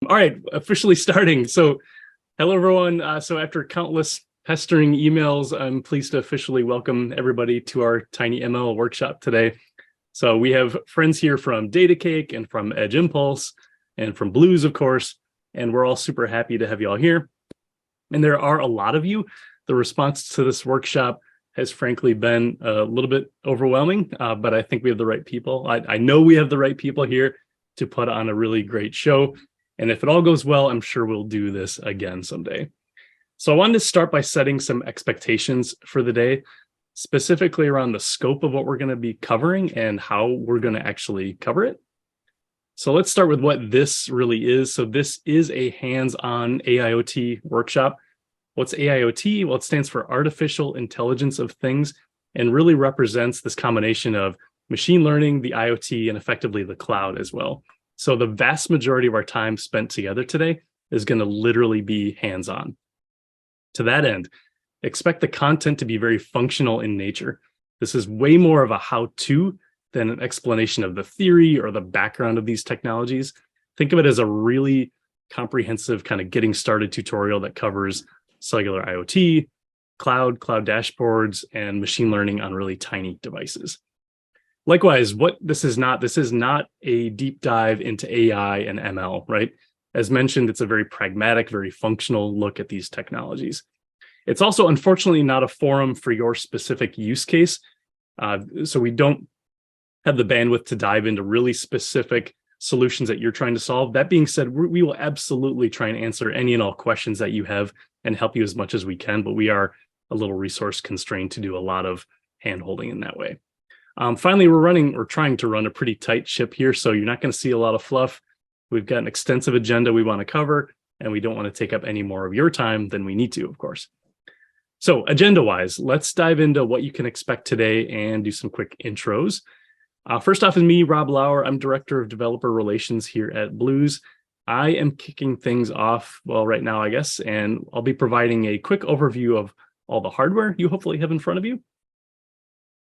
All right, officially starting. So, hello everyone. So after countless pestering emails, I'm pleased to officially welcome everybody to our TinyML workshop today. So we have friends here from Datacake and from Edge Impulse and from Blues, of course, and we're all super happy to have you all here. And there are a lot of you. The response to this workshop has frankly been a little bit overwhelming, but I think we have the right people. I know we have the right people here to put on a really great show. And if it all goes well, I'm sure we'll do this again someday. So I wanted to start by setting some expectations for the day, specifically around the scope of what we're going to be covering and how we're going to actually cover it. So let's start with what this really is. So this is a hands-on AIoT workshop. What's AIoT? Well, it stands for Artificial Intelligence of Things and really represents this combination of machine learning, the IoT, and effectively the cloud as well. So the vast majority of our time spent together today is going to literally be hands-on. To that end, expect the content to be very functional in nature. This is way more of a how-to than an explanation of the theory or the background of these technologies. Think of it as a really comprehensive kind of getting started tutorial that covers cellular IoT, cloud dashboards, and machine learning on really tiny devices. Likewise, what this is not a deep dive into AI and ML, right? As mentioned, it's a very pragmatic, very functional look at these technologies. It's also, unfortunately, not a forum for your specific use case. So we don't have the bandwidth to dive into really specific solutions that you're trying to solve. That being said, we will absolutely try and answer any and all questions that you have and help you as much as we can, but we are a little resource constrained to do a lot of hand-holding in that way. Finally, we're trying to run a pretty tight ship here, so you're not going to see a lot of fluff. We've got an extensive agenda we want to cover, and we don't want to take up any more of your time than we need to, of course. So agenda-wise, let's dive into what you can expect today and do some quick intros. First off is me, Rob Lauer. I'm Director of Developer Relations here at Blues. I am kicking things off, well, right now, I guess, and I'll be providing a quick overview of all the hardware you hopefully have in front of you.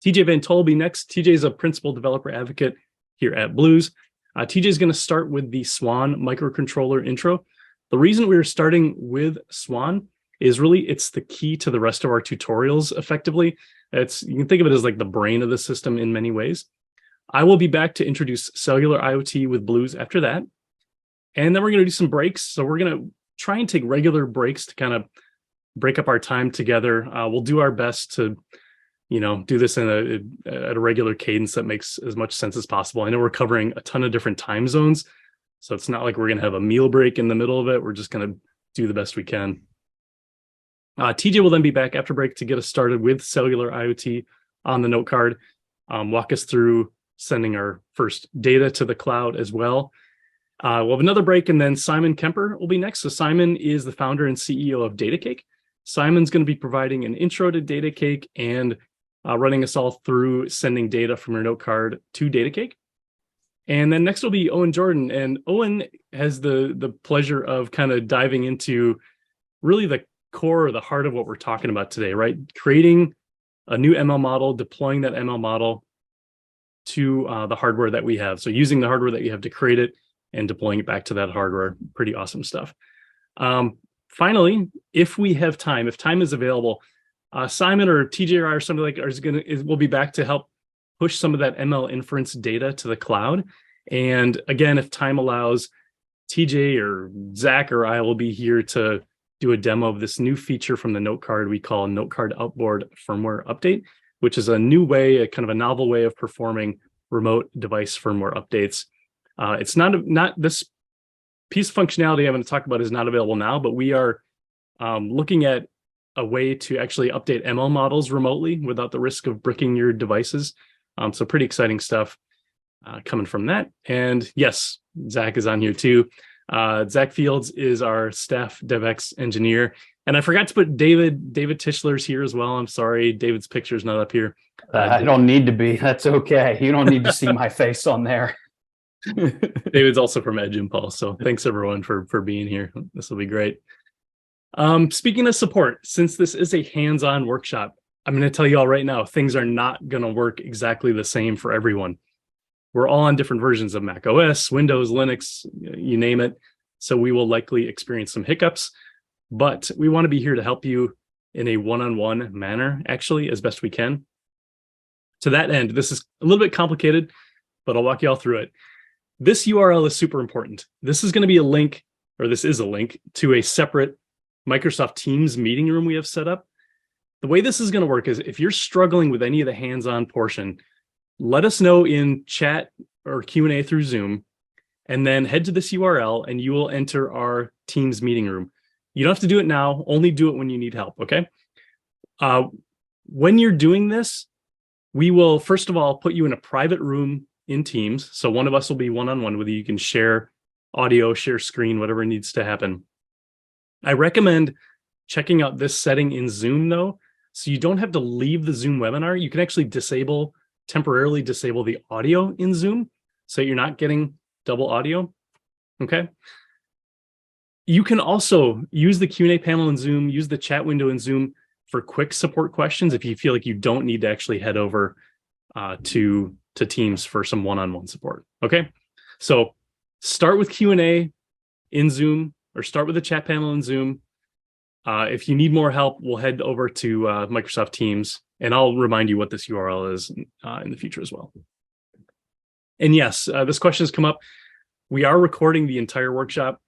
TJ Van Tol will be next. TJ is a principal developer advocate here at Blues. TJ is going to start with the Swan microcontroller intro. The reason we're starting with Swan is really it's the key to the rest of our tutorials effectively. You can think of it as like the brain of the system in many ways. I will be back to introduce cellular IoT with Blues after that. And then we're going to do some breaks. So we're going to try and take regular breaks to kind of break up our time together. We'll do our best to do this at a regular cadence that makes as much sense as possible. I know we're covering a ton of different time zones, so it's not like we're going to have a meal break in the middle of it. We're just going to do the best we can. TJ will then be back after break to get us started with cellular IoT on the Notecard, walk us through sending our first data to the cloud as well. We'll have another break, and then Simon Kemper will be next. So Simon is the founder and CEO of Datacake. Simon's going to be providing an intro to Datacake and running us all through sending data from your Notecard to Datacake. And then next will be Owen Jordan. And Owen has the pleasure of kind of diving into really the core or the heart of what we're talking about today, right? Creating a new ML model, deploying that ML model to the hardware that we have. So using the hardware that you have to create it and deploying it back to that hardware. Pretty awesome stuff. Finally, if we have time, if time is available, Simon or TJ or somebody like will be back to help push some of that ML inference data to the cloud. And again, if time allows, TJ or Zach or I will be here to do a demo of this new feature from the Notecard we call Notecard Outboard Firmware Update, which is a new way, a kind of a novel way of performing remote device firmware updates. It's not this piece of functionality I'm going to talk about is not available now, but we are looking at a way to actually update ML models remotely without the risk of bricking your devices. So pretty exciting stuff coming from that. And yes, Zach is on here too. Zach Fields is our staff DevX engineer. And I forgot to put David Tischler's here as well. I'm sorry, David's picture's not up here. I don't need to be. That's okay. You don't need to see my face on there. David's also from Edge Impulse. So thanks everyone for being here. This will be great. Speaking of support, since this is a hands-on workshop, I'm going to tell you all right now, things are not going to work exactly the same for everyone. We're all on different versions of Mac OS, Windows, Linux, you name it. So we will likely experience some hiccups, but we want to be here to help you in a one-on-one manner, actually, as best we can. To that end, this is a little bit complicated, but I'll walk you all through it. This URL is super important. This is going to be a link, or this is a link to a separate Microsoft Teams meeting room we have set up. The way this is going to work is if you're struggling with any of the hands-on portion, let us know in chat or Q&A through Zoom, and then head to this URL and you will enter our Teams meeting room. You don't have to do it now, only do it when you need help, okay? When you're doing this, we will, first of all, put you in a private room in Teams. So one of us will be one-on-one with you. You can share audio, share screen, whatever needs to happen. I recommend checking out this setting in Zoom, though, so you don't have to leave the Zoom webinar. You can actually temporarily disable the audio in Zoom, so you're not getting double audio, okay? You can also use the Q&A panel in Zoom, use the chat window in Zoom for quick support questions if you feel like you don't need to actually head over to Teams for some one-on-one support, okay? So start with Q&A in Zoom, or start with the chat panel in Zoom. If you need more help, we'll head over to Microsoft Teams, and I'll remind you what this URL is in the future as well. And yes, this question has come up. We are recording the entire workshop.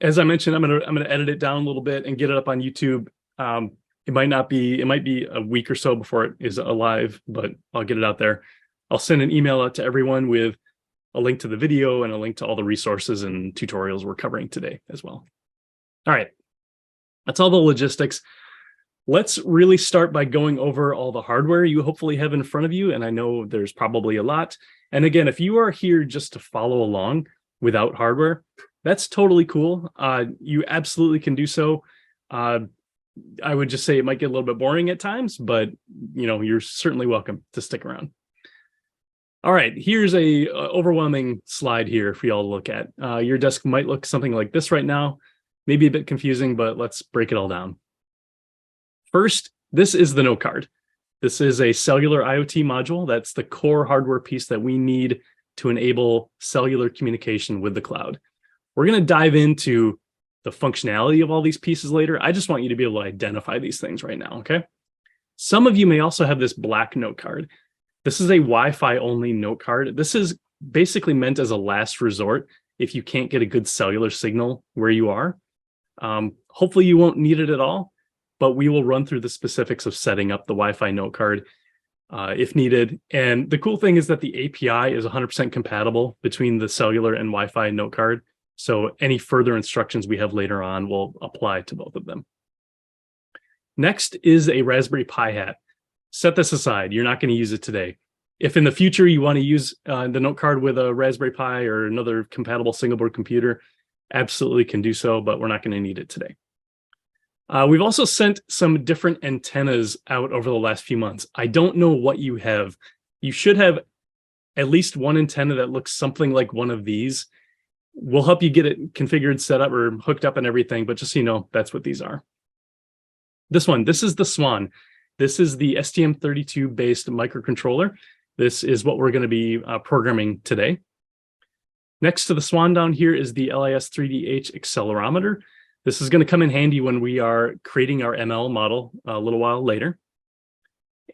As I mentioned, I'm gonna edit it down a little bit and get it up on YouTube. It might be a week or so before it is alive, but I'll get it out there. I'll send an email out to everyone with a link to the video and a link to all the resources and tutorials we're covering today as well. All right, that's all the logistics. Let's really start by going over all the hardware you hopefully have in front of you, and I know there's probably a lot. And again, if you are here just to follow along without hardware, that's totally cool. You absolutely can do so. I would just say it might get a little bit boring at times, but you're certainly welcome to stick around. All right, here's a overwhelming slide here for y'all to look at. Your desk might look something like this right now, maybe a bit confusing, but let's break it all down. First, this is the Notecard. This is a cellular IoT module. That's the core hardware piece that we need to enable cellular communication with the cloud. We're going to dive into the functionality of all these pieces later. I just want you to be able to identify these things right now, okay? Some of you may also have this black Notecard. This is a Wi-Fi only Notecard. This is basically meant as a last resort if you can't get a good cellular signal where you are. Hopefully you won't need it at all, but we will run through the specifics of setting up the Wi-Fi Notecard if needed. And the cool thing is that the API is 100% compatible between the cellular and Wi-Fi Notecard. So any further instructions we have later on will apply to both of them. Next is a Raspberry Pi hat. Set this aside. You're not going to use it today. If in the future you want to use the Notecard with a Raspberry Pi or another compatible single board computer, absolutely can do so, but we're not going to need it today. We've also sent some different antennas out over the last few months. I don't know what you have. You should have at least one antenna that looks something like one of these. We'll help you get it configured, set up, or hooked up and everything, but just so you know, that's what these are. This is the Swan. This is the STM32 based microcontroller. This is what we're going to be programming today. Next to the Swan down here is the LIS3DH accelerometer. This is going to come in handy when we are creating our ML model a little while later.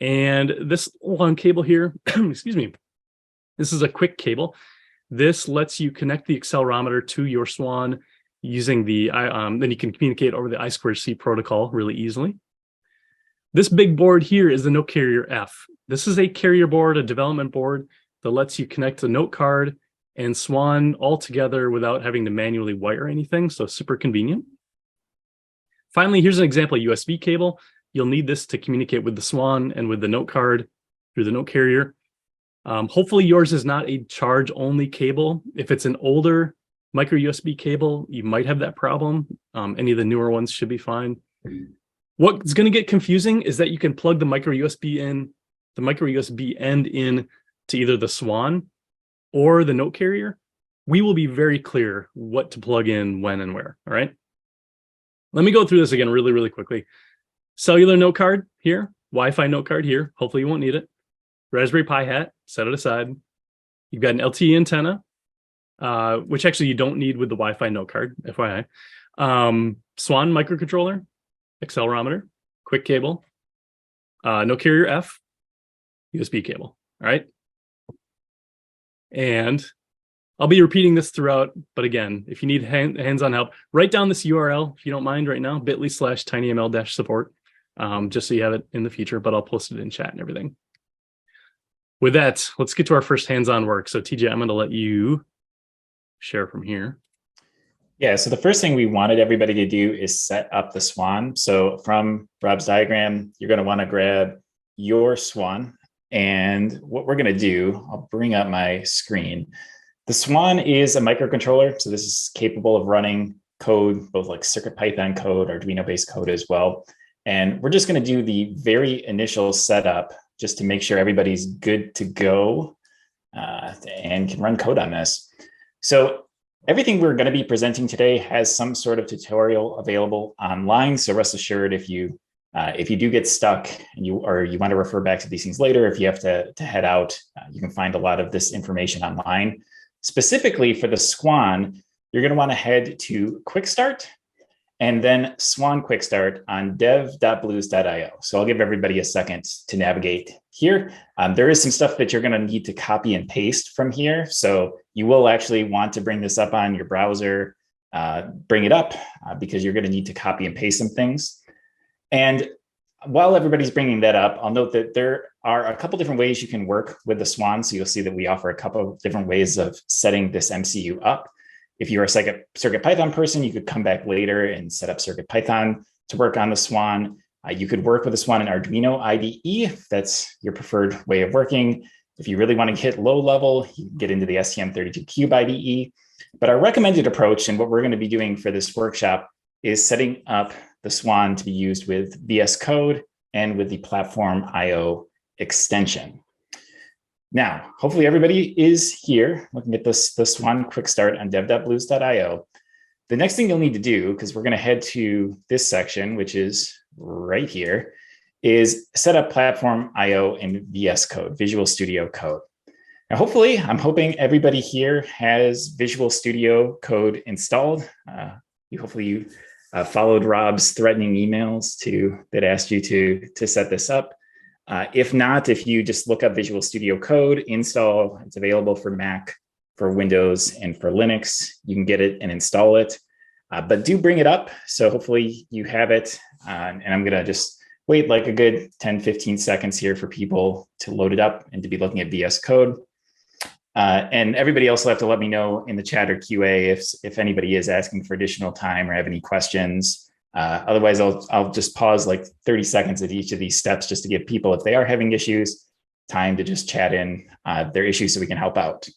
And this long cable here, excuse me, this is a quick cable. This lets you connect the accelerometer to your Swan using the, then you can communicate over the I2C protocol really easily. This big board here is the Note Carrier F. This is a carrier board, a development board that lets you connect the Notecard and Swan all together without having to manually wire anything, so super convenient. Finally, here's an example USB cable. You'll need this to communicate with the Swan and with the Notecard through the Note Carrier. Hopefully yours is not a charge-only cable. If it's an older micro USB cable, you might have that problem. Any of the newer ones should be fine. What's going to get confusing is that you can plug the micro USB end in to either the Swan or the Note Carrier. We will be very clear what to plug in when and where. All right. Let me go through this again really, really quickly. Cellular Notecard here, Wi-Fi Notecard here. Hopefully you won't need it. Raspberry Pi hat, set it aside. You've got an LTE antenna. which actually you don't need with the Wi-Fi Notecard, FYI. Swan microcontroller, accelerometer, quick cable, no carrier F, USB cable. All right. And I'll be repeating this throughout, but again, if you need hands-on help, write down this URL if you don't mind right now, bit.ly/tinyml-support, just so you have it in the future, but I'll post it in chat and everything. With that, let's get to our first hands-on work. So TJ, I'm going to let you share from here. Yeah, so the first thing we wanted everybody to do is set up the Swan. So from Rob's diagram, you're going to want to grab your Swan. And what we're going to do, I'll bring up my screen. The Swan is a microcontroller. So this is capable of running code, both like CircuitPython code, Arduino-based code as well. And we're just going to do the very initial setup just to make sure everybody's good to go and can run code on this. So everything we're going to be presenting today has some sort of tutorial available online. So rest assured, if you do get stuck and you want to refer back to these things later, if you have to head out, you can find a lot of this information online. Specifically for the Swan, you're going to want to head to Quick Start and then Swan Quick Start on dev.blues.io. So I'll give everybody a second to navigate here. There is some stuff that you're going to need to copy and paste from here. So you will actually want to bring this up on your browser, bring it up because you're going to need to copy and paste some things. And while everybody's bringing that up, I'll note that there are a couple different ways you can work with the Swan. So you'll see that we offer a couple of different ways of setting this MCU up. If you're a CircuitPython person, you could come back later and set up CircuitPython to work on the Swan. You could work with the Swan in Arduino IDE, if that's your preferred way of working. If you really want to hit low level, you can get into the STM32Cube IDE. But our recommended approach, and what we're going to be doing for this workshop, is setting up the Swan to be used with VS Code and with the Platform IO extension. Now, hopefully everybody is here looking at the Swan Quick Start on dev.blues.io. The next thing you'll need to do, because we're going to head to this section, which is right here, is set up Platform IO in VS Code, Visual Studio Code. Now, hopefully, I'm hoping everybody here has Visual Studio Code installed. Hopefully you followed Rob's threatening emails that asked you to set this up. If not, if you just look up Visual Studio Code, install, it's available for Mac, for Windows, and for Linux. You can get it and install it, but do bring it up. So hopefully you have it. And I'm going to just wait like a good 10, 15 seconds here for people to load it up and to be looking at VS Code. And everybody else will have to let me know in the chat or QA if anybody is asking for additional time or have any questions. Otherwise, I'll just pause like 30 seconds at each of these steps just to give people, if they are having issues, time to just chat in their issues so we can help out.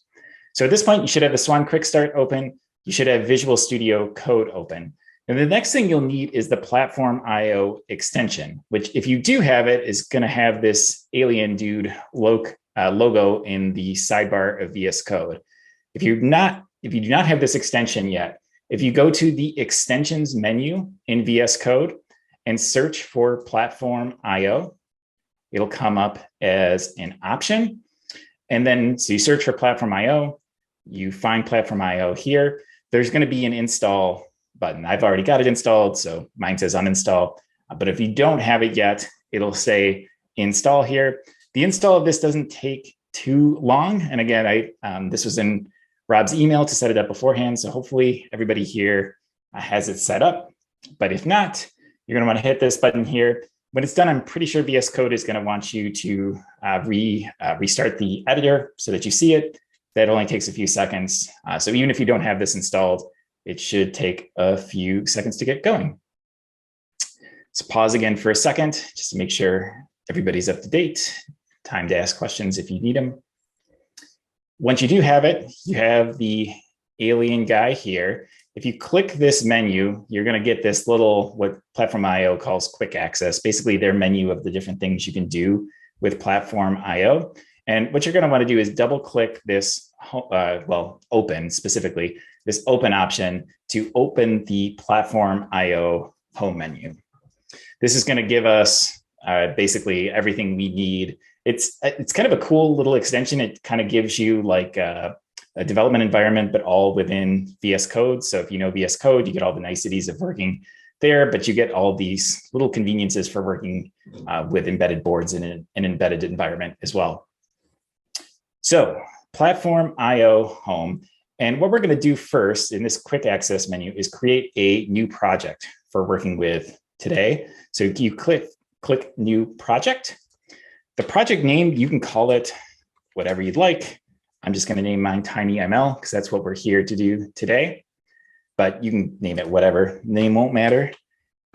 So at this point, you should have the Swan Quick Start open. You should have Visual Studio Code open. And the next thing you'll need is the Platform IO extension, which if you do have it, is going to have this alien dude logo in the sidebar of VS Code. If you do not have this extension yet, if you go to the extensions menu in VS Code and search for Platform IO, it'll come up as an option. And then, so you search for Platform IO, you find Platform IO here. There's going to be an install button. I've already got it installed, so mine says uninstall. But if you don't have it yet, it'll say install here. The install of this doesn't take too long. And again, this was in Rob's email to set it up beforehand. So hopefully everybody here has it set up. But if not, you're going to want to hit this button here. When it's done, I'm pretty sure VS Code is going to want you to restart the editor so that you see it. That only takes a few seconds. So even if you don't have this installed, it should take a few seconds to get going. So pause again for a second, just to make sure everybody's up to date. Time to ask questions if you need them. Once you do have it, you have the alien guy here. If you click this menu, you're going to get this little, what Platform IO calls quick access, basically their menu of the different things you can do with Platform IO. And what you're going to want to do is double click this, open specifically, this open option to open the Platform IO home menu. This is going to give us basically everything we need. It's kind of a cool little extension. It kind of gives you like a a development environment, but all within VS Code. So if you know VS Code, you get all the niceties of working there, but you get all these little conveniences for working with embedded boards in an embedded environment as well. So Platform IO Home. And what we're going to do first in this quick access menu is create a new project for working with today. So you click new project. The project name, you can call it whatever you'd like. I'm just going to name mine TinyML because that's what we're here to do today. But you can name it whatever. Name won't matter.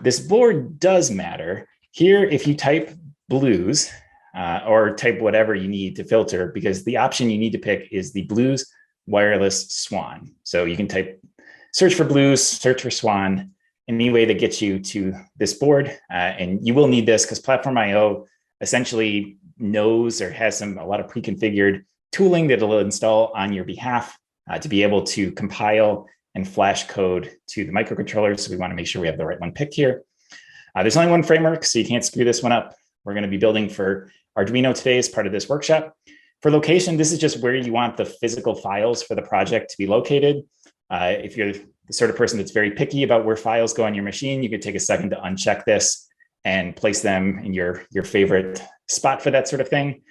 This board does matter. Here, if you type blues or type whatever you need to filter, because the option you need to pick is the blues wireless Swan. So you can type search for blues, search for Swan, any way that gets you to this board. And you will need this because Platform IO essentially knows or has a lot of pre-configured tooling that it'll install on your behalf to be able to compile and flash code to the microcontrollers. So we want to make sure we have the right one picked here. There's only one framework, so you can't screw this one up. We're going to be building for Arduino today as part of this workshop. For location, this is just where you want the physical files for the project to be located. If you're the sort of person that's very picky about where files go on your machine, you could take a second to uncheck this and place them in your favorite spot for that sort of thing.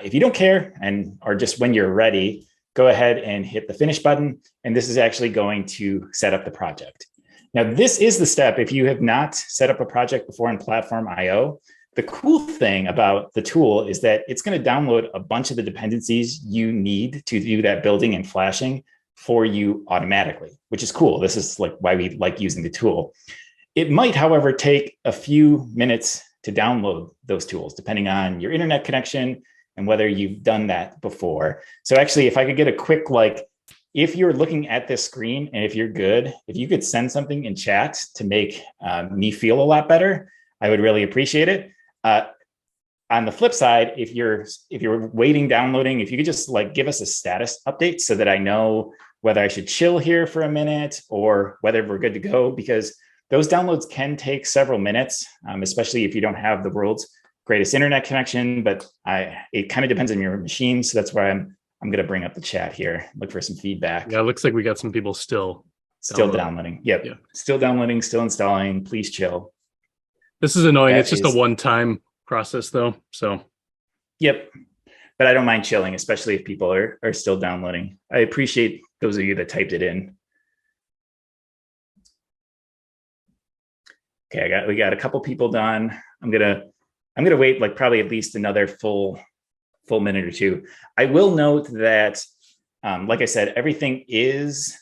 If you don't care or just when you're ready, go ahead and hit the finish button. And this is actually going to set up the project. Now, this is the step. If you have not set up a project before in Platform IO, the cool thing about the tool is that it's going to download a bunch of the dependencies you need to do that building and flashing for you automatically, which is cool. This is like why we like using the tool. It might, however, take a few minutes to download those tools, depending on your internet connection and whether you've done that before. So actually, if I could get a quick, if you're looking at this screen and if you're good, if you could send something in chat to make me feel a lot better, I would really appreciate it. On the flip side, if you're waiting, downloading, if you could just give us a status update so that I know whether I should chill here for a minute or whether we're good to go, because those downloads can take several minutes, especially if you don't have the world's greatest internet connection, but it kind of depends on your machine. So that's why I'm going to bring up the chat here, look for some feedback. Yeah, it looks like we got some people still downloading. Yep. Yeah. Still downloading, still installing. Please chill. This is annoying. It's just a one-time process though. So. Yep. But I don't mind chilling, especially if people are still downloading. I appreciate those of you that typed it in. Okay, we got a couple people done. I'm gonna wait probably at least another full minute or two. I will note that, like I said, everything is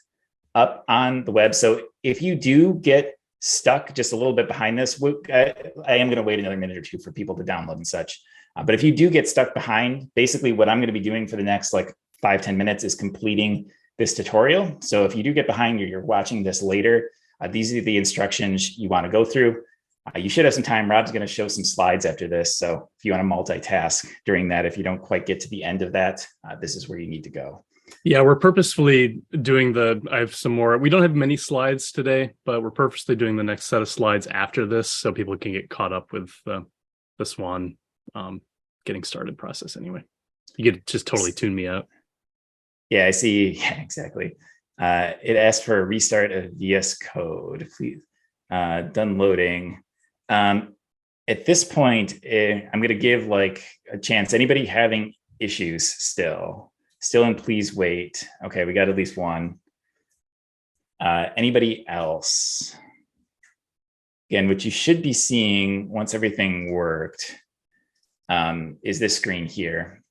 up on the web. So if you do get stuck just a little bit behind this, I am going to wait another minute or two for people to download and such. But if you do get stuck behind, basically what I'm going to be doing for the next 5-10 minutes is completing this tutorial. So if you do get behind or you're watching this later, these are the instructions you want to go through. You should have some time. Rob's going to show some slides after this. So if you want to multitask during that, if you don't quite get to the end of that, this is where you need to go. Yeah, we're purposefully doing I have some more. We don't have many slides today, but we're purposely doing the next set of slides after this so people can get caught up with the Swan getting started process anyway. You could just totally tune me out. Yeah, I see. Yeah, exactly. It asked for a restart of VS Code. Please, done loading. At this point, I'm going to give a chance. Anybody having issues still in, please wait. Okay, we got at least one. Anybody else? Again, what you should be seeing once everything worked is this screen here,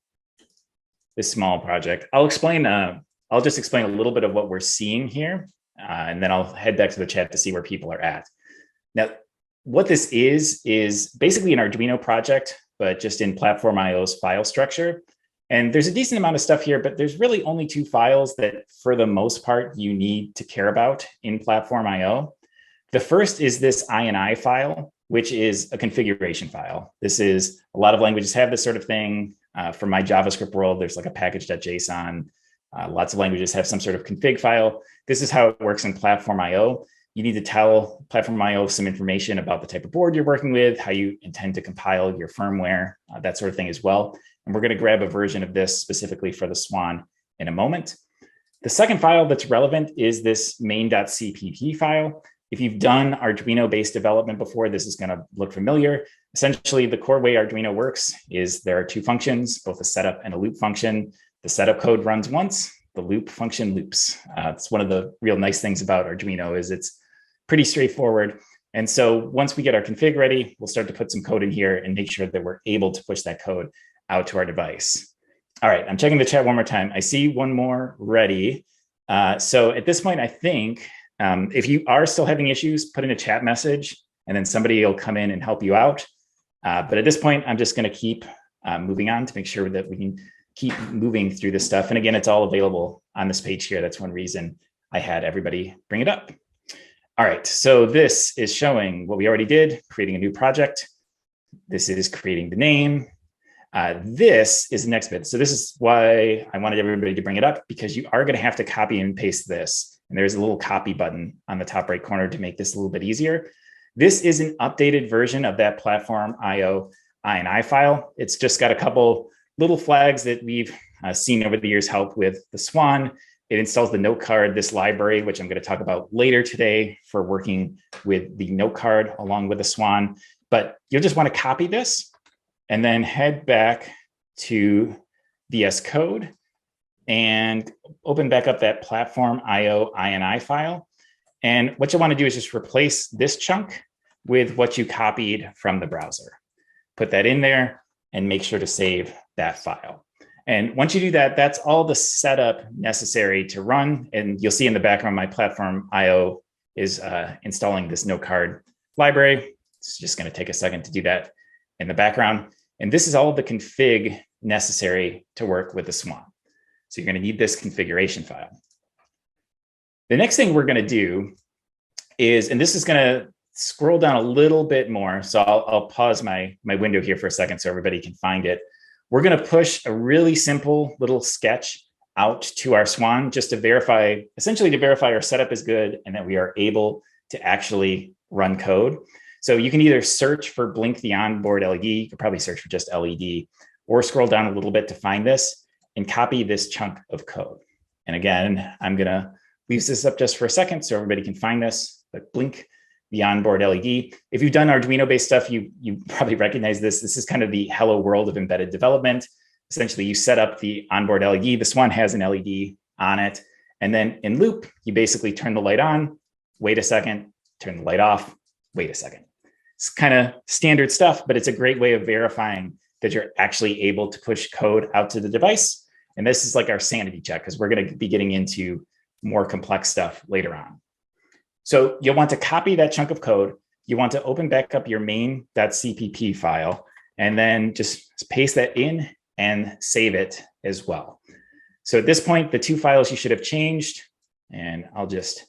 this small project. I'll just explain a little bit of what we're seeing here, and then I'll head back to the chat to see where people are at. Now, what this is basically an Arduino project, but just in Platform IO's file structure. And there's a decent amount of stuff here, but there's really only two files that, for the most part, you need to care about in Platform IO. The first is this INI file, which is a configuration file. This is, a lot of languages have this sort of thing. For my JavaScript world, there's a package.json. Lots of languages have some sort of config file. This is how it works in Platform IO. You need to tell Platform IO some information about the type of board you're working with, how you intend to compile your firmware, that sort of thing as well. And we're going to grab a version of this specifically for the Swan in a moment. The second file that's relevant is this main.cpp file. If you've done Arduino-based development before, this is going to look familiar. Essentially, the core way Arduino works is there are two functions, both a setup and a loop function. The setup code runs once, the loop function loops. It's one of the real nice things about Arduino is it's pretty straightforward. And so once we get our config ready, we'll start to put some code in here and make sure that we're able to push that code out to our device. All right, I'm checking the chat one more time. I see one more ready. So at this point, I think if you are still having issues, put in a chat message and then somebody will come in and help you out. But at this point, I'm just going to keep moving on to make sure that we can keep moving through this stuff. And again, it's all available on this page here. That's one reason I had everybody bring it up. All right, so this is showing what we already did, creating a new project. This is creating the name. This is the next bit. So this is why I wanted everybody to bring it up, because you are going to have to copy and paste this. And there's a little copy button on the top right corner to make this a little bit easier. This is an updated version of that platform IO INI file. It's just got a couple little flags that we've seen over the years help with the Swan. It installs the Notecard, this library, which I'm going to talk about later today for working with the Notecard along with the Swan. But you'll just want to copy this and then head back to VS Code and open back up that platform IO INI file. And what you want to do is just replace this chunk with what you copied from the browser. Put that in there and make sure to save that file. And once you do that, that's all the setup necessary to run. And you'll see in the background, my platform IO is installing this Notecard library. It's just going to take a second to do that in the background. And this is all the config necessary to work with the Swan. So you're going to need this configuration file. The next thing we're going to do is, and this is going to scroll down a little bit more. So I'll pause my window here for a second so everybody can find it. We're going to push a really simple little sketch out to our Swan just to verify, essentially to verify our setup is good and that we are able to actually run code. So you can either search for blink the onboard LED, you could probably search for just LED, or scroll down a little bit to find this and copy this chunk of code. And again, I'm going to leave this up just for a second so everybody can find this, but blink the onboard LED. If you've done Arduino-based stuff, you probably recognize this. This is kind of the hello world of embedded development. Essentially, you set up the onboard LED. The Swan has an LED on it. And then in loop, you basically turn the light on, wait a second, turn the light off, wait a second. It's kind of standard stuff, but it's a great way of verifying that you're actually able to push code out to the device. And this is like our sanity check, because we're going to be getting into more complex stuff later on. So you'll want to copy that chunk of code. You want to open back up your main.cpp file, and then just paste that in and save it as well. So at this point, the two files you should have changed, and I'll just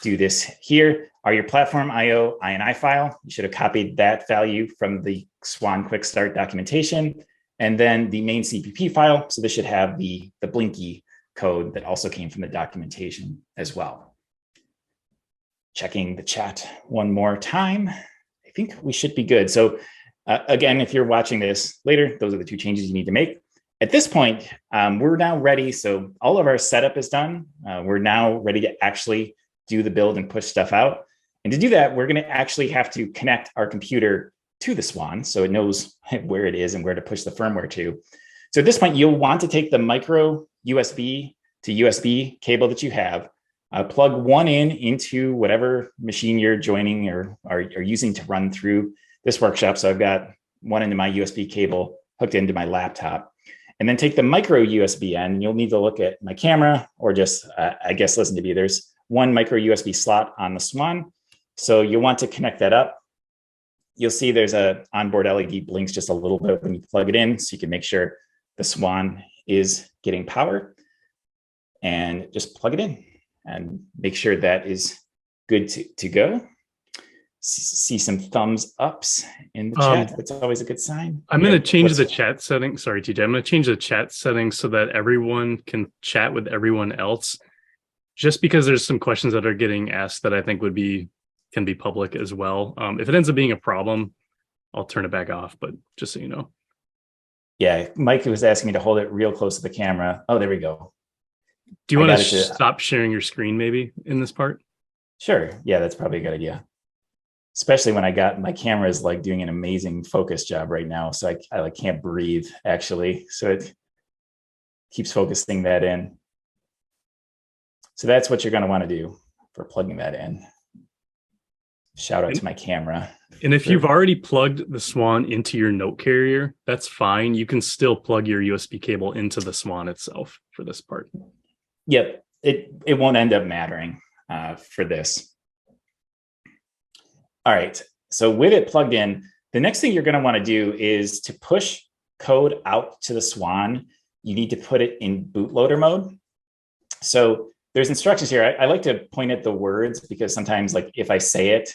do this here, are your platform IO INI file. You should have copied that value from the Swan Quick Start documentation, and then the main CPP file. So this should have the Blinky code that also came from the documentation as well. Checking the chat one more time. I think we should be good. So again, if you're watching this later, those are the two changes you need to make. At this point, we're now ready. So all of our setup is done. We're now ready to actually do the build and push stuff out. And to do that, we're going to actually have to connect our computer to the Swan so it knows where it is and where to push the firmware to. So at this point, you'll want to take the micro USB to USB cable that you have, plug one into whatever machine you're joining or are using to run through this workshop. So I've got one into my USB cable hooked into my laptop, and then take the micro USB end. You'll need to look at my camera or just, I guess, listen to me. There's one micro USB slot on the Swan. So you'll want to connect that up. You'll see there's a onboard LED blinks just a little bit when you plug it in, so you can make sure the Swan is getting power, and just plug it in and make sure that is good to go. See some thumbs ups in the chat. That's always a good sign. I'm going to change the chat setting. Sorry, TJ. I'm going to change the chat settings so that everyone can chat with everyone else, just because there's some questions that are getting asked that I think can be public as well. If it ends up being a problem, I'll turn it back off, but just so you know. Yeah, Mike was asking me to hold it real close to the camera. Oh, there we go. Do you I want got to it to, stop sharing your screen maybe in this part? sure. Yeah, that's probably a good idea. Especially when I got my camera is like doing an amazing focus job right now. So I like can't breathe actually. So it keeps focusing that in. So that's what you're going to want to do for plugging that in. Shout out to my camera. And if you've already plugged the Swan into your note carrier, that's fine. You can still plug your USB cable into the Swan itself for this part. Yep, it won't end up mattering for this. All right, so with it plugged in, the next thing you're going to want to do is to push code out to the Swan. You need to put it in bootloader mode. So there's instructions here. I like to point at the words because sometimes, like if I say it,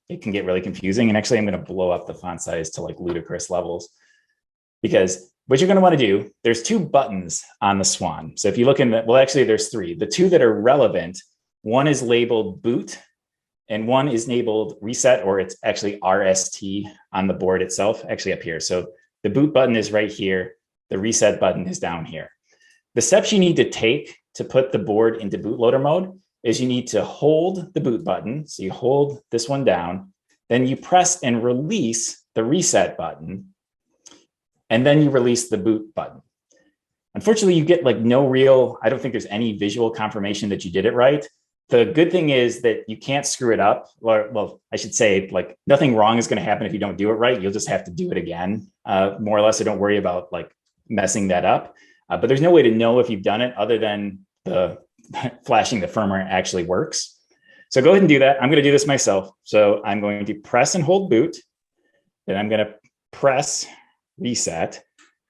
it can get really confusing. And actually, I'm going to blow up the font size to like ludicrous levels, because what you're going to want to do, there's 2 buttons on the Swan. So if you look in the, well, actually there's 3. The 2 that are relevant, one is labeled boot and one is labeled reset, or it's actually RST on the board itself, actually up here. So the boot button is right here. The reset button is down here. The steps you need to take to put the board into bootloader mode is you need to hold the boot button. So you hold this one down, then you press and release the reset button, and then you release the boot button. Unfortunately, you get like no real, I don't think there's any visual confirmation that you did it right. The good thing is that you can't screw it up. Or, well, I should say like nothing wrong is going to happen if you don't do it right. You'll just have to do it again, more or less. So don't worry about like messing that up. But there's no way to know if you've done it other than the flashing the firmware actually works. So go ahead and do that. I'm going to do this myself. So I'm going to press and hold boot. Then I'm going to press reset,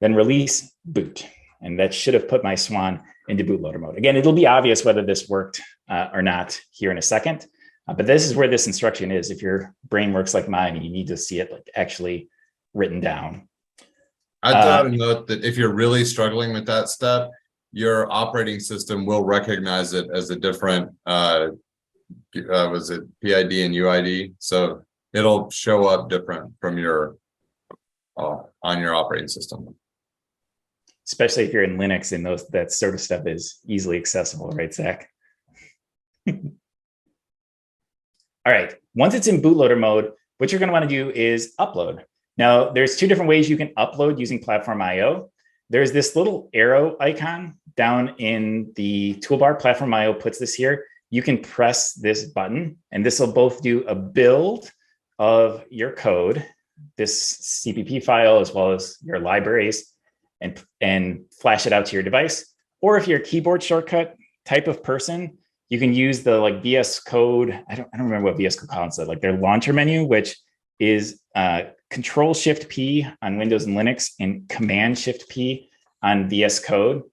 then release boot. And that should have put my Swan into bootloader mode. Again, it'll be obvious whether this worked or not here in a second. But this is where this instruction is. If your brain works like mine, you need to see it like actually written down. I thought a note that if you're really struggling with that step, your operating system will recognize it as a different, was it PID and UID? So it'll show up different from your, on your operating system. Especially if you're in Linux and that sort of stuff is easily accessible, right, Zach? All right, once it's in bootloader mode, what you're going to want to do is upload. Now, there's 2 different ways you can upload using Platform IO. There's this little arrow icon down in the toolbar. Platform IO puts this here. You can press this button, and this will both do a build of your code, this CPP file, as well as your libraries, and flash it out to your device. Or if you're a keyboard shortcut type of person, you can use the like VS Code. I don't remember what VS Code calls it, like their launcher menu, which is Control-Shift-P on Windows and Linux and Command-Shift-P on VS Code.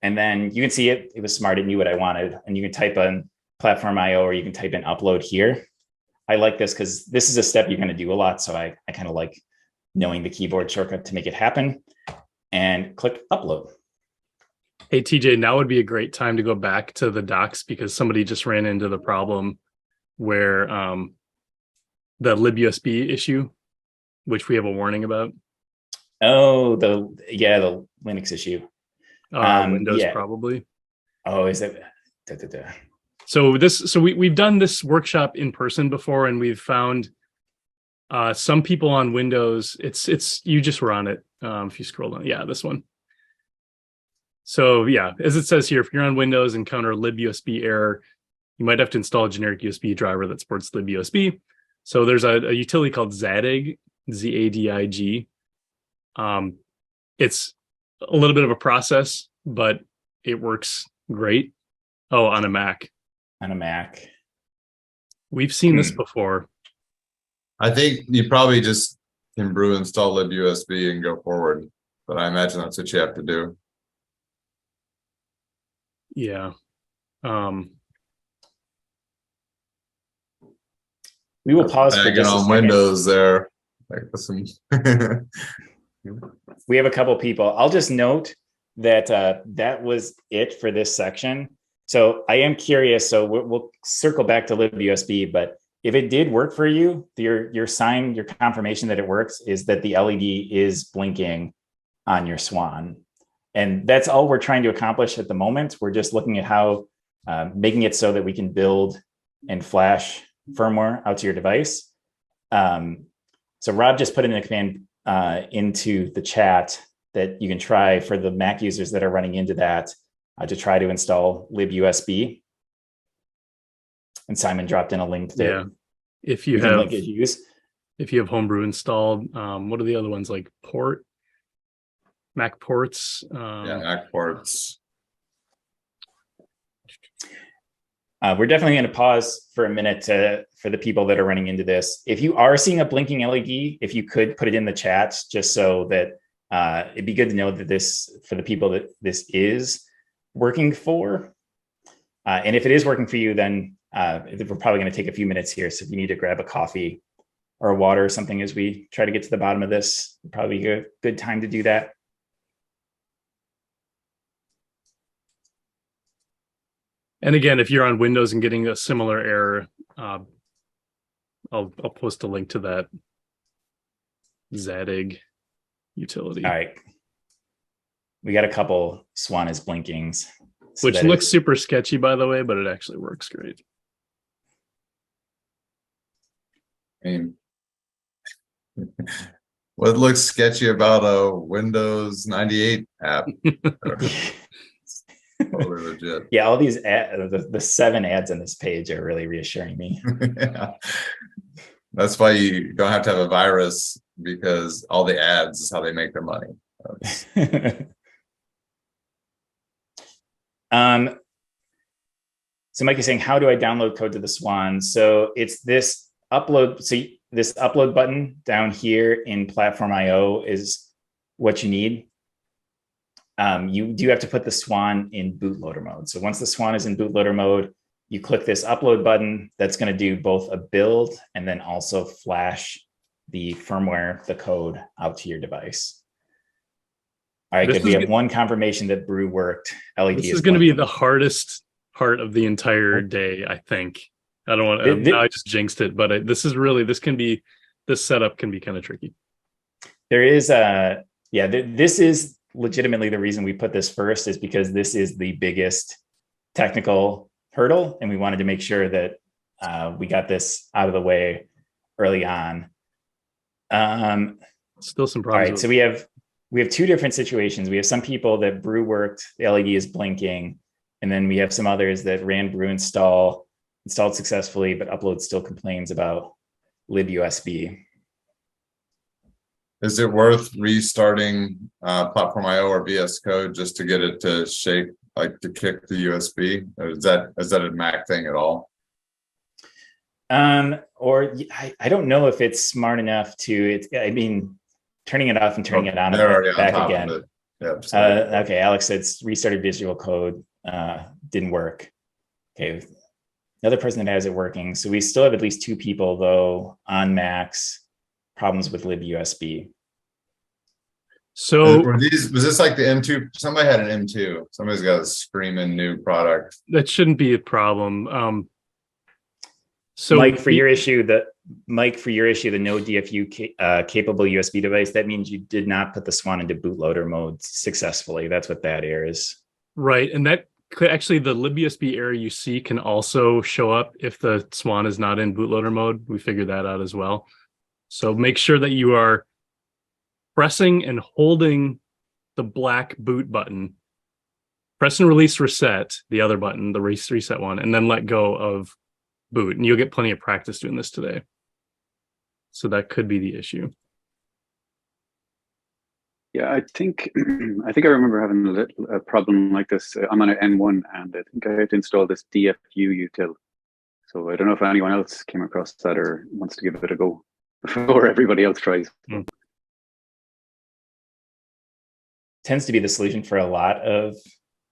And then you can see it was smart, it knew what I wanted. And you can type in Platform IO, or you can type in upload here. I like this because this is a step you're going to do a lot. So I kind of like knowing the keyboard shortcut to make it happen. And click upload. Hey, TJ, now would be a great time to go back to the docs because somebody just ran into the problem where the libUSB issue, which we have a warning about. Oh, the Linux issue. Windows yeah. probably. Oh, is it? So we've done this workshop in person before, and we've found some people on Windows. It's you just were on it. If you scroll down, yeah, this one. So yeah, as it says here, if you're on Windows, encounter libUSB error, you might have to install a generic USB driver that supports libUSB. So there's a utility called Zadig, Z-A-D-I-G. It's a little bit of a process, but it works great. Oh, on a Mac. On a Mac. We've seen this before. I think you probably just can brew install libUSB and go forward, but I imagine that's what you have to do. Yeah. We will pause for just a on second. Windows there. Like some We have a couple people. I'll just note that that was it for this section. So I am curious. So we'll circle back to libUSB, but if it did work for you, your sign, your confirmation that it works is that the LED is blinking on your Swan. And that's all we're trying to accomplish at the moment. We're just looking at how making it so that we can build and flash firmware out to your device. So Rob just put in a command into the chat that you can try for the Mac users that are running into that to try to install libUSB. And Simon dropped in a link that if you have Homebrew installed. What are the other ones, like Mac ports? Mac ports. We're definitely going to pause for a minute for the people that are running into this. If you are seeing a blinking LED, if you could put it in the chat, just so that it'd be good to know that this, for the people that this is working for. And if it is working for you, then we're probably going to take a few minutes here. So if you need to grab a coffee or a water or something as we try to get to the bottom of this, probably a good time to do that. And again, if you're on Windows and getting a similar error, I'll post a link to that Zadig utility. All right. We got a couple Swan is blinkings. So which looks super sketchy, by the way, but it actually works great. I mean, what looks sketchy about a Windows 98 app? Totally legit. Yeah, all these the 7 ads on this page are really reassuring me. Yeah. That's why you don't have to have a virus, because all the ads is how they make their money. So Mike is saying, how do I download code to the Swan? So it's this upload. So this upload button down here in Platform IO is what you need. You do have to put the Swan in bootloader mode. So once the Swan is in bootloader mode, you click this upload button. That's going to do both a build and then also flash the firmware, the code out to your device. All right, good. We have one confirmation that Brew worked. LED this is going to be the hardest part of the entire day, I think. I don't want to, now I just jinxed it, but this setup can be kind of tricky. There is this is legitimately the reason we put this first, is because this is the biggest technical hurdle, and we wanted to make sure that we got this out of the way early on. Still some problems. All right, so we have 2 different situations. We have some people that Brew worked, the LED is blinking, and then we have some others that ran Brew installed successfully, but upload still complains about libUSB. Is it worth restarting Platform IO or VS Code just to get it to shake, like to kick the USB? Or is that a Mac thing at all? Or I don't know if it's smart enough to. I mean, turning it off and turning it on and back again. Yeah, okay, Alex said restarted Visual Code, didn't work. Okay, another person that has it working. So we still have at least 2 people though on Macs problems with libUSB. So was this like the M2? Somebody had an M2. Somebody's got a screaming new product. That shouldn't be a problem. So Mike, for your issue, the no DFU capable USB device, that means you did not put the Swan into bootloader mode successfully. That's what that error is. Right, and that could actually, the libUSB error you see can also show up if the Swan is not in bootloader mode. We figured that out as well. So make sure that you are pressing and holding the black boot button. Press and release reset, the other button, the reset one, and then let go of boot. And you'll get plenty of practice doing this today. So that could be the issue. Yeah, I think I remember having a problem like this. I'm on an N1, and I think I had to install this DFU util. So I don't know if anyone else came across that or wants to give it a go before everybody else tries. Tends to be the solution for a lot of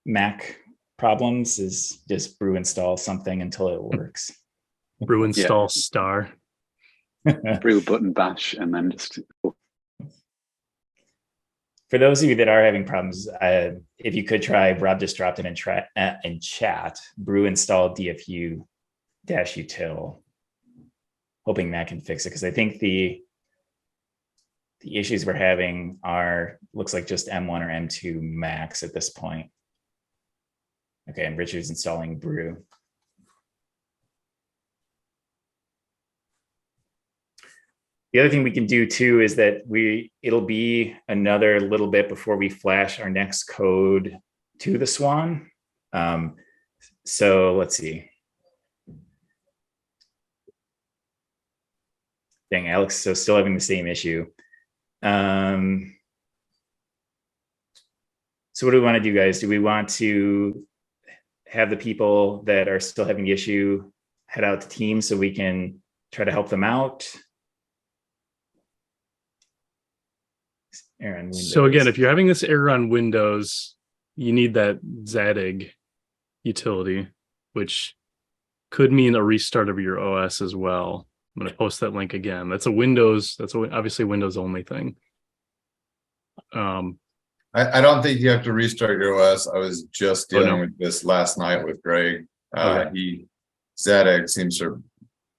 Mac problems, is just brew install something until it works. Brew install star. Brew button bash and then just. For those of you that are having problems, if you could try, Rob just dropped it in chat, brew install DFU -util, hoping that can fix it. Because I think the the issues we're having are, looks like just M1 or M2 max at this point. Okay, and Richard's installing Brew. The other thing we can do too is that it'll be another little bit before we flash our next code to the Swan. So let's see. Dang, Alex, so still having the same issue. So what do we want to do, guys? Do we want to have the people that are still having the issue head out to Teams so we can try to help them out? Aaron, So again, if you're having this error on Windows, you need that Zadig utility, which could mean a restart of your OS as well. I'm going to post that link again. That's obviously Windows only thing. I don't think you have to restart your OS. I was just dealing with this last night with Greg. Okay. Zadig seems to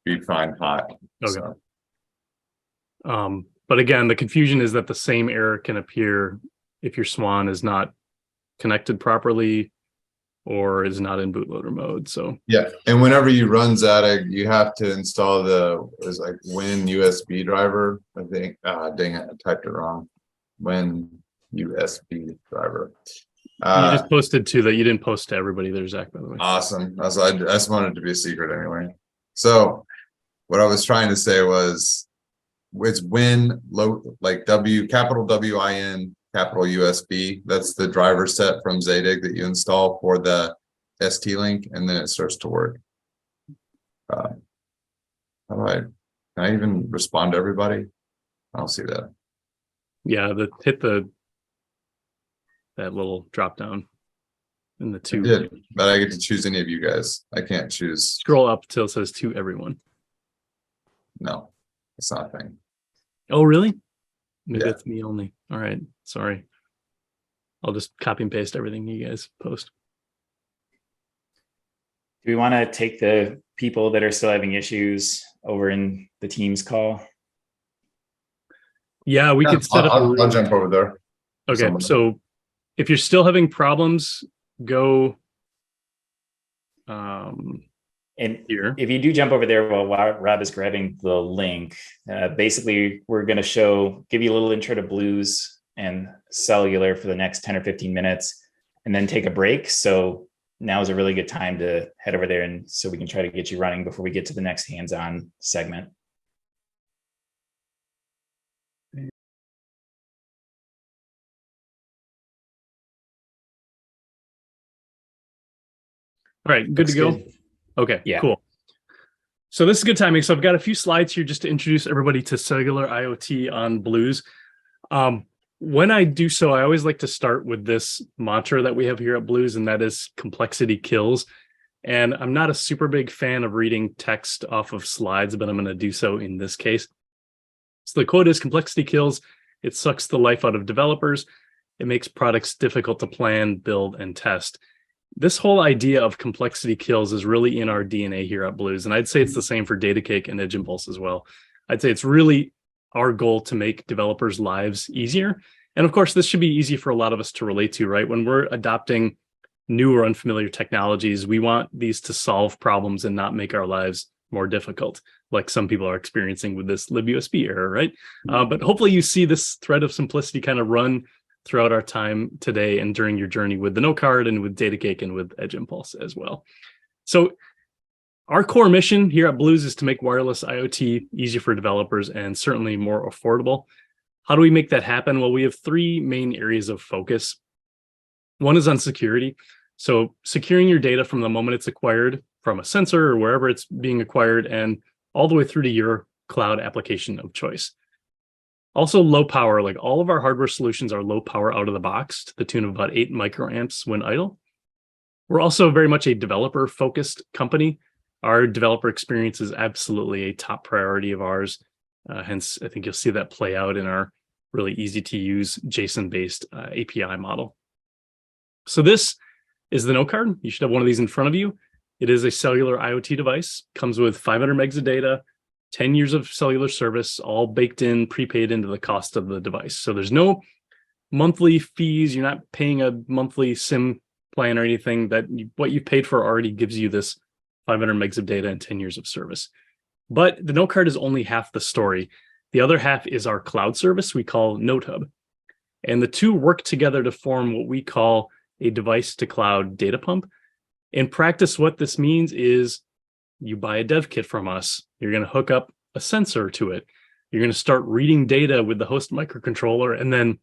be fine hot. Okay. So. But again, the confusion is that the same error can appear if your Swan is not connected properly or is not in bootloader mode. So yeah, and whenever you run Zadig, you have to install it's like Win USB driver. I think. Dang it, I typed it wrong. Win USB driver. you just posted to that. You didn't post to everybody there, Zach, by the way. Awesome. I just wanted it to be a secret anyway. So what I was trying to say was it's Win like W, capital WIN, capital USB. That's the driver set from Zadig that you install for the ST link, and then it starts to work. How do can I even respond to everybody? I don't see that. Yeah, hit that little drop down in the two. I did, but I get to choose any of you guys. I can't choose. Scroll up till it says to everyone. No, it's not a thing. Oh, really? Maybe Yeah. it's me only. All right. Sorry. I'll just copy and paste everything you guys post. Do we want to take the people that are still having issues over in the Teams call? Yeah, we could set up a I'll room. jump over there. Okay, so if you're still having problems, go And here. if you do jump over there while Rob is grabbing the link, basically we're going to give you a little intro to Blues and Cellular for the next 10 or 15 minutes, and then take a break. So now is a really good time to head over there, and so we can try to get you running before we get to the next hands-on segment. All right, good to go. Good. Okay, Yeah. cool. So this is good timing. So I've got a few slides here just to introduce everybody to cellular IoT on Blues. When I do so, I always like to start with this mantra that we have here at Blues, and that is complexity kills. And I'm not a super big fan of reading text off of slides, but I'm going to do so in this case. So the quote is, complexity kills. It sucks the life out of developers. It makes products difficult to plan, build, and test. This whole idea of complexity kills is really in our DNA here at Blues. And I'd say it's the same for Datacake and Edge Impulse as well. I'd say it's really our goal to make developers' lives easier. And of course, this should be easy for a lot of us to relate to, right? When we're adopting new or unfamiliar technologies, we want these to solve problems and not make our lives more difficult, like some people are experiencing with this libUSB error, right? But hopefully you see this thread of simplicity kind of run throughout our time today and during your journey with the Notecard and with Datacake and with Edge Impulse as well. So our core mission here at Blues is to make wireless IoT easier for developers and certainly more affordable. How do we make that happen? Well, we have three main areas of focus. One is on security. So securing your data from the moment it's acquired from a sensor or wherever it's being acquired and all the way through to your cloud application of choice. Also low power, like all of our hardware solutions are low power out of the box to the tune of about 8 microamps when idle. We're also very much a developer focused company. Our developer experience is absolutely a top priority of ours. Hence, I think you'll see that play out in our really easy to use JSON-based API model. So this is the Notecard. You should have one of these in front of you. It is a cellular IoT device, comes with 500 megs of data, 10 years of cellular service, all baked in, prepaid into the cost of the device. So there's no monthly fees. You're not paying a monthly SIM plan or anything. What you paid for already gives you this 500 megs of data and 10 years of service. But the Notecard is only half the story. The other half is our cloud service we call NoteHub. And the two work together to form what we call a device to cloud data pump. In practice, what this means is you buy a dev kit from us. You're going to hook up a sensor to it. You're going to start reading data with the host microcontroller and then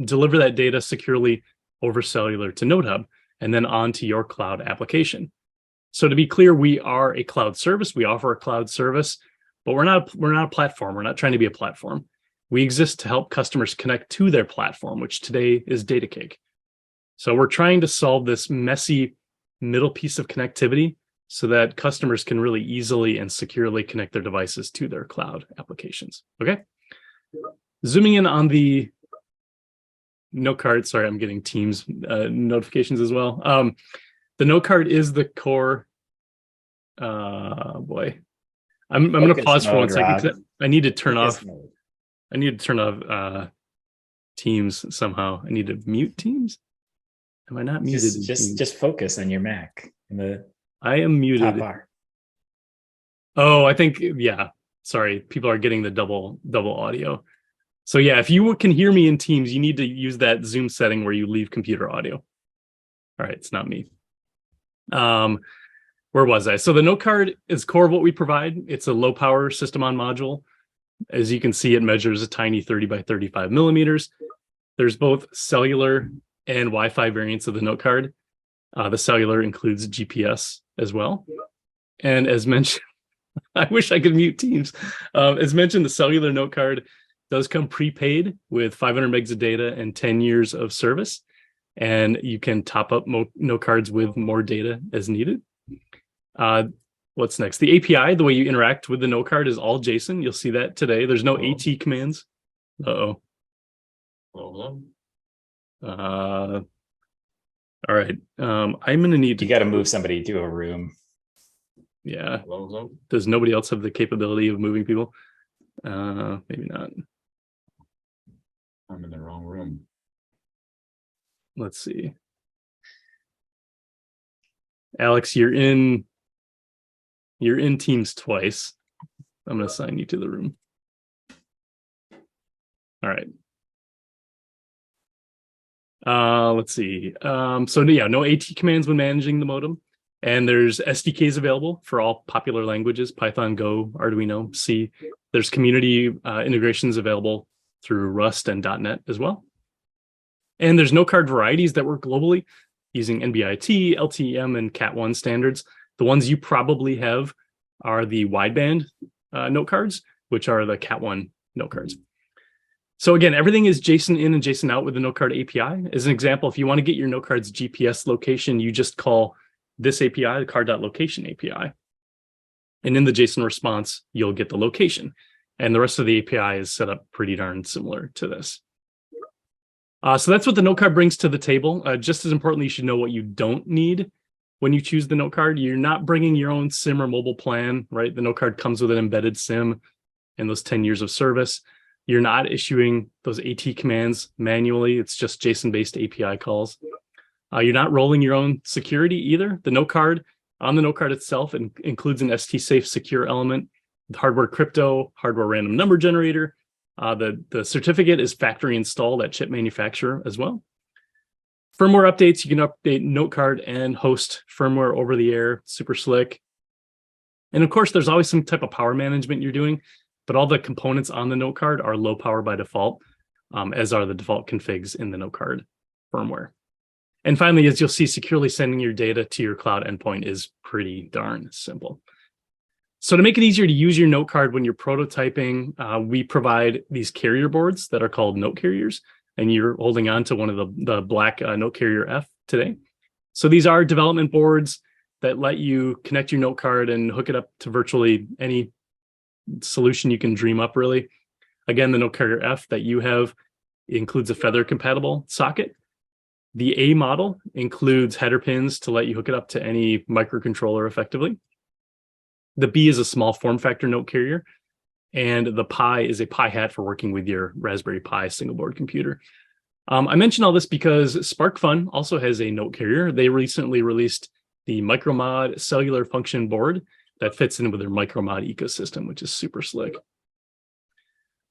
deliver that data securely over cellular to NoteHub and then onto your cloud application. So to be clear, we are a cloud service. We offer a cloud service, but we're not a platform. We're not trying to be a platform. We exist to help customers connect to their platform, which today is Datacake. So we're trying to solve this messy middle piece of connectivity so that customers can really easily and securely connect their devices to their cloud applications. Okay. Zooming in on the Notecard, sorry, I'm getting Teams notifications as well. The Notecard is the core. Boy, I'm going to pause for 1 second because I need to turn off. I need to turn off Teams somehow. I need to mute Teams. Am I not muted? Just focus on your Mac. I am muted. Top bar. Oh, I think, yeah. Sorry, people are getting the double audio. So yeah, if you can hear me in Teams, you need to use that Zoom setting where you leave computer audio. All right, it's not me. Where was I? So the Notecard is core of what we provide. It's a low power system on module. As you can see, it measures a tiny 30 by 35 millimeters. There's both cellular and Wi-Fi variants of the Notecard. The cellular includes GPS as well. And as mentioned, I wish I could mute Teams. As mentioned, the cellular Notecard does come prepaid with 500 megs of data and 10 years of service. And you can top up Notecards with more data as needed. What's next? The API, the way you interact with the Notecard is all JSON. You'll see that today. There's no AT commands. Uh-oh. All right. I'm going to need to... You got to move somebody to a room. Yeah. Does nobody else have the capability of moving people? Maybe not. I'm in the wrong room. Let's see. Alex, you're in Teams twice. I'm going to assign you to the room. All right. Let's see. So yeah, no AT commands when managing the modem. And there's SDKs available for all popular languages, Python, Go, Arduino, C. There's community integrations available through Rust and .NET as well. And there's Notecard varieties that work globally using NB-IoT, LTE-M, and Cat1 standards. The ones you probably have are the wideband Notecards, which are the Cat1 Notecards. So again, everything is JSON in and JSON out with the Notecard API. As an example, if you want to get your Notecard's GPS location, you just call this API, the card.location API. And in the JSON response, you'll get the location. And the rest of the API is set up pretty darn similar to this. So that's what the Notecard brings to the table. Just as importantly, you should know what you don't need when you choose the Notecard. You're not bringing your own SIM or mobile plan, right? The Notecard comes with an embedded SIM and those 10 years of service. You're not issuing those AT commands manually. It's just JSON-based API calls. You're not rolling your own security either. The Notecard, on the Notecard itself, includes an ST-safe secure element, hardware crypto, hardware random number generator. The certificate is factory installed at chip manufacturer as well. Firmware updates, you can update Notecard and host firmware over the air, super slick. And of course, there's always some type of power management you're doing, but all the components on the Notecard are low power by default, as are the default configs in the Notecard firmware. And finally, as you'll see, securely sending your data to your cloud endpoint is pretty darn simple. So to make it easier to use your Notecard when you're prototyping, we provide these carrier boards that are called note carriers, and you're holding on to one of the black note carrier F today. So these are development boards that let you connect your Notecard and hook it up to virtually any solution you can dream up, really. Again, the note carrier F that you have includes a Feather compatible socket. The A model includes header pins to let you hook it up to any microcontroller effectively. The B is a small form factor note carrier, and the Pi is a Pi hat for working with your Raspberry Pi single board computer. I mention all this because SparkFun also has a note carrier. They recently released the Micromod cellular function board that fits in with their Micromod ecosystem, which is super slick.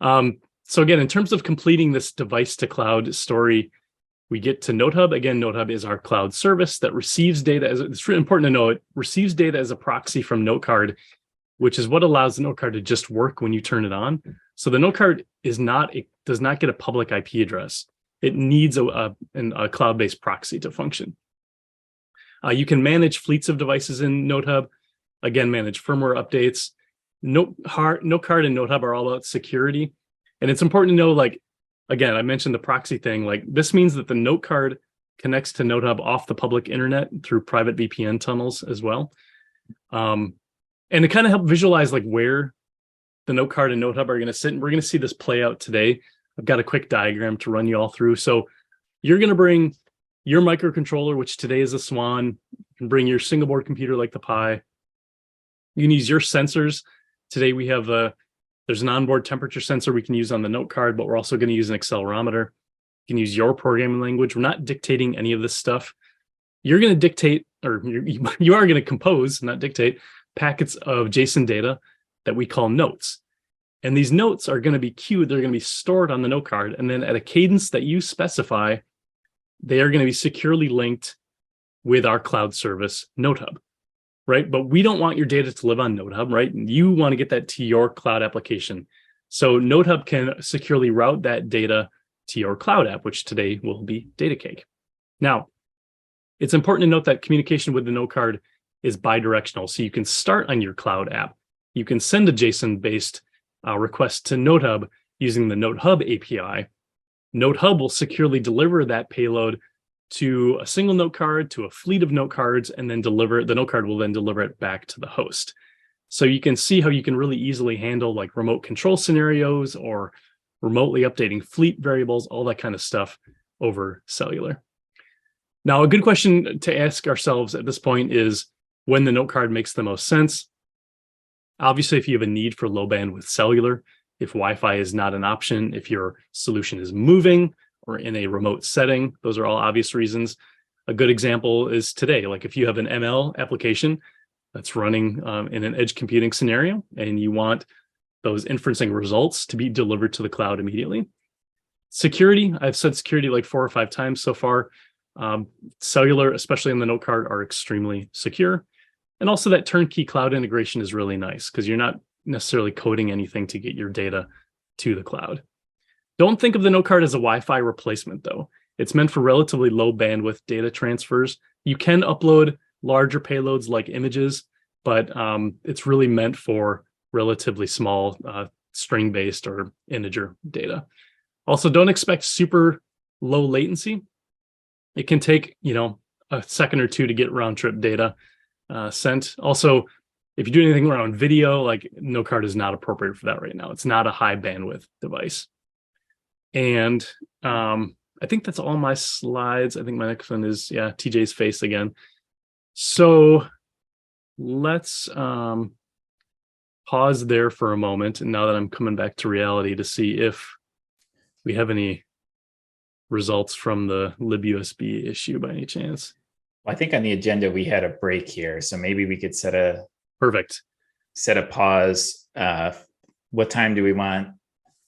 So again, in terms of completing this device to cloud story, we get to NoteHub. Again, NoteHub is our cloud service that receives data. It's really important to know it receives data as a proxy from Notecard, which is what allows the Notecard to just work when you turn it on. So the Notecard does not get a public IP address. It needs a cloud-based proxy to function. You can manage fleets of devices in NoteHub. Again, manage firmware updates. Notecard and NoteHub are all about security. And it's important to know, like, again, I mentioned the proxy thing. Like, this means that the Notecard connects to NoteHub off the public internet through private VPN tunnels as well. And to kind of help visualize like where the Notecard and NoteHub are going to sit, and we're going to see this play out today. I've got a quick diagram to run you all through. So you're going to bring your microcontroller, which today is a Swan. You can bring your single board computer like the Pi. You can use your sensors. Today we have there's an onboard temperature sensor we can use on the Notecard, but we're also going to use an accelerometer. You can use your programming language. We're not dictating any of this stuff. You're going to dictate, or you are going to compose, not dictate, packets of JSON data that we call notes. And these notes are going to be queued. They're going to be stored on the Notecard. And then at a cadence that you specify, they are going to be securely linked with our cloud service, NoteHub, right? But we don't want your data to live on NoteHub, right? You want to get that to your cloud application. So NoteHub can securely route that data to your cloud app, which today will be Datacake. Now, it's important to note that communication with the Notecard is bidirectional. So you can start on your cloud app. You can send a JSON-based request to NoteHub using the NoteHub API. NoteHub will securely deliver that payload to a single note card, to a fleet of note cards, and then the note card will then deliver it back to the host. So you can see how you can really easily handle like remote control scenarios or remotely updating fleet variables, all that kind of stuff over cellular. Now, a good question to ask ourselves at this point is when the note card makes the most sense. Obviously, if you have a need for low bandwidth cellular, if Wi-Fi is not an option, if your solution is moving or in a remote setting, those are all obvious reasons. A good example is today, like if you have an ML application that's running in an edge computing scenario and you want those inferencing results to be delivered to the cloud immediately. Security, I've said security like 4 or 5 times so far. Cellular, especially on the Notecard, are extremely secure. And also that turnkey cloud integration is really nice because you're not necessarily coding anything to get your data to the cloud. Don't think of the Notecard as a Wi-Fi replacement, though. It's meant for relatively low bandwidth data transfers. You can upload larger payloads like images, but it's really meant for relatively small string-based or integer data. Also, don't expect super low latency. It can take, a second or two to get round-trip data sent. Also, if you do anything around video, like Notecard is not appropriate for that right now. It's not a high bandwidth device. And I think that's all my slides. I think my next one is, TJ's face again. So let's pause there for a moment. And now that I'm coming back to reality to see if we have any results from the libUSB issue by any chance. Well, I think on the agenda, we had a break here. So maybe we could set a pause. What time do we want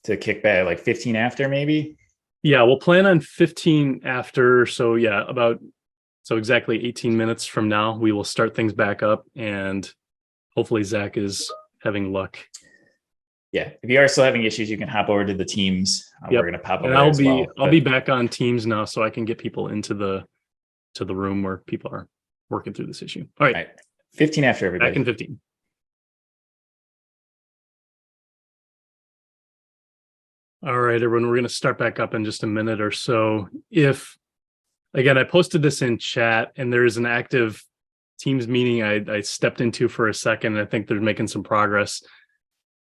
to kick back? Like 15 after maybe? Yeah, we'll plan on 15 after. So exactly 18 minutes from now, we will start things back up and hopefully Zach is having luck. Yeah, if you are still having issues, you can hop over to the Teams. We're going to pop over. And I'll be back on Teams now, so I can get people into the room where people are working through this issue. All right. 15 after, everybody. Back in 15. All right, everyone, we're going to start back up in just a minute or so. Again, I posted this in chat, and there is an active Teams meeting I stepped into for a second, and I think they're making some progress.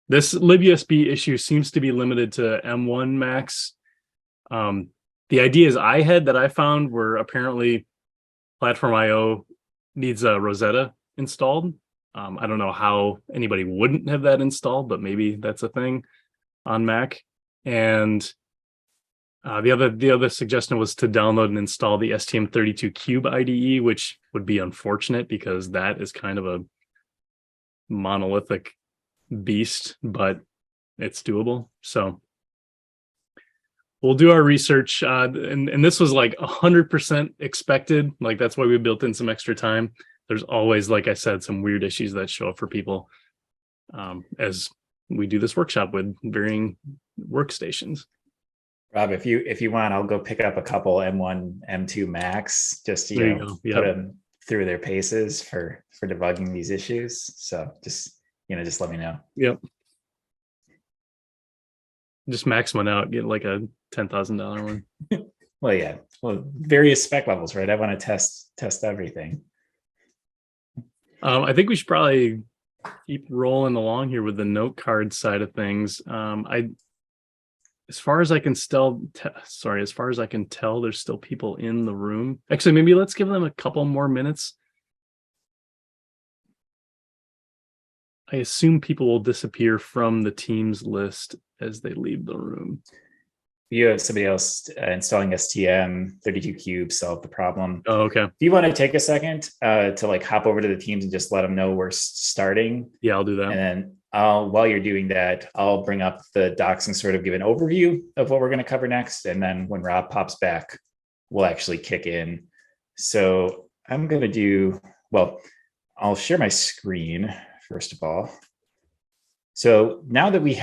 This libUSB issue seems to be limited to M1 Max. The ideas that I found were apparently Platform IO needs a Rosetta installed. I don't know how anybody wouldn't have that installed, but maybe that's a thing on Mac. And the other suggestion was to download and install the STM32Cube IDE, which would be unfortunate because that is kind of a monolithic beast, but it's doable. So we'll do our research. And this was like 100% expected. Like that's why we built in some extra time. There's always, like I said, some weird issues that show up for people as we do this workshop with varying workstations. Rob, if you want, I'll go pick up a couple M1, M2 Macs just to put them through their paces for debugging these issues. So just let me know. Yep. Just max one out, get like a $10,000 one. Well, yeah. Well, various spec levels, right? I want to test everything. I think we should probably keep rolling along here with the note card side of things. As far as I can tell, there's still people in the room. Actually, maybe let's give them a couple more minutes. I assume people will disappear from the Teams list as they leave the room. You have somebody else installing STM32Cube solve the problem. Oh, okay. If you want to take a second to like hop over to the Teams and just let them know we're starting. Yeah, I'll do that. And then while you're doing that, I'll bring up the docs and sort of give an overview of what we're going to cover next. And then when Rob pops back, we'll actually kick in. So I'm going to I'll share my screen first of all. So now that we've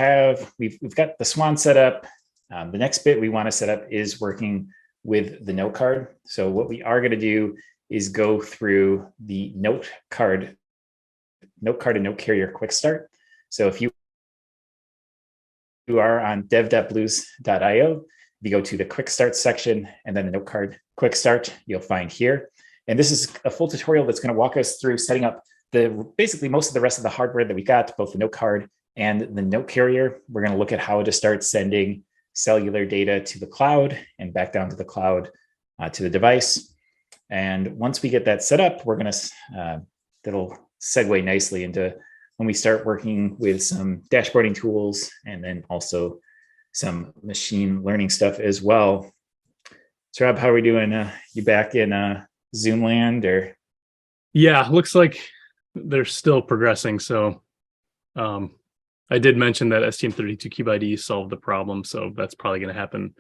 got the Swan set up, the next bit we want to set up is working with the note card. So what we are going to do is go through the Notecard and note carrier quick start. So if you are on dev.blues.io, if you go to the quick start section and then the Notecard quick start, you'll find here. And this is a full tutorial that's going to walk us through setting up basically most of the rest of the hardware that we got, both the note card and the note carrier. We're going to look at how to start sending cellular data to the cloud and back down to the cloud to the device. And once we get that set up, we're going to, that'll segue nicely into when we start working with some dashboarding tools and then also some machine learning stuff as well. So Rob, how are we doing? You back in Zoom land or? Yeah, looks like they're still progressing. So I did mention that STM32Cube IDE solved the problem. So that's probably going to happen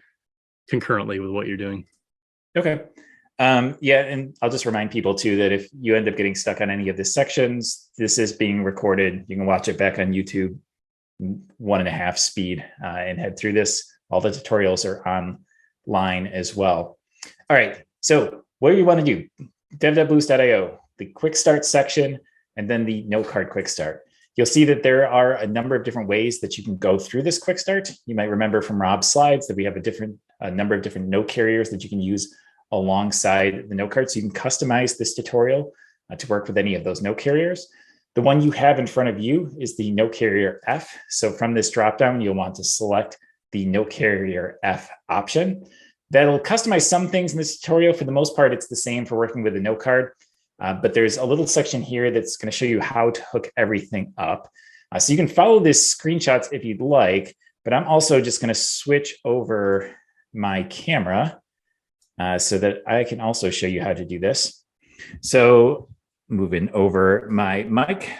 concurrently with what you're doing. Okay. Yeah, and I'll just remind people too that if you end up getting stuck on any of the sections, this is being recorded. You can watch it back on YouTube 1.5 speed and head through this. All the tutorials are online as well. All right, so what do you want to do? dev.blues.io, the quick start section, and then the note card quick start. You'll see that there are a number of different ways that you can go through this quick start. You might remember from Rob's slides that we have a number of different note carriers that you can use alongside the note card. So you can customize this tutorial to work with any of those note carriers. The one you have in front of you is the note carrier F. So from this dropdown, you'll want to select the note carrier F option. That'll customize some things in this tutorial. For the most part, it's the same for working with the note card. But there's a little section here that's going to show you how to hook everything up. So you can follow this screenshots if you'd like, but I'm also just going to switch over my camera so that I can also show you how to do this. So moving over my mic,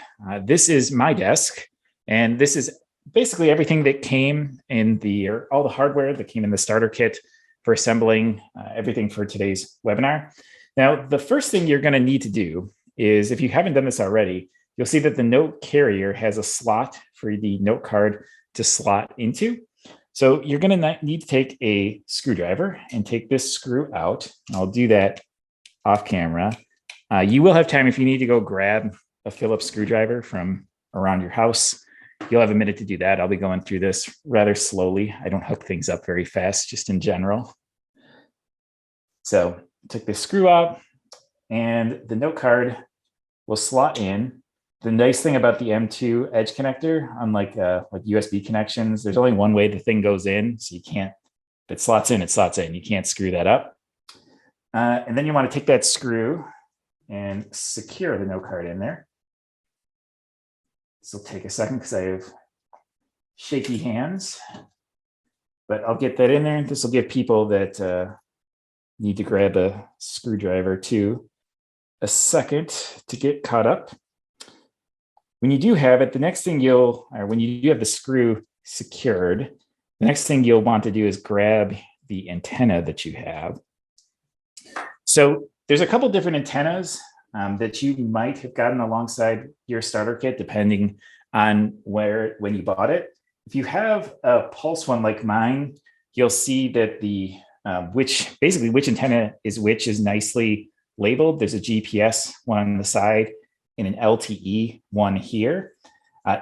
this is my desk, and this is basically everything that came in all the hardware that came in the starter kit for assembling everything for today's webinar. Now, the first thing you're going to need to do is, if you haven't done this already, you'll see that the note carrier has a slot for the note card to slot into. So you're going to need to take a screwdriver and take this screw out. I'll do that off camera. You will have time if you need to go grab a Phillips screwdriver from around your house. You'll have a minute to do that. I'll be going through this rather slowly. I don't hook things up very fast, just in general. So take this screw out and the note card will slot in. The nice thing about the M2 edge connector, unlike like USB connections, there's only one way the thing goes in. So you can't, if it slots in, it slots in. You can't screw that up. And then you want to take that screw and secure the note card in there. This will take a second because I have shaky hands, but I'll get that in there. This will give people that need to grab a screwdriver too a second to get caught up. When you do have it, the next thing when you do have the screw secured, the next thing you'll want to do is grab the antenna that you have. So there's a couple different antennas that you might have gotten alongside your starter kit, depending on when you bought it. If you have a Pulse one like mine, you'll see that the which antenna is which is nicely labeled. There's a GPS one on the side and an LTE one here.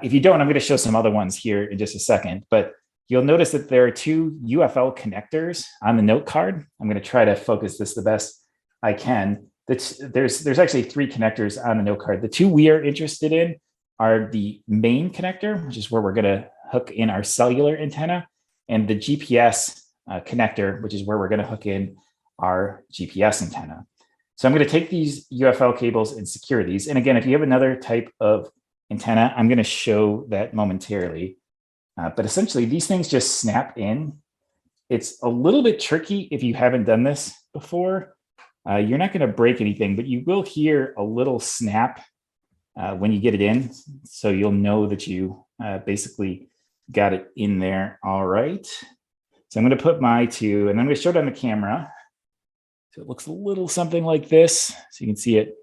If you don't, I'm going to show some other ones here in just a second, but you'll notice that there are two UFL connectors on the note card. I'm going to try to focus this the best I can. There's actually three connectors on the note card. The two we are interested in are the main connector, which is where we're going to hook in our cellular antenna, and the GPS connector, which is where we're going to hook in our GPS antenna. So I'm going to take these UFL cables and secure these. And again, if you have another type of antenna, I'm going to show that momentarily. But essentially, these things just snap in. It's a little bit tricky if you haven't done this before. You're not going to break anything, but you will hear a little snap when you get it in. So you'll know that you basically got it in there. All right. So I'm going to put my two, and I'm going to show it on the camera. So it looks a little something like this. So you can see it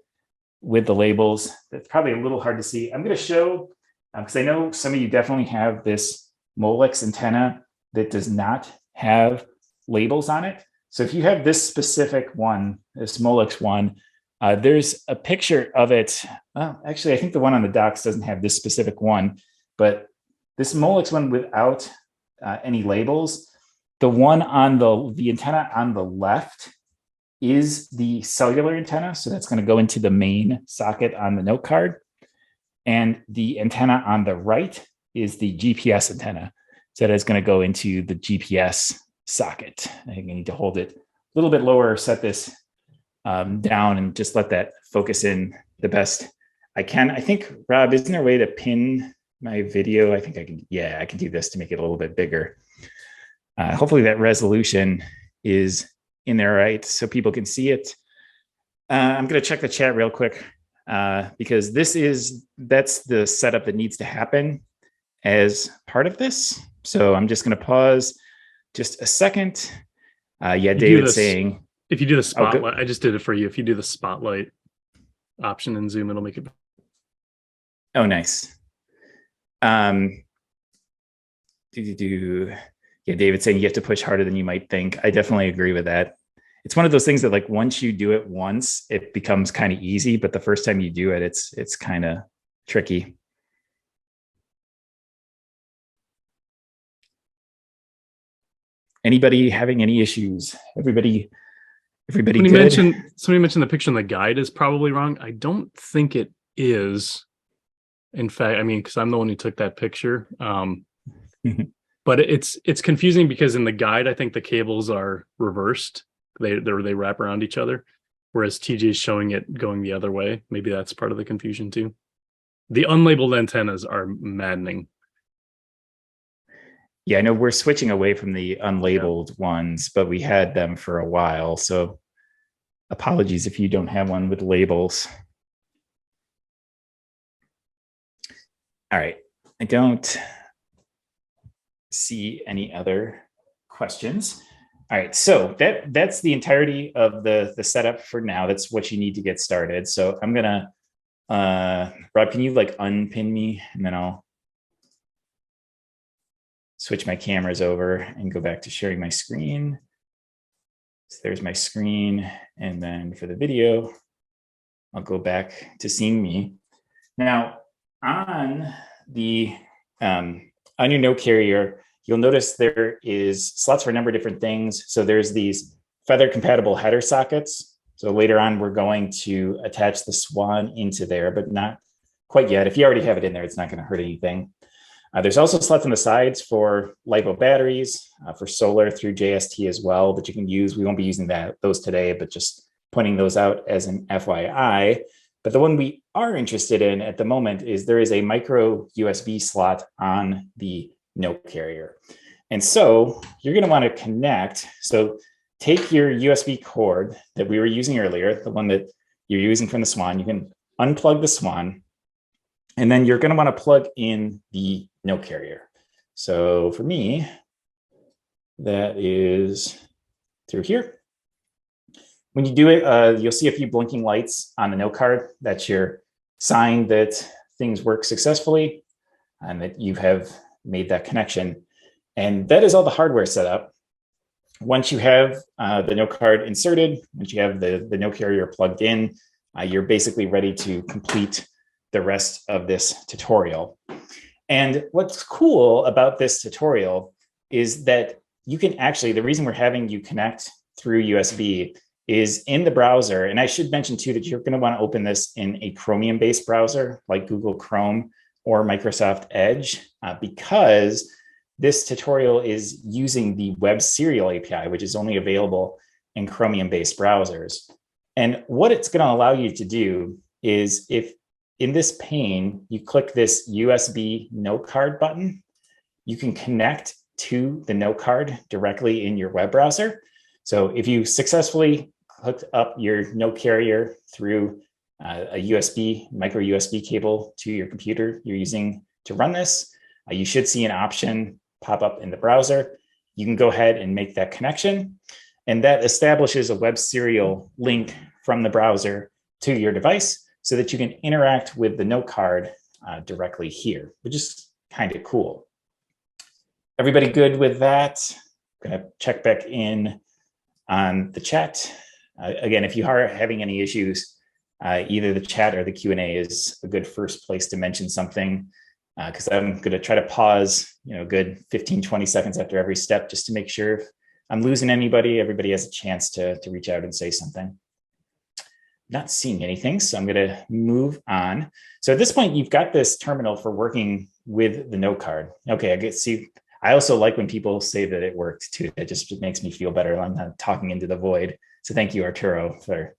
with the labels. That's probably a little hard to see. I'm going to show, because I know some of you definitely have this Molex antenna that does not have labels on it. So if you have this specific one, this Molex one, there's a picture of it. Actually, I think the one on the docs doesn't have this specific one, but this Molex one without any labels, the one on the antenna on the left is the cellular antenna. So that's going to go into the main socket on the note card. And the antenna on the right is the GPS antenna. So that is going to go into the GPS socket. I think I need to hold it a little bit lower, set this down, and just let that focus in the best I can. I think, Rob, isn't there a way to pin my video? I think I can, I can do this to make it a little bit bigger. Hopefully that resolution is in there, right? So people can see it. I'm going to check the chat real quick because that's the setup that needs to happen as part of this. So I'm just going to pause just a second. David's saying, if you do the spotlight, I just did it for you. If you do the spotlight option in Zoom, it'll make it. Oh, nice. Yeah, David's saying you have to push harder than you might think. I definitely agree with that. It's one of those things that, like, once you do it once, it becomes kind of easy, but the first time you do it, it's kind of tricky. Anybody having any issues? Everybody Somebody good? mentioned the picture in the guide is probably wrong. I don't think it is. In fact, I mean, because I'm the one who took that picture. But it's confusing because in the guide, I think the cables are reversed. They wrap around each other, whereas TJ is showing it going the other way. Maybe that's part of the confusion too. The unlabeled antennas are maddening. Yeah, I know we're switching away from the unlabeled ones, but we had them for a while. So apologies if you don't have one with labels. All right, I don't see any other questions. All right, so that's the entirety of the setup for now. That's what you need to get started. So I'm gonna, Rob, can you like unpin me, and then I'll switch my cameras over and go back to sharing my screen. So there's my screen, and then for the video, I'll go back to seeing me. Now on the on your note carrier, you'll notice there is slots for a number of different things. So there's these feather compatible header sockets. So later on, we're going to attach the Swan into there, but not quite yet. If you already have it in there, it's not going to hurt anything. There's also slots on the sides for LiPo batteries, for solar through JST as well that you can use. We won't be using those today, but just pointing those out as an FYI. But the one we are interested in at the moment is there is a micro USB slot on the note carrier. And so you're going to want to connect. So take your USB cord that we were using earlier, the one that you're using from the Swan. You can unplug the Swan, and then you're going to want to plug in the note carrier. So for me, that is through here. When you do it, you'll see a few blinking lights on the note card. That's your sign that things work successfully and that you have made that connection. And that is all the hardware set up. Once you have the note card inserted, once you have the note carrier plugged in, you're basically ready to complete the rest of this tutorial. And what's cool about this tutorial is that you can actually, the reason we're having you connect through USB is in the browser. And I should mention too that you're going to want to open this in a Chromium-based browser like Google Chrome or Microsoft Edge, because this tutorial is using the Web Serial API, which is only available in Chromium-based browsers. And what it's going to allow you to do is, if in this pane, you click this USB note card button, you can connect to the note card directly in your web browser. So if you successfully hooked up your note carrier through a USB, micro USB cable to your computer you're using to run this, you should see an option pop up in the browser. You can go ahead and make that connection, and that establishes a web serial link from the browser to your device so that you can interact with the note card directly here, which is kind of cool. Everybody good with that? I'm gonna check back in on the chat. Again, if you are having any issues, either the chat or the Q&A is a good first place to mention something, because I'm going to try to pause, a good 15, 20 seconds after every step just to make sure if I'm losing anybody, everybody has a chance to reach out and say something. Not seeing anything, so I'm going to move on. So at this point, you've got this terminal for working with the note card. Okay, I also like when people say that it worked too. It just makes me feel better. I'm not talking into the void. So thank you, Arturo, for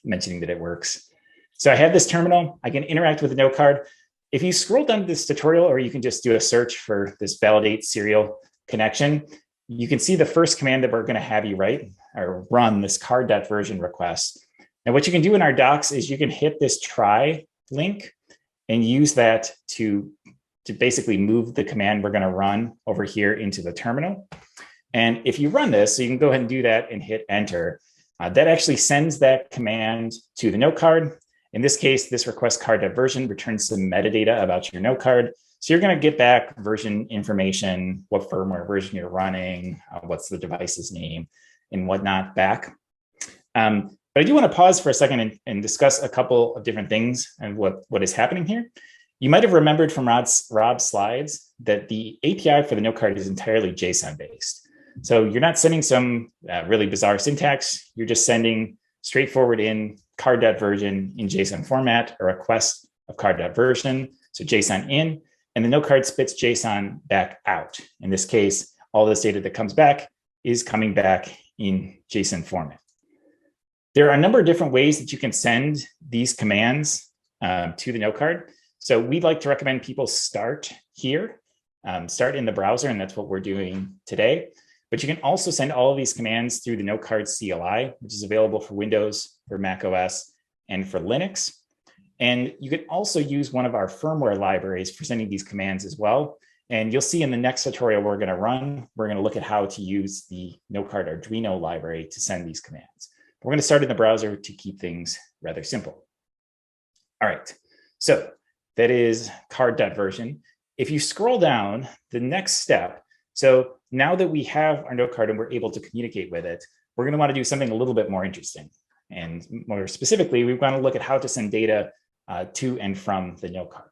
mentioning that it works. So I have this terminal. I can interact with the note card. If you scroll down this tutorial, or you can just do a search for this validate serial connection, you can see the first command that we're going to have you write or run, this card.version request. And what you can do in our docs is you can hit this try link and use that to basically move the command we're going to run over here into the terminal. And if you run this, so you can go ahead and do that and hit enter, that actually sends that command to the note card. In this case, this request card.version returns some metadata about your note card. So you're going to get back version information, what firmware version you're running, what's the device's name, and whatnot back. But I do want to pause for a second and discuss a couple of different things and what is happening here. You might have remembered from Rob's slides that the API for the note card is entirely JSON-based. So you're not sending some really bizarre syntax. You're just sending straightforward in card.version in JSON format, a request of card.version, so JSON in, and the note card spits JSON back out. In this case, all this data that comes back is coming back in JSON format. There are a number of different ways that you can send these commands to the note card. So we'd like to recommend people start here, start in the browser, and that's what we're doing today. But you can also send all of these commands through the note card CLI, which is available for Windows, for Mac OS, and for Linux. And you can also use one of our firmware libraries for sending these commands as well. And you'll see in the next tutorial we're going to run, we're going to look at how to use the note card Arduino library to send these commands. We're going to start in the browser to keep things rather simple. All right, so that is card.version. If you scroll down, the next step, so now that we have our note card and we're able to communicate with it, we're going to want to do something a little bit more interesting. And more specifically, we want to look at how to send data to and from the note card.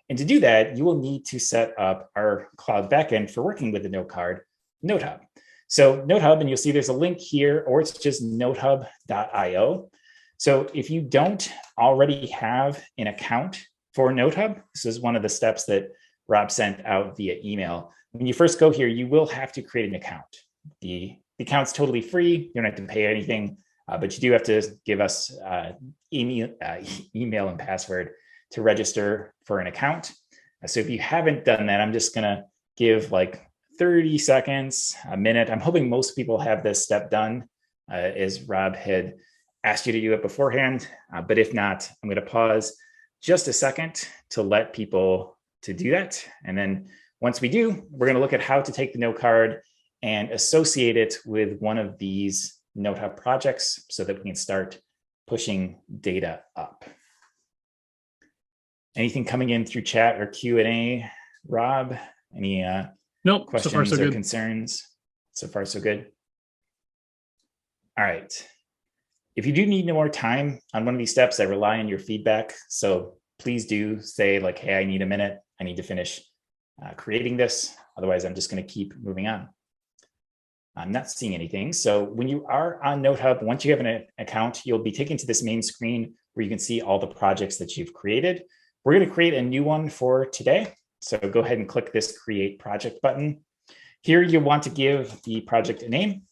And to do that, you will need to set up our cloud backend for working with the note card, NoteHub. So NoteHub, and you'll see there's a link here, or it's just notehub.io. So if you don't already have an account for NoteHub, this is one of the steps that Rob sent out via email. When you first go here, you will have to create an account. The account's totally free. You don't have to pay anything. but you do have to give us email and password to register for an account. So if you haven't done that, I'm just gonna give like 30 seconds, a minute. I'm hoping most people have this step done, as Rob had asked you to do it beforehand. But if not, I'm gonna pause just a second to let people to do that. And then once we do, we're gonna look at how to take the note card and associate it with one of these NoteHub projects so that we can start pushing data up. Anything coming in through chat or Q&A, Rob? Any Nope, questions so far so or good. concerns? So far, so good. All right. If you do need more time on one of these steps, I rely on your feedback. So please do say like, hey, I need a minute. I need to finish creating this. Otherwise, I'm just going to keep moving on. I'm not seeing anything. So when you are on NoteHub, once you have an account, you'll be taken to this main screen where you can see all the projects that you've created. We're going to create a new one for today. So go ahead and click this Create Project button. Here you want to give the project a name.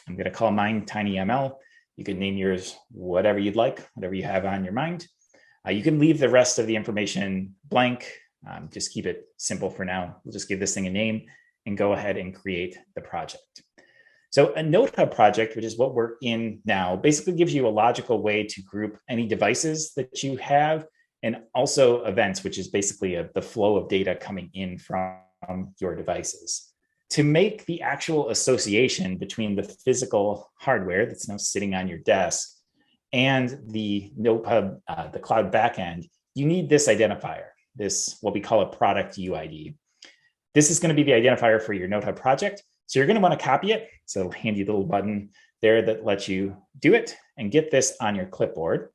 I'm going to call mine TinyML. You can name yours whatever you'd like, whatever you have on your mind. You can leave the rest of the information blank. Just keep it simple for now. We'll just give this thing a name and go ahead and create the project. So a NoteHub project, which is what we're in now, basically gives you a logical way to group any devices that you have, and also events, which is basically the flow of data coming in from your devices. To make the actual association between the physical hardware that's now sitting on your desk and the NoteHub, the cloud backend, you need this identifier, this what we call a product UID. This is going to be the identifier for your NoteHub project. So you're going to want to copy it. So handy little button there that lets you do it and get this on your clipboard.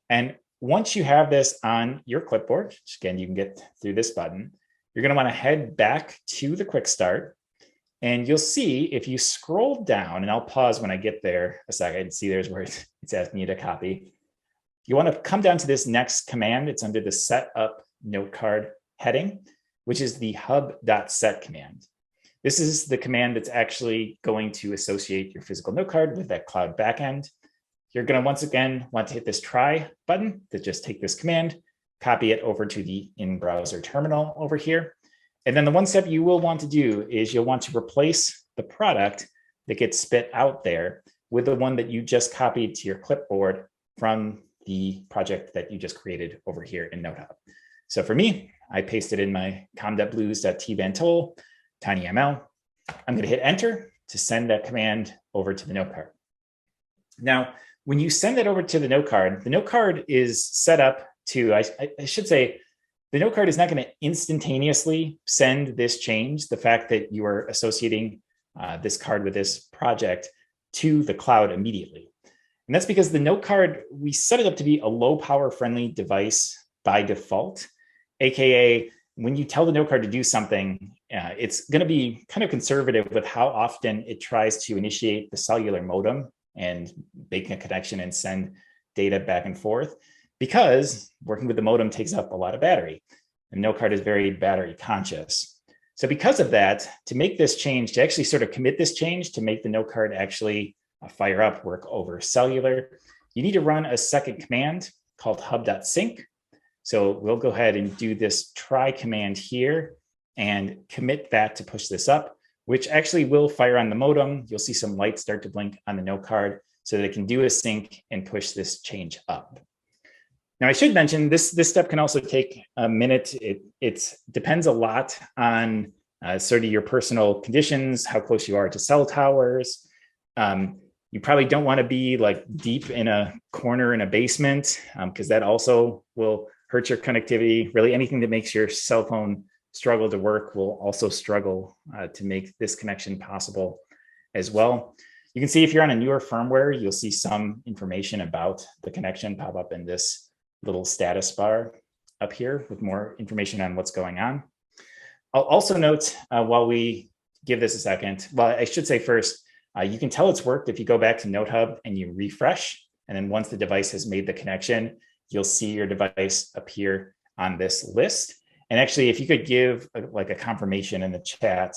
And once you have this on your clipboard, which again, you can get through this button, you're going to want to head back to the quick start. And you'll see if you scroll down, and I'll pause when I get there a second, see there's where it's asking you to copy. You want to come down to this next command. It's under the Setup Note Card heading, which is the hub.set command. This is the command that's actually going to associate your physical note card with that cloud backend. You're going to once again want to hit this try button to just take this command, copy it over to the in-browser terminal over here. And then the one step you will want to do is you'll want to replace the product that gets spit out there with the one that you just copied to your clipboard from the project that you just created over here in NoteHub. So for me, I pasted in my com.blues.tbantol, TinyML. I'm going to hit enter to send that command over to the note card. Now, when you send it over to the note card is set up to, I should say, the note card is not going to instantaneously send this change, the fact that you are associating this card with this project, to the cloud immediately. And that's because the note card, we set it up to be a low power friendly device by default, AKA when you tell the note card to do something, it's going to be kind of conservative with how often it tries to initiate the cellular modem and make a connection and send data back and forth, because working with the modem takes up a lot of battery. And note card is very battery conscious. So because of that, to make this change, to actually sort of commit this change to make the note card actually fire up, work over cellular, you need to run a second command called hub.sync. So we'll go ahead and do this try command here and commit that to push this up, which actually will fire on the modem. You'll see some lights start to blink on the note card so that it can do a sync and push this change up. Now, I should mention this step can also take a minute. It depends a lot on sort of your personal conditions, how close you are to cell towers. You probably don't want to be like deep in a corner in a basement, because that also will hurt your connectivity. Really, anything that makes your cell phone struggle to work will also struggle to make this connection possible as well. You can see if you're on a newer firmware, you'll see some information about the connection pop up in this little status bar up here with more information on what's going on. I'll also note while we give this a second, well, I should say first, you can tell it's worked if you go back to NoteHub and you refresh. And then once the device has made the connection, you'll see your device appear on this list. And actually, if you could give like a confirmation in the chat,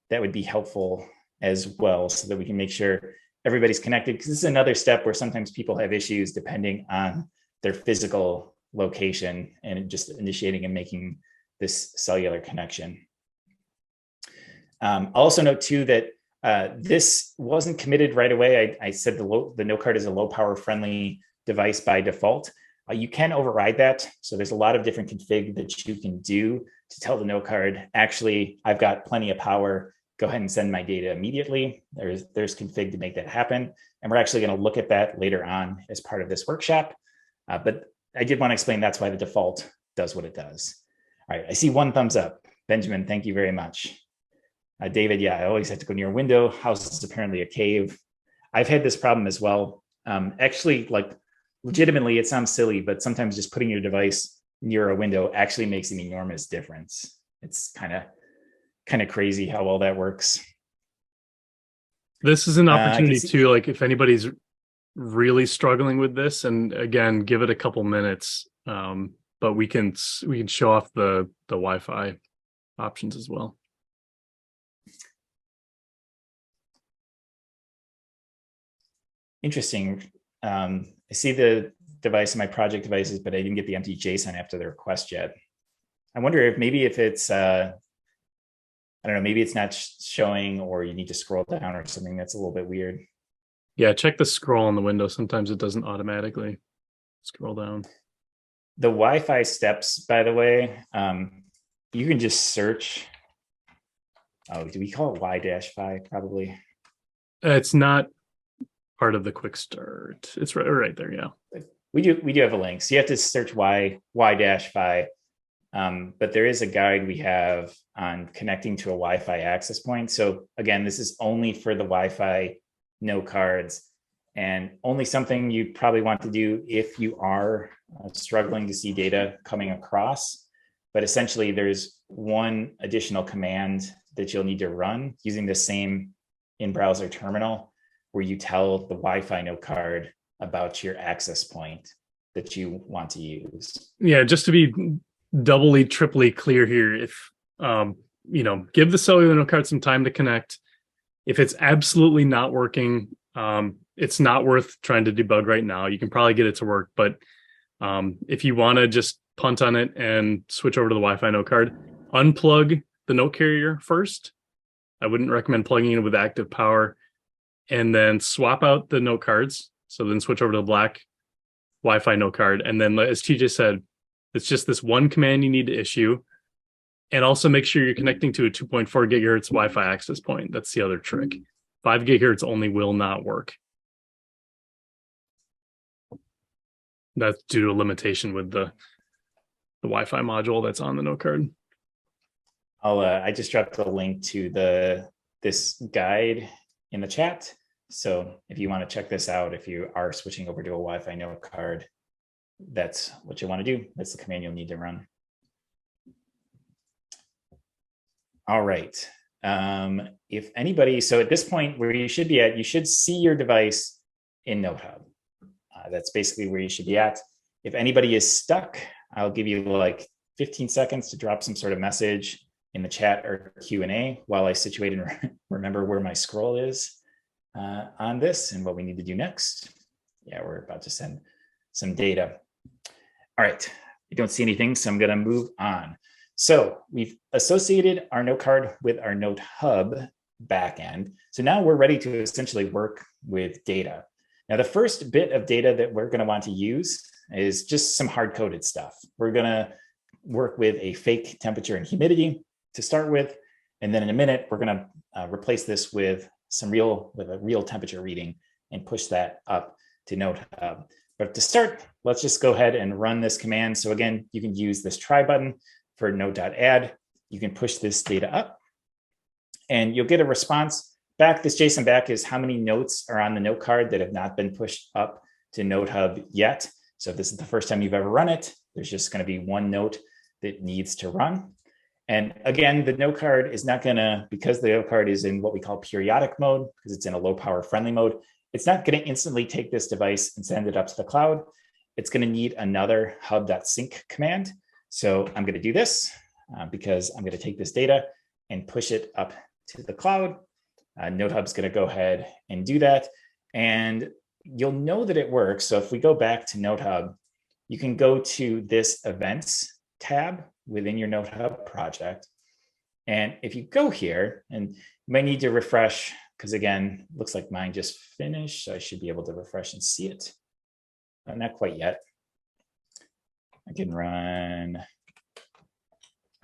that would be helpful as well, so that we can make sure everybody's connected, because this is another step where sometimes people have issues depending on their physical location and just initiating and making this cellular connection. I'll also note too that this wasn't committed right away. I said the Notecard is a low power friendly device by default. You can override that. So there's a lot of different config that you can do to tell the Notecard, actually, I've got plenty of power. Go ahead and send my data immediately. There's config to make that happen. And we're actually going to look at that later on as part of this workshop. But I did want to explain that's why the default does what it does. All right, I see one thumbs up. Benjamin, thank you very much. David, yeah, I always have to go near a window. House is apparently a cave. I've had this problem as well. Actually, like legitimately, it sounds silly, but sometimes just putting your device near a window actually makes an enormous difference. It's kind of crazy how well that works. This is an opportunity too, like if anybody's really struggling with this, and again, give it a couple minutes, but we can show off the Wi-Fi options as well. Interesting. I see the device in my project devices, but I didn't get the empty JSON after the request yet. I wonder if maybe if it's, I don't know, maybe it's not showing, or you need to scroll down or something. That's a little bit weird. Yeah, check the scroll on the window. Sometimes it doesn't automatically scroll down. The Wi-Fi steps, by the way, you can just search. Oh, do we call it Y-Fi? Probably. It's not part of the quick start. It's right there. Yeah. We do have a link. So you have to search Y-Fi. But there is a guide we have on connecting to a Wi-Fi access point. So again, this is only for the Wi-Fi Notecards, and only something you probably want to do if you are struggling to see data coming across. But essentially, there's one additional command that you'll need to run using the same in-browser terminal, where you tell the Wi-Fi Notecard about your access point that you want to use. Yeah, just to be doubly, triply clear here, if give the cellular Notecard some time to connect. If it's absolutely not working, it's not worth trying to debug right now. You can probably get it to work, but if you want to just punt on it and switch over to the Wi-Fi Notecard, unplug the note carrier first. I wouldn't recommend plugging in with active power, and then swap out the note cards. So then switch over to the black Wi-Fi Notecard. And then, as TJ said, it's just this one command you need to issue. And also make sure you're connecting to a 2.4 gigahertz Wi-Fi access point. That's the other trick. 5 gigahertz only will not work. That's due to a limitation with the Wi-Fi module that's on the note card. I just dropped a link to this guide in the chat. So if you want to check this out, if you are switching over to a Wi-Fi note card, that's what you want to do. That's the command you'll need to run. All right. If anybody, so at this point where you should be at, you should see your device in NoteHub. That's basically where you should be at. If anybody is stuck, I'll give you like 15 seconds to drop some sort of message in the chat or Q&A while I situate and remember where my scroll is on this and what we need to do next. Yeah, we're about to send some data. All right, I don't see anything, so I'm gonna move on. So we've associated our Notecard with our NoteHub backend. So now we're ready to essentially work with data. Now, the first bit of data that we're going to want to use is just some hard-coded stuff. We're going to work with a fake temperature and humidity to start with. And then in a minute, we're going to replace this with a real temperature reading and push that up to NoteHub. But to start, let's just go ahead and run this command. So again, you can use this try button for note.add. You can push this data up and you'll get a response back. This JSON back is how many notes are on the note card that have not been pushed up to NoteHub yet. So if this is the first time you've ever run it, there's just going to be one note that needs to run. And again, the note card is not going to, because the note card is in what we call periodic mode, because it's in a low power friendly mode, it's not going to instantly take this device and send it up to the cloud. It's going to need another hub.sync command. So I'm going to do this because I'm going to take this data and push it up to the cloud. NoteHub's going to go ahead and do that. And you'll know that it works. So if we go back to NoteHub, you can go to this events tab within your NoteHub project. And if you go here, and you might need to refresh, because again, looks like mine just finished. So I should be able to refresh and see it. Not quite yet. I can run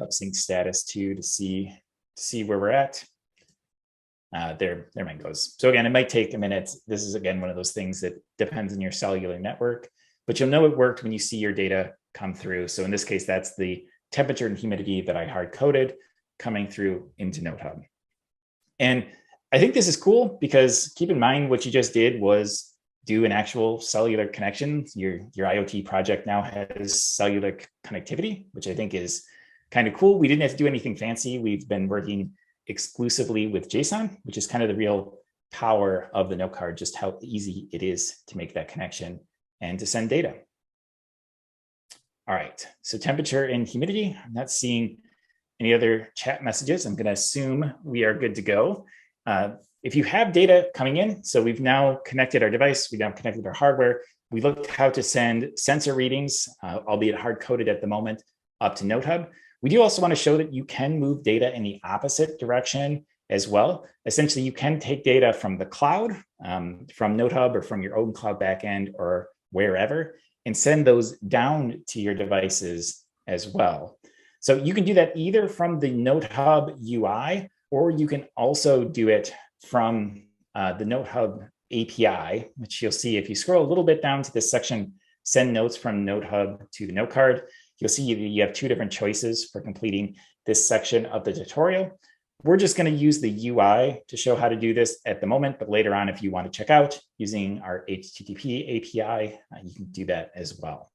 upsync status too to see where we're at. There mine goes. So again, it might take a minute. This is again one of those things that depends on your cellular network, but you'll know it worked when you see your data come through. So in this case, that's the temperature and humidity that I hard coded coming through into NoteHub. And I think this is cool because keep in mind what you just did was do an actual cellular connection. Your IoT project now has cellular connectivity, which I think is kind of cool. We didn't have to do anything fancy. We've been working exclusively with JSON, which is kind of the real power of the Notecard, just how easy it is to make that connection and to send data. All right, so temperature and humidity. I'm not seeing any other chat messages. I'm going to assume we are good to go. If you have data coming in, so we've now connected our device, we've now connected our hardware, we looked how to send sensor readings, albeit hard-coded at the moment, up to NoteHub. We do also want to show that you can move data in the opposite direction as well. Essentially, you can take data from the cloud, from NoteHub or from your own cloud backend or wherever, and send those down to your devices as well. So you can do that either from the NoteHub UI, or you can also do it from the NoteHub API, which you'll see if you scroll a little bit down to this section, send notes from NoteHub to the Notecard. You'll see you have two different choices for completing this section of the tutorial. We're just going to use the UI to show how to do this at the moment, but later on, if you want to check out using our HTTP API, you can do that as well.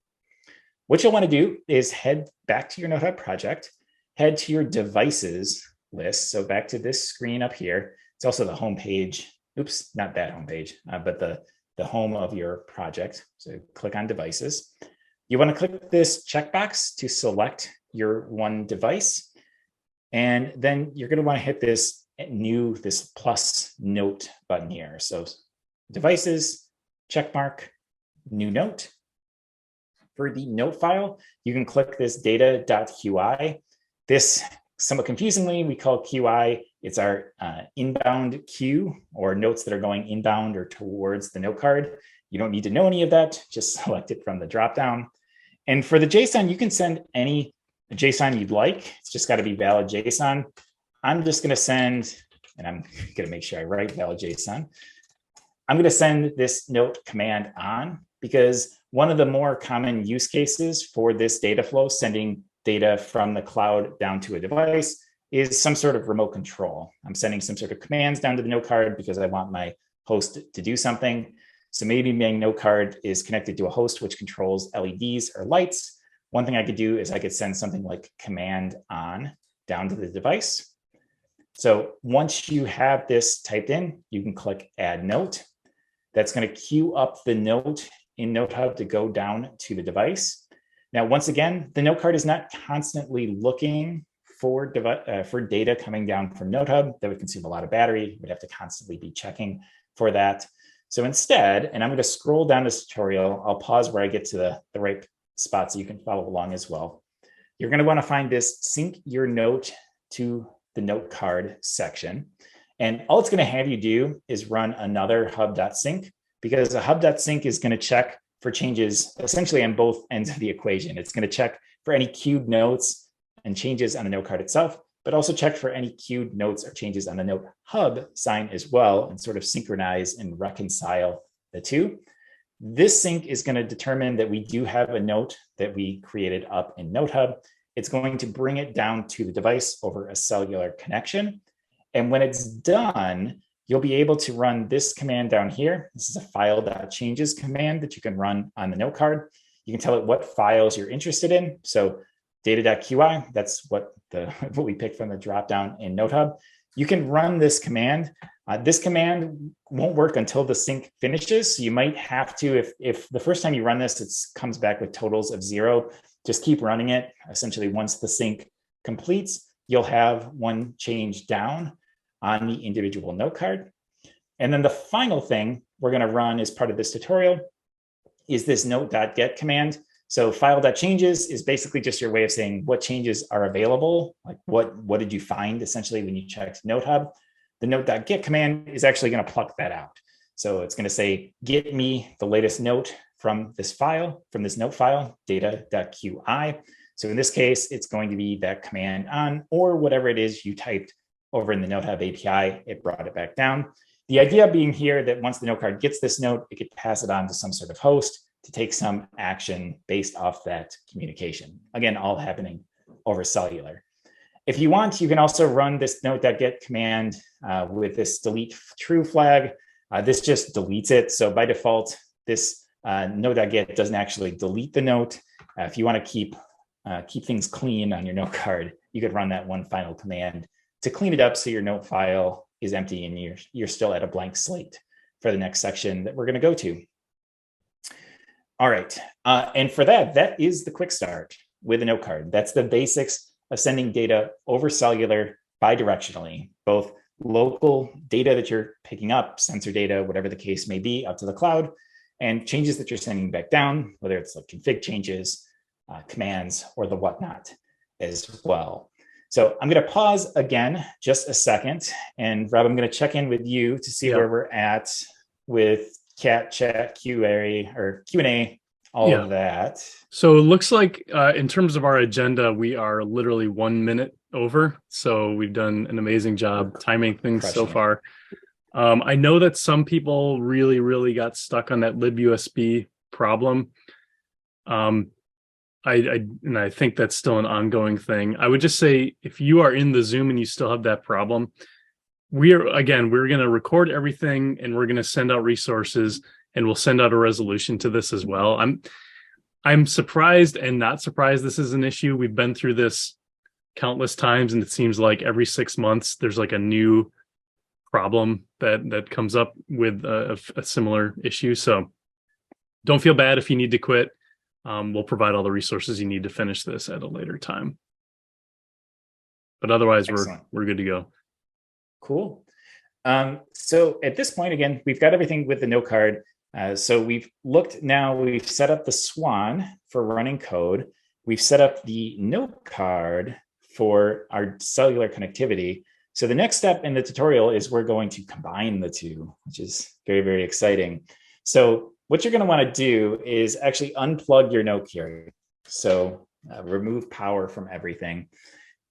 What you'll want to do is head back to your NoteHub project, head to your devices list. So back to this screen up here. It's also the home page. Oops, not that home page, but the home of your project. So click on devices. You want to click this checkbox to select your one device. And then you're going to want to hit this plus note button here. So devices, checkmark, new note. For the note file, you can click this data.qi. This, somewhat confusingly, we call QI. It's our inbound queue, or notes that are going inbound or towards the note card. You don't need to know any of that. Just select it from the dropdown. And for the JSON, you can send any JSON you'd like. It's just got to be valid JSON. I'm just going to send, and I'm going to make sure I write valid JSON. I'm going to send this note command on, because one of the more common use cases for this data flow, sending data from the cloud down to a device, is some sort of remote control. I'm sending some sort of commands down to the note card because I want my host to do something. So maybe my note card is connected to a host which controls LEDs or lights. One thing I could do is I could send something like command on down to the device. So once you have this typed in, you can click add note. That's going to queue up the note in NoteHub to go down to the device. Now, once again, the note card is not constantly looking for data coming down from NoteHub. That would consume a lot of battery. We'd have to constantly be checking for that. So instead, and I'm going to scroll down this tutorial, I'll pause where I get to the right spot so you can follow along as well. You're going to want to find this sync your note to the note card section. And all it's going to have you do is run another hub.sync, because a hub.sync is going to check for changes essentially on both ends of the equation. It's going to check for any queued notes and changes on the note card itself, but also check for any queued notes or changes on the note hub sign as well, and sort of synchronize and reconcile the two. This sync is going to determine that we do have a note that we created up in NoteHub. It's going to bring it down to the device over a cellular connection. And when it's done, you'll be able to run this command down here. This is a file.changes command that you can run on the note card. You can tell it what files you're interested in. So data.qi, that's what we picked from the dropdown in NoteHub. You can run this command. This command won't work until the sync finishes. So you might have to, if the first time you run this, it comes back with totals of 0, just keep running it. Essentially, once the sync completes, you'll have one change down on the individual note card. And then the final thing we're going to run as part of this tutorial is this note.get command. So file.changes is basically just your way of saying what changes are available, like what did you find essentially when you checked NoteHub. The note.get command is actually going to pluck that out. So it's going to say, get me the latest note from this file, from this note file, data.qi. So in this case, it's going to be that command on, or whatever it is you typed over in the NoteHub API, it brought it back down. The idea being here that once the Notecard gets this note, it could pass it on to some sort of host to take some action based off that communication. Again, all happening over cellular. If you want, you can also run this note.get command with this delete true flag. This just deletes it. So by default, this note.get doesn't actually delete the note. If you want to keep things clean on your note card, you could run that one final command to clean it up so your note file is empty and you're still at a blank slate for the next section that we're going to go to. All right, and for that is the quick start with the note card. That's the basics of sending data over cellular bidirectionally, both local data that you're picking up, sensor data, whatever the case may be, up to the cloud, and changes that you're sending back down, whether it's like config changes, commands, or the whatnot as well. So I'm going to pause again just a second, and Rob, I'm going to check in with you to see where we're at with chat, Q&A, all of that. So it looks like in terms of our agenda, we are literally 1 minute over. So we've done an amazing job timing things so far. I know that some people really got stuck on that libUSB problem. I think that's still an ongoing thing. I would just say if you are in the Zoom and you still have that problem, we're going to record everything and we're going to send out resources and we'll send out a resolution to this as well. I'm surprised and not surprised this is an issue. We've been through this countless times and it seems like every 6 months there's like a new problem that comes up with a similar issue. So don't feel bad if you need to quit. We'll provide all the resources you need to finish this at a later time. But otherwise, we're good to go. Cool. So at this point, again, we've got everything with the note card. So we've set up the Swan for running code. We've set up the note card for our cellular connectivity. So the next step in the tutorial is we're going to combine the two, which is very exciting. So what you're going to want to do is actually unplug your note carrier. So remove power from everything.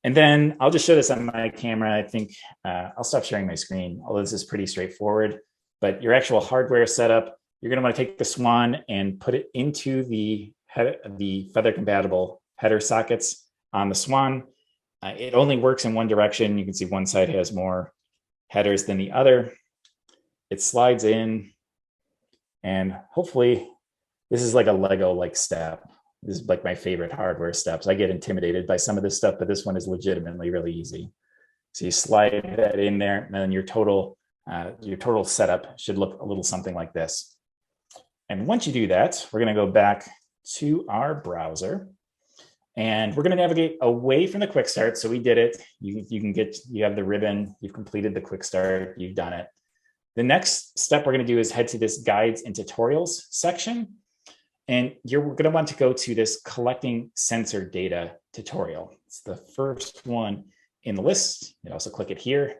And then I'll just show this on my camera. I think I'll stop sharing my screen, although this is pretty straightforward. But your actual hardware setup, you're going to want to take the Swan and put it into the Feather compatible header sockets on the Swan. It only works in one direction. You can see one side has more headers than the other. It slides in, and hopefully this is like a Lego-like step. This is like my favorite hardware steps. I get intimidated by some of this stuff, but this one is legitimately really easy. So you slide that in there, and then your total setup should look a little something like this. And once you do that, we're going to go back to our browser, and we're going to navigate away from the quick start. So we did it. You have the ribbon. You've completed the quick start. You've done it. The next step we're going to do is head to this guides and tutorials section. And you're going to want to go to this collecting sensor data tutorial. It's the first one in the list. You can also click it here.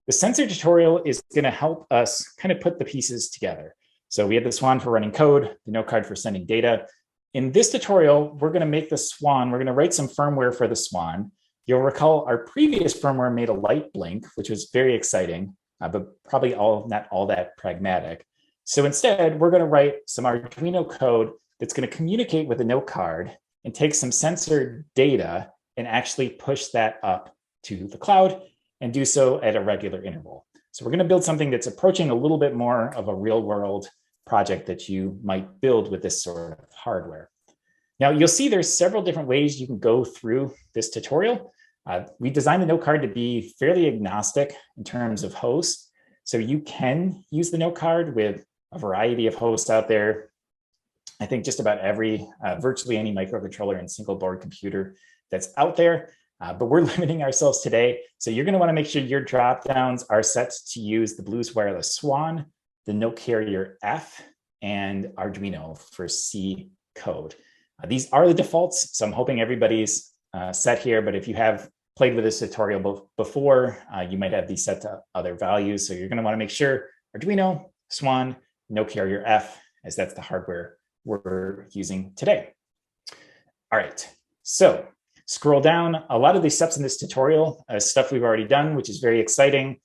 The sensor tutorial is going to help us kind of put the pieces together. So we have the Swan for running code, the note card for sending data. In this tutorial, we're going to make the Swan. We're going to write some firmware for the Swan. You'll recall our previous firmware made a light blink, which was very exciting, but probably not all that pragmatic. So instead, we're going to write some Arduino code that's going to communicate with the note card and take some sensor data and actually push that up to the cloud and do so at a regular interval. So we're going to build something that's approaching a little bit more of a real world project that you might build with this sort of hardware. Now, you'll see there's several different ways you can go through this tutorial. We designed the note card to be fairly agnostic in terms of hosts. So you can use the note card with a variety of hosts out there. I think just about virtually any microcontroller and single board computer that's out there. but we're limiting ourselves today. So you're going to want to make sure your dropdowns are set to use the Blues Wireless Swan, the Note Carrier F, and Arduino for C code. These are the defaults, so I'm hoping everybody's set here, but if you have played with this tutorial before, you might have these set to other values. So you're going to want to make sure Arduino, Swan, Note Carrier F, as that's the hardware we're using today. All right, so scroll down. A lot of these steps in this tutorial is stuff we've already done, which is very exciting.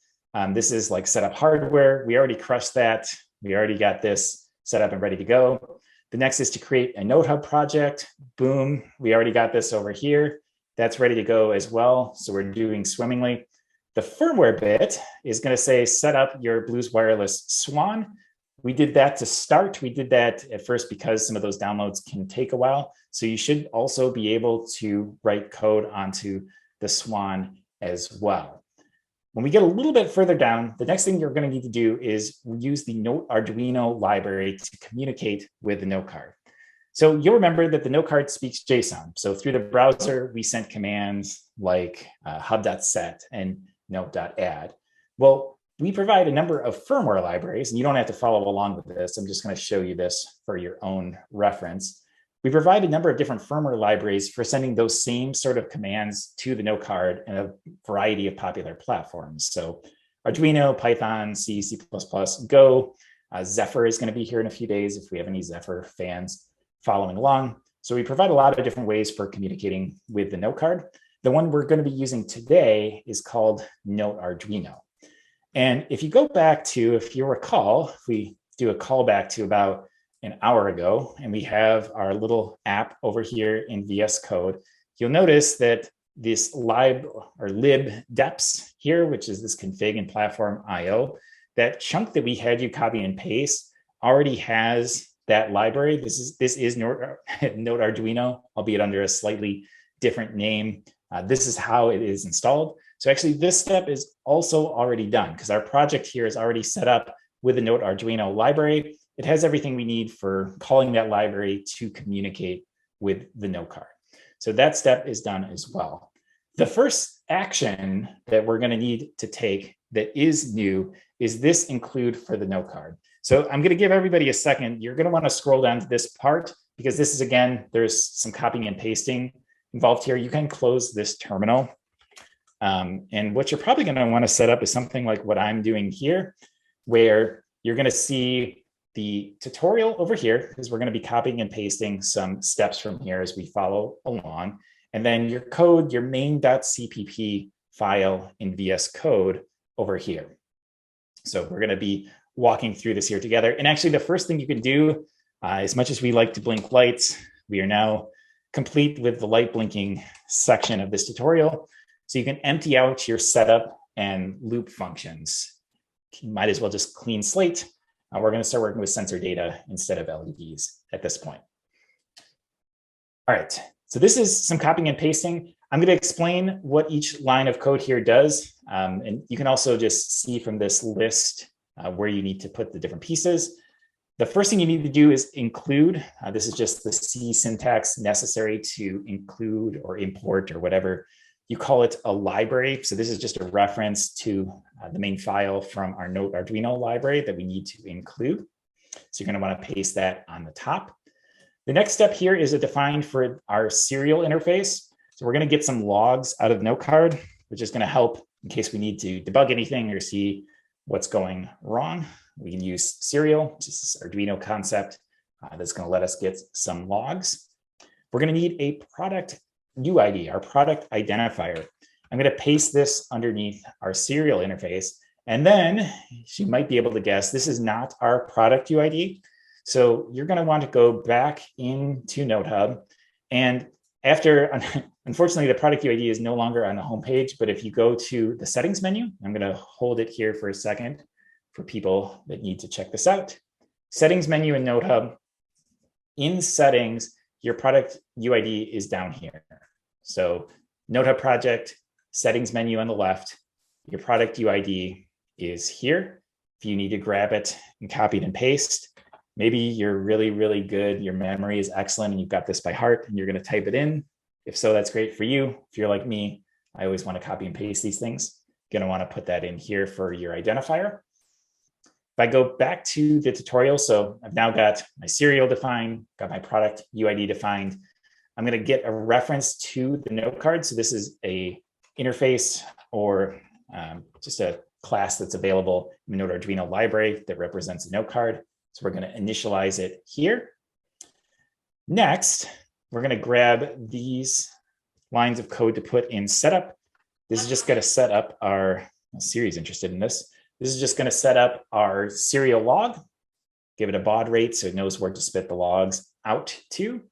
This is like set up hardware. We already crushed that. We already got this set up and ready to go. The next is to create a NoteHub project. Boom, we already got this over here. That's ready to go as well. So we're doing swimmingly. The firmware bit is going to say set up your Blues Wireless Swan. We did that to start. We did that at first because some of those downloads can take a while. So you should also be able to write code onto the Swan as well. When we get a little bit further down, the next thing you're going to need to do is use the Note Arduino library to communicate with the Notecard. So you'll remember that the Notecard speaks JSON. So through the browser, we sent commands like hub.set and note.add. Well, we provide a number of firmware libraries, and you don't have to follow along with this. I'm just going to show you this for your own reference. We provide a number of different firmware libraries for sending those same sort of commands to the Notecard in a variety of popular platforms. So Arduino, Python, C, C++, Go, Zephyr is going to be here in a few days if we have any Zephyr fans following along. So we provide a lot of different ways for communicating with the Notecard. The one we're going to be using today is called Note Arduino. And if you go back to, if you recall, if we do a callback to about an hour ago, and we have our little app over here in VS Code, you'll notice that this lib deps here, which is this config and platform IO, that chunk that we had you copy and paste already has that library. This is Note Arduino, albeit under a slightly different name. This is how it is installed. So actually this step is also already done because our project here is already set up with the Note Arduino library. It has everything we need for calling that library to communicate with the Notecard. So that step is done as well. The first action that we're going to need to take that is new is this include for the Notecard. So I'm going to give everybody a second. You're going to want to scroll down to this part because this is, again, there's some copying and pasting involved here. You can close this terminal. And what you're probably going to want to set up is something like what I'm doing here, where you're going to see the tutorial over here, because we're going to be copying and pasting some steps from here as we follow along. And then your code, your main.cpp file in VS Code over here. So we're going to be walking through this here together. And actually, the first thing you can do, as much as we like to blink lights, we are now complete with the light blinking section of this tutorial. So you can empty out your setup and loop functions. You might as well just clean slate. We're going to start working with sensor data instead of LEDs at this point. All right, so this is some copying and pasting. I'm going to explain what each line of code here does. And you can also just see from this list where you need to put the different pieces. The first thing you need to do is include. This is just the C syntax necessary to include or import or whatever you call it a library. So this is just a reference to the main file from our Note Arduino library that we need to include. So you're going to want to paste that on the top. The next step here is a define for our serial interface. So we're going to get some logs out of Notecard, which is going to help in case we need to debug anything or see what's going wrong. We can use serial, which is this Arduino concept that's going to let us get some logs. We're going to need a product UID, our product identifier. I'm going to paste this underneath our serial interface. And then you might be able to guess this is not our product UID. So you're going to want to go back into NoteHub. And after, unfortunately, the product UID is no longer on the home page. But if you go to the settings menu, I'm going to hold it here for a second for people that need to check this out. Settings menu in NoteHub. In settings, your product UID is down here. So NoteHub project, settings menu on the left, your product UID is here. If you need to grab it and copy it and paste, maybe you're really, really good, your memory is excellent and you've got this by heart and you're going to type it in. If so, that's great for you. If you're like me, I always want to copy and paste these things. Going to want to put that in here for your identifier. If I go back to the tutorial, so I've now got my serial defined, got my product UID defined. I'm going to get a reference to the note card. So this is a interface or just a class that's available in the Node Arduino library that represents a note card. So we're going to initialize it here. Next, we're going to grab these lines of code to put in setup. This is just going to set up our Siri's interested in this. This is just going to set up our serial log, give it a baud rate so it knows where to spit the logs out to.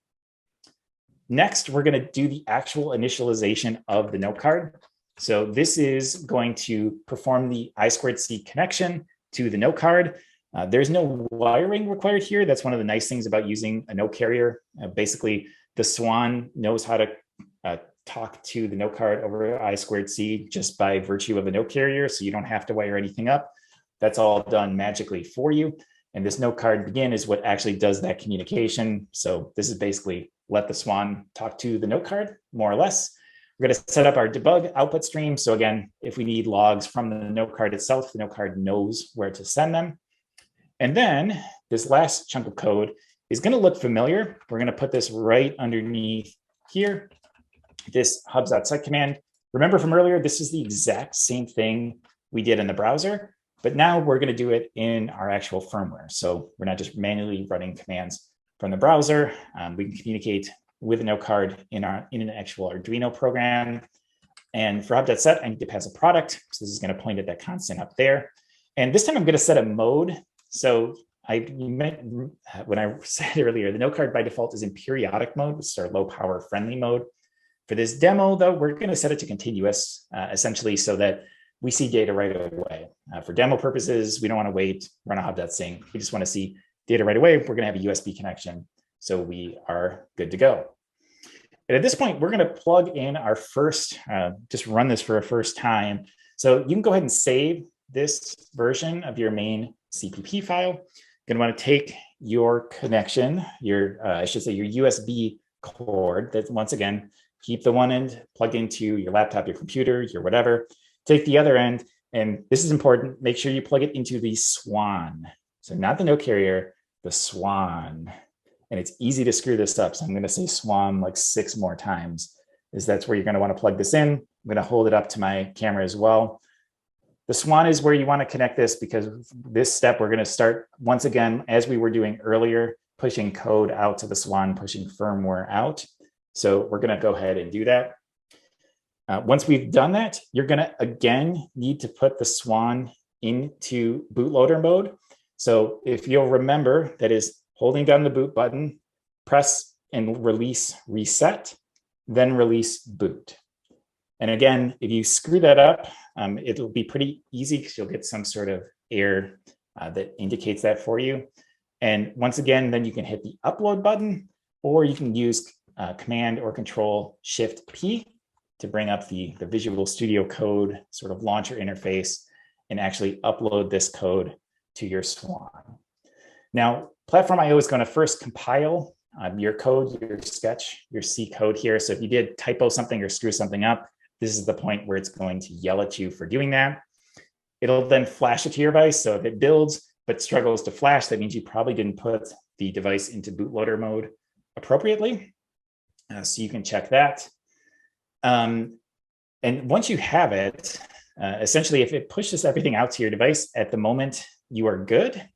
Next, we're going to do the actual initialization of the note card. So this is going to perform the I2C connection to the note card. There's no wiring required here. That's one of the nice things about using a note carrier. Basically, the Swan knows how to talk to the note card over I2C just by virtue of a note carrier, so you don't have to wire anything up. That's all done magically for you. And this note card begin is what actually does that communication. So this is basically let the Swan talk to the note card, more or less. We're going to set up our debug output stream. So again, if we need logs from the note card itself, the note card knows where to send them. And then this last chunk of code is going to look familiar. We're going to put this right underneath here, this hubs.set command. Remember from earlier, this is the exact same thing we did in the browser, but now we're going to do it in our actual firmware. So we're not just manually running commands from the browser. We can communicate with a note card in an actual Arduino program. And for hub.set, I need to pass a product. So this is going to point at that constant up there. And this time I'm going to set a mode. So when I said earlier, the note card by default is in periodic mode, which is our low power friendly mode. For this demo, though, we're going to set it to continuous, essentially, so that we see data right away. For demo purposes, we don't want to wait, run a hub.sync. We just want to see data right away. We're going to have a USB connection, so we are good to go. And at this point, we're going to plug in our first, just run this for a first time. So you can go ahead and save this version of your main CPP file. You're going to want to take your connection, I should say your USB cord that, once again, keep the one end plugged into your laptop, your computer, your whatever. Take the other end, and this is important, make sure you plug it into the Swan. So not the note carrier, the Swan. And it's easy to screw this up. So I'm going to say Swan like 6 more times, is that's where you're going to want to plug this in. I'm going to hold it up to my camera as well. The Swan is where you want to connect this, because this step we're going to start once again, as we were doing earlier, pushing code out to the Swan, pushing firmware out. So we're going to go ahead and do that. Once we've done that, you're going to again need to put the Swan into bootloader mode. So if you'll remember, that is holding down the boot button, press and release reset, then release boot. And again, if you screw that up, it'll be pretty easy because you'll get some sort of error that indicates that for you. And once again, then you can hit the upload button, or you can use Command or Control Shift P to bring up the Visual Studio Code sort of launcher interface and actually upload this code to your Swan. Now, Platform IO is going to first compile your code, your sketch, your C code here. So if you did typo something or screw something up, this is the point where it's going to yell at you for doing that. It'll then flash it to your device. So if it builds but struggles to flash, that means you probably didn't put the device into bootloader mode appropriately. So you can check that. And once you have it, essentially, if it pushes everything out to your device at the moment, you are good.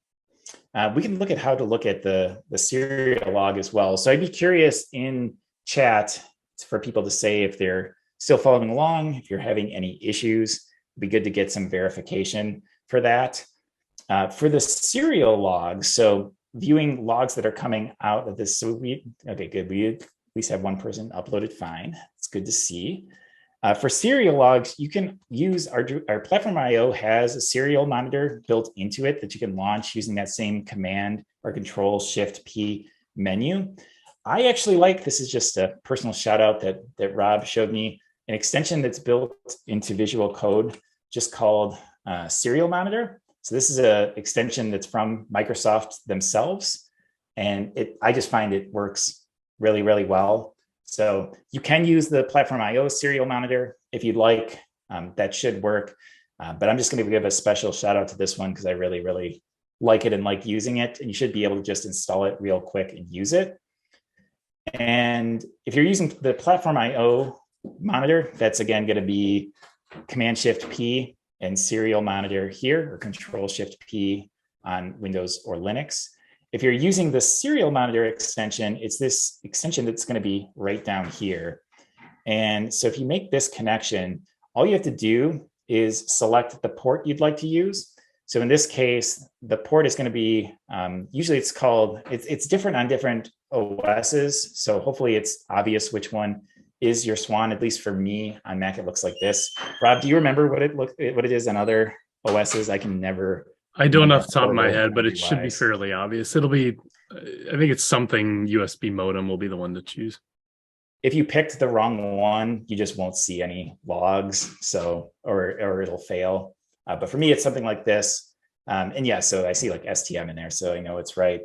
We can look at how to look at the serial log as well. So I'd be curious in chat for people to say if they're still following along, if you're having any issues. It'd be good to get some verification for that. For the serial logs, so viewing logs that are coming out of this, okay, good. We at least have one person uploaded fine. It's good to see. For serial logs, you can use our Platform IO has a serial monitor built into it that you can launch using that same Command or Control Shift P menu. I actually like, this is just a personal shout out that Rob showed me, an extension that's built into Visual Code just called Serial Monitor. So this is an extension that's from Microsoft themselves. And I just find it works really, really well. So you can use the Platform IO serial monitor if you'd like. That should work. But I'm just going to give a special shout out to this one because I really, really like it and like using it. And you should be able to just install it real quick and use it. And if you're using the Platform IO monitor, that's again going to be Command Shift P and serial monitor here, or Control Shift P on Windows or Linux. If you're using the serial monitor extension, it's this extension that's going to be right down here. And so if you make this connection, all you have to do is select the port you'd like to use. So in this case, the port is going to be, usually it's called, it's different on different OSs. So hopefully it's obvious which one is your Swan. At least for me on Mac, it looks like this. Rob, do you remember what it is on other OSs? I can never. I don't off the top of my head, but it should be fairly obvious. It'll be, I think it's something USB modem will be the one to choose. If you picked the wrong one, you just won't see any logs. So, or it'll fail. But for me, it's something like this. And yeah, so I see like STM in there, so I know it's right.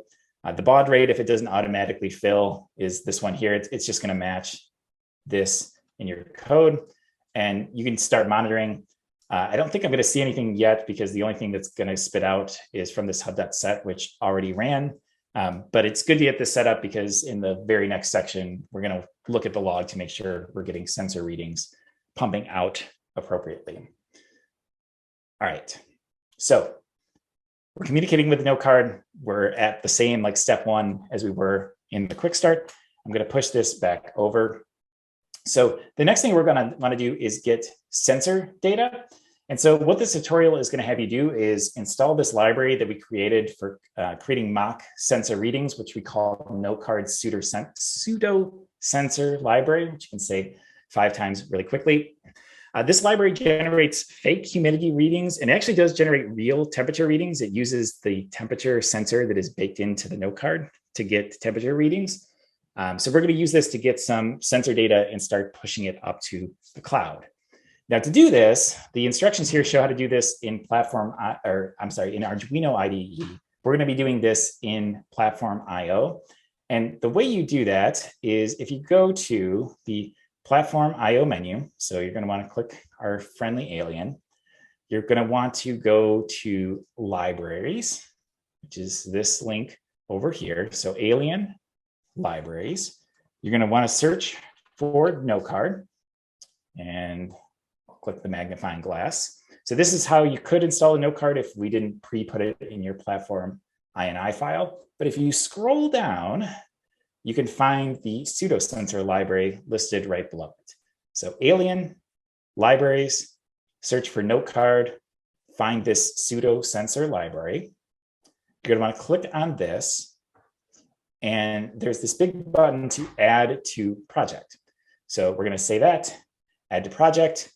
The baud rate, if it doesn't automatically fill, is this one here. It's just going to match this in your code. And you can start monitoring. I don't think I'm going to see anything yet because the only thing that's going to spit out is from this hub.set, which already ran. But it's good to get this set up because in the very next section, we're going to look at the log to make sure we're getting sensor readings pumping out appropriately. All right, so we're communicating with the Notecard. We're at the same like step one as we were in the quick start. I'm going to push this back over. So the next thing we're going to want to do is get sensor data. And so what this tutorial is going to have you do is install this library that we created for creating mock sensor readings, which we call Notecard pseudo sensor library, which you can say 5 times really quickly. This library generates fake humidity readings and actually does generate real temperature readings. It uses the temperature sensor that is baked into the Notecard to get temperature readings. So we're going to use this to get some sensor data and start pushing it up to the cloud. Now to do this, the instructions here show how to do this in in Arduino IDE. We're going to be doing this in Platform IO. And the way you do that is if you go to the Platform IO menu, so you're going to want to click our friendly alien. You're going to want to go to libraries, which is this link over here. So alien, libraries. You're going to want to search for Notecard and click the magnifying glass. So this is how you could install a Notecard if we didn't pre-put it in your platform INI file. But if you scroll down, you can find the pseudo sensor library listed right below it. So alien, libraries, search for Notecard, find this pseudo sensor library. You're going to want to click on this. And there's this big button to add to project. So we're going to say that, add to project.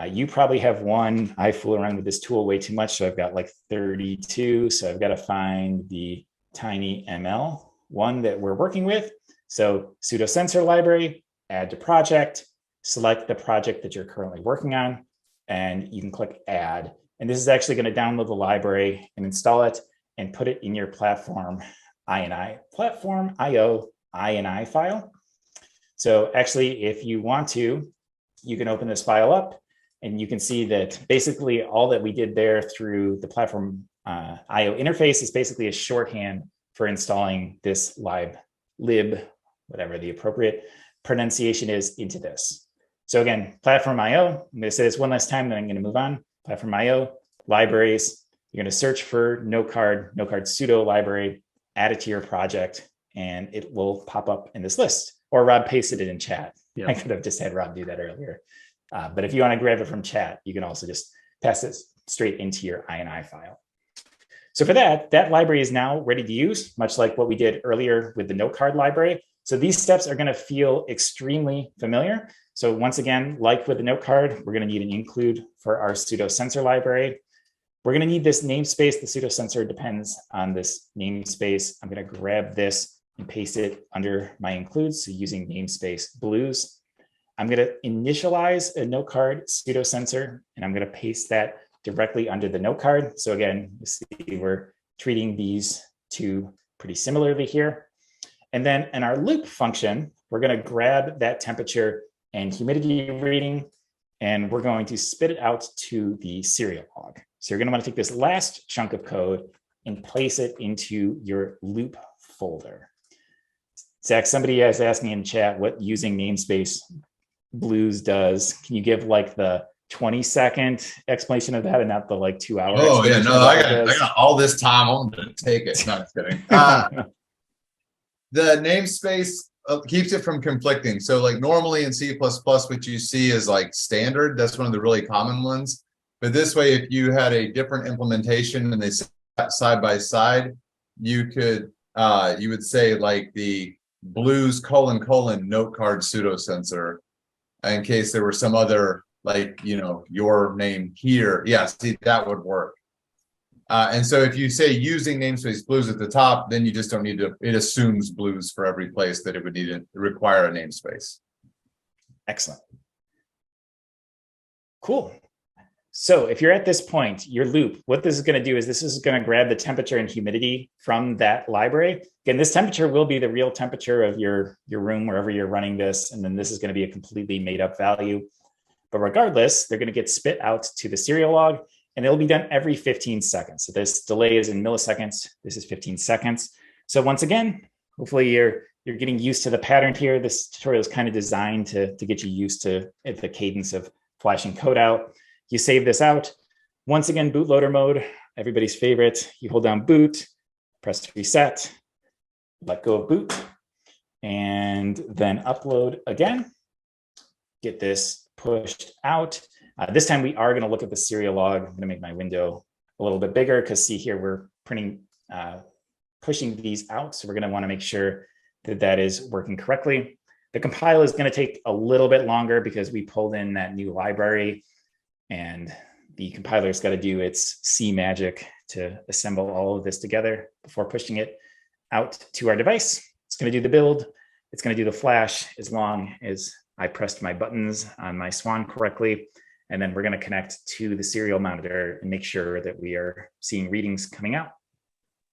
You probably have one. I fool around with this tool way too much. So I've got like 32. So I've got to find the TinyML one that we're working with. So pseudo sensor library, add to project, select the project that you're currently working on, and you can click add. And this is actually going to download the library and install it and put it in your platform IO INI file. So actually, if you want to, you can open this file up and you can see that basically all that we did there through the platform IO interface is basically a shorthand for installing this lib, whatever the appropriate pronunciation is, into this. So again, Platform IO, I'm going to say this one last time, then I'm going to move on. Platform IO, libraries, you're going to search for Notecard pseudo library, add it to your project, and it will pop up in this list. Or Rob pasted it in chat. Yeah. I could have just had Rob do that earlier. But if you want to grab it from chat, you can also just pass it straight into your INI file. So for that library is now ready to use, much like what we did earlier with the Notecard library. So these steps are going to feel extremely familiar. So once again, like with the Notecard, we're going to need an include for our pseudo sensor library. We're going to need this namespace. The pseudo sensor depends on this namespace. I'm going to grab this and paste it under my includes. So using namespace blues, I'm going to initialize a Notecard pseudo sensor, and I'm going to paste that directly under the Notecard. So again, you see we're treating these two pretty similarly here. And then in our loop function, we're going to grab that temperature and humidity reading, and we're going to spit it out to the serial log. So you're going to want to take this last chunk of code and place it into your loop folder. Zach, somebody has asked me in chat what using namespace blues does. Can you give like the 20-second explanation of that and not the like 2-hour? Oh yeah, no, I got all this time. I'm going to take it. Not kidding. The namespace keeps it from conflicting. So like normally in C++, what you see is like standard. That's one of the really common ones. But this way, if you had a different implementation and they sat side by side, you could you would say like the blues : Notecard pseudo sensor, in case there were some other, like, you know, your name here. Yeah, see, that would work. And so if you say using namespace blues at the top, then you just don't need to, it assumes blues for every place that it would need to require a namespace. Excellent. Cool. So if you're at this point, your loop, what this is going to do is this is going to grab the temperature and humidity from that library. Again, this temperature will be the real temperature of your room, wherever you're running this. And then this is going to be a completely made up value. But regardless, they're going to get spit out to the serial log, and it'll be done every 15 seconds. So this delay is in milliseconds. This is 15 seconds. So once again, hopefully you're getting used to the pattern here. This tutorial is kind of designed to get you used to the cadence of flashing code out. You save this out. Once again, bootloader mode, everybody's favorite. You hold down boot, press reset, let go of boot, and then upload again. Get this pushed out. This time we are going to look at the serial log. I'm going to make my window a little bit bigger because see here, we're pushing these out. So we're going to want to make sure that that is working correctly. The compile is going to take a little bit longer because we pulled in that new library, and the compiler's got to do its C magic to assemble all of this together before pushing it out to our device. It's going to do the build. It's going to do the flash as long as I pressed my buttons on my Swan correctly. And then we're going to connect to the serial monitor and make sure that we are seeing readings coming out.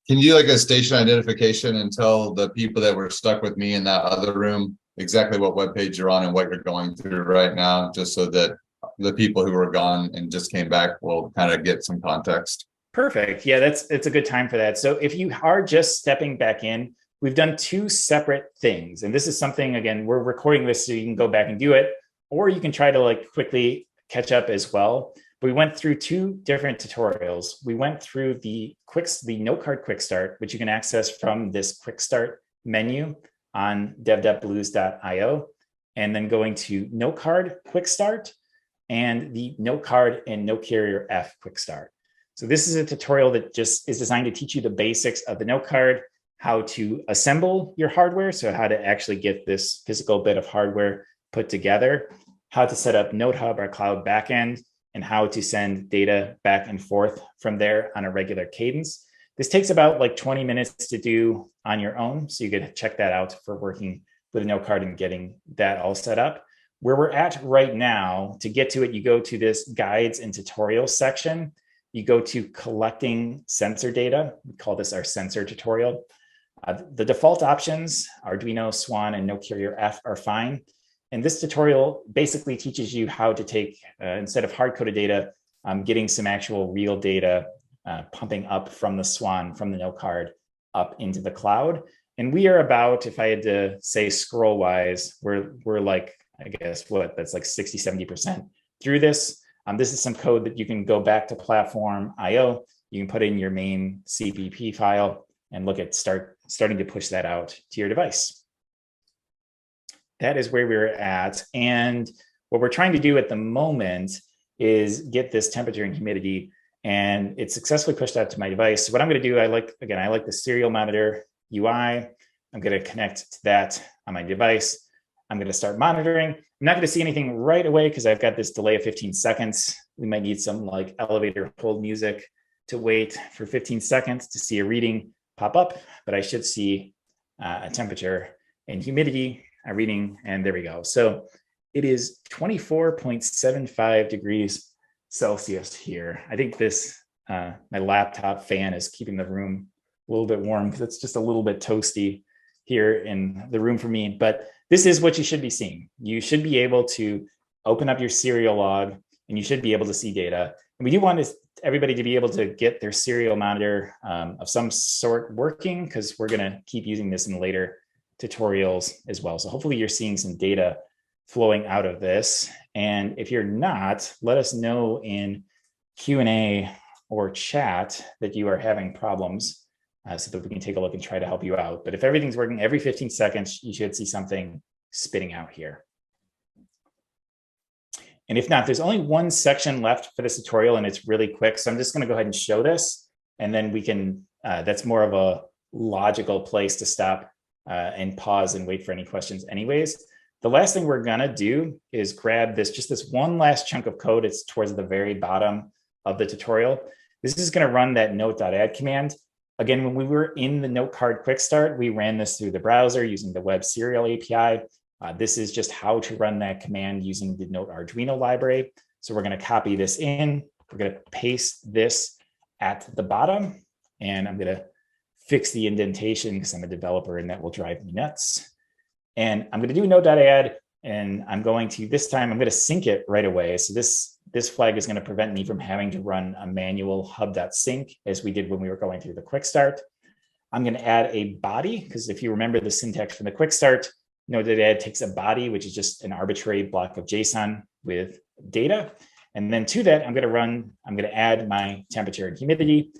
Can you do like a station identification and tell the people that were stuck with me in that other room exactly what web page you're on and what you're going through right now, just so that the people who were gone and just came back will kind of get some context? Perfect. Yeah, it's a good time for that. So if you are just stepping back in, we've done two separate things. And this is something, again, we're recording this so you can go back and do it, or you can try to like quickly catch up as well. But we went through two different tutorials. We went through the Notecard Quick Start, which you can access from this Quick Start menu on dev.blues.io, and then going to Notecard Quick Start and the Notecard and Note Carrier F Quick Start. So this is a tutorial that just is designed to teach you the basics of the Notecard, how to assemble your hardware, so how to actually get this physical bit of hardware put together, how to set up NoteHub, our cloud backend, and how to send data back and forth from there on a regular cadence. This takes about like 20 minutes to do on your own, so you could check that out for working with a Notecard and getting that all set up. Where we're at right now, to get to it, you go to this guides and tutorials section. You go to collecting sensor data. We call this our sensor tutorial. The default options, Arduino, Swan, and Note Carrier F are fine. And this tutorial basically teaches you how to take, instead of hard-coded data, getting some actual real data pumping up from the Swan, from the Notecard, up into the cloud. And we are about, if I had to say scroll-wise, we're like, I guess that's like 60, 70% through this. This is some code that you can go back to platform IO. You can put in your main CPP file and look at starting to push that out to your device. That is where we're at. And what we're trying to do at the moment is get this temperature and humidity, and it's successfully pushed out to my device. So what I'm going to do, I like the serial monitor UI. I'm going to connect to that on my device. I'm going to start monitoring. I'm not going to see anything right away because I've got this delay of 15 seconds. We might need some like elevator hold music to wait for 15 seconds to see a reading pop up, but I should see a temperature and humidity reading, and there we go. So it is 24.75 degrees Celsius here. I think this, my laptop fan is keeping the room a little bit warm because it's just a little bit toasty here in the room for me, but this is what you should be seeing. You should be able to open up your serial log and you should be able to see data. And we do want everybody to be able to get their serial monitor of some sort working, because we're going to keep using this in later tutorials as well. So hopefully you're seeing some data flowing out of this. And if you're not, let us know in Q&A or chat that you are having problems so that we can take a look and try to help you out. But if everything's working, every 15 seconds, you should see something spitting out here. And if not, there's only one section left for this tutorial and it's really quick. So I'm just going to go ahead and show this, and then we can, that's more of a logical place to stop and pause and wait for any questions anyways. The last thing we're going to do is grab this, just this one last chunk of code. It's towards the very bottom of the tutorial. This is going to run that note.add command. Again, when we were in the Notecard Quick Start, we ran this through the browser using the Web Serial API. This is just how to run that command using the Note Arduino library. So we're going to copy this in. We're going to paste this at the bottom, and I'm going to fix the indentation because I'm a developer and that will drive me nuts. And I'm going to do a note.add, and I'm going to, this time, I'm going to sync it right away. So this flag is going to prevent me from having to run a manual hub.sync as we did when we were going through the quick start. I'm going to add a body, because if you remember the syntax from the quick start, note.add takes a body, which is just an arbitrary block of JSON with data. And then to that, I'm going to add my temperature and humidity.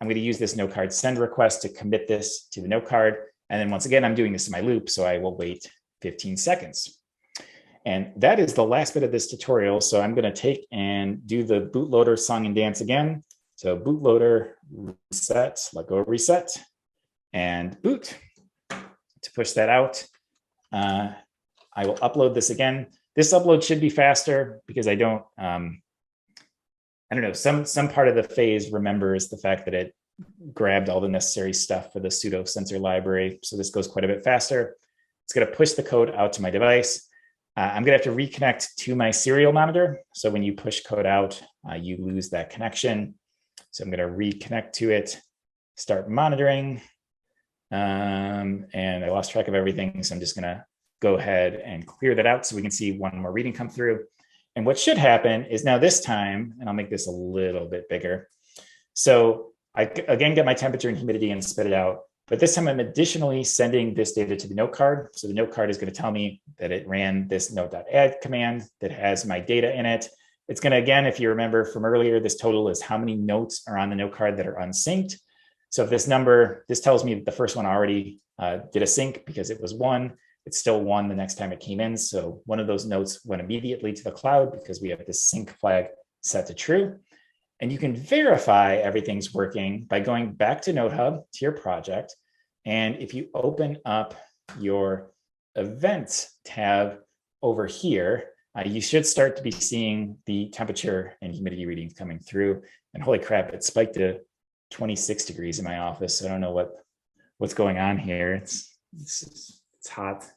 I'm going to use this Notecard send request to commit this to the Notecard. And then once again, I'm doing this in my loop, so I will wait 15 seconds. And that is the last bit of this tutorial. So I'm going to take and do the bootloader song and dance again. So bootloader reset, let go reset, and boot to push that out. I will upload this again. This upload should be faster because I don't know, some part of the phase remembers the fact that it grabbed all the necessary stuff for the pseudo sensor library. So this goes quite a bit faster. It's going to push the code out to my device. I'm going to have to reconnect to my serial monitor. So when you push code out, you lose that connection. So I'm going to reconnect to it, start monitoring. And I lost track of everything. So I'm just going to go ahead and clear that out so we can see one more reading come through. And what should happen is now this time, and I'll make this a little bit bigger. So I again get my temperature and humidity and spit it out. But this time I'm additionally sending this data to the note card. So the note card is going to tell me that it ran this note.add command that has my data in it. It's going to, again, if you remember from earlier, this total is how many notes are on the note card that are unsynced. So if this tells me that the first one already did a sync because it was 1, it's still 1 the next time it came in. So one of those notes went immediately to the cloud because we have this sync flag set to true. And you can verify everything's working by going back to NoteHub to your project. And if you open up your events tab over here, you should start to be seeing the temperature and humidity readings coming through. And holy crap, it spiked to 26 degrees in my office. I don't know what's going on here. It's hot,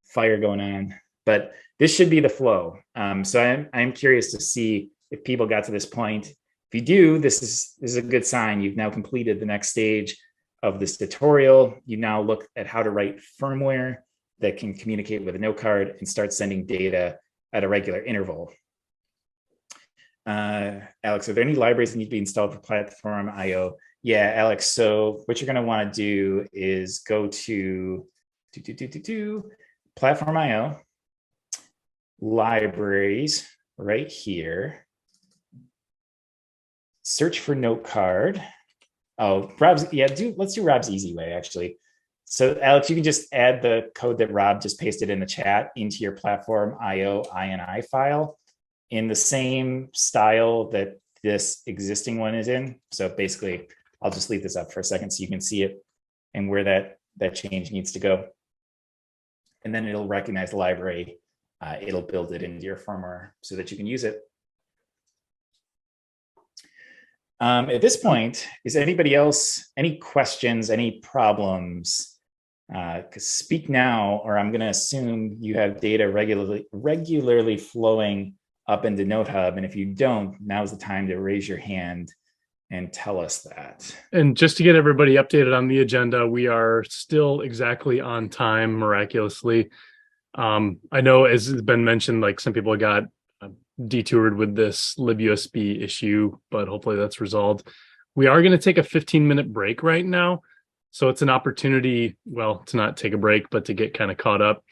fire going on, but this should be the flow. So I'm curious to see if people got to this point. If you do, this is a good sign. You've now completed the next stage of this tutorial. You now look at how to write firmware that can communicate with a note card and start sending data at a regular interval. Alex, are there any libraries that need to be installed for Platform IO? Yeah, Alex, so what you're going to want to do is go to Platform IO, libraries right here. Search for note card. Oh, Rob's, yeah, let's do Rob's easy way, actually. So Alex, you can just add the code that Rob just pasted in the chat into your Platform IO INI file in the same style that this existing one is in. So basically, I'll just leave this up for a second so you can see it and where that change needs to go. And then it'll recognize the library. It'll build it into your firmware so that you can use it. At this point, is anybody else, any questions, any problems? Speak now, or I'm going to assume you have data regularly flowing up into NoteHub. And if you don't, now's the time to raise your hand and tell us that. And just to get everybody updated on the agenda, we are still exactly on time, miraculously. I know, as has been mentioned, like some people got detoured with this libUSB issue, but hopefully that's resolved. We are going to take a 15-minute break right now. So it's an opportunity, well, to not take a break, but to get kind of caught up.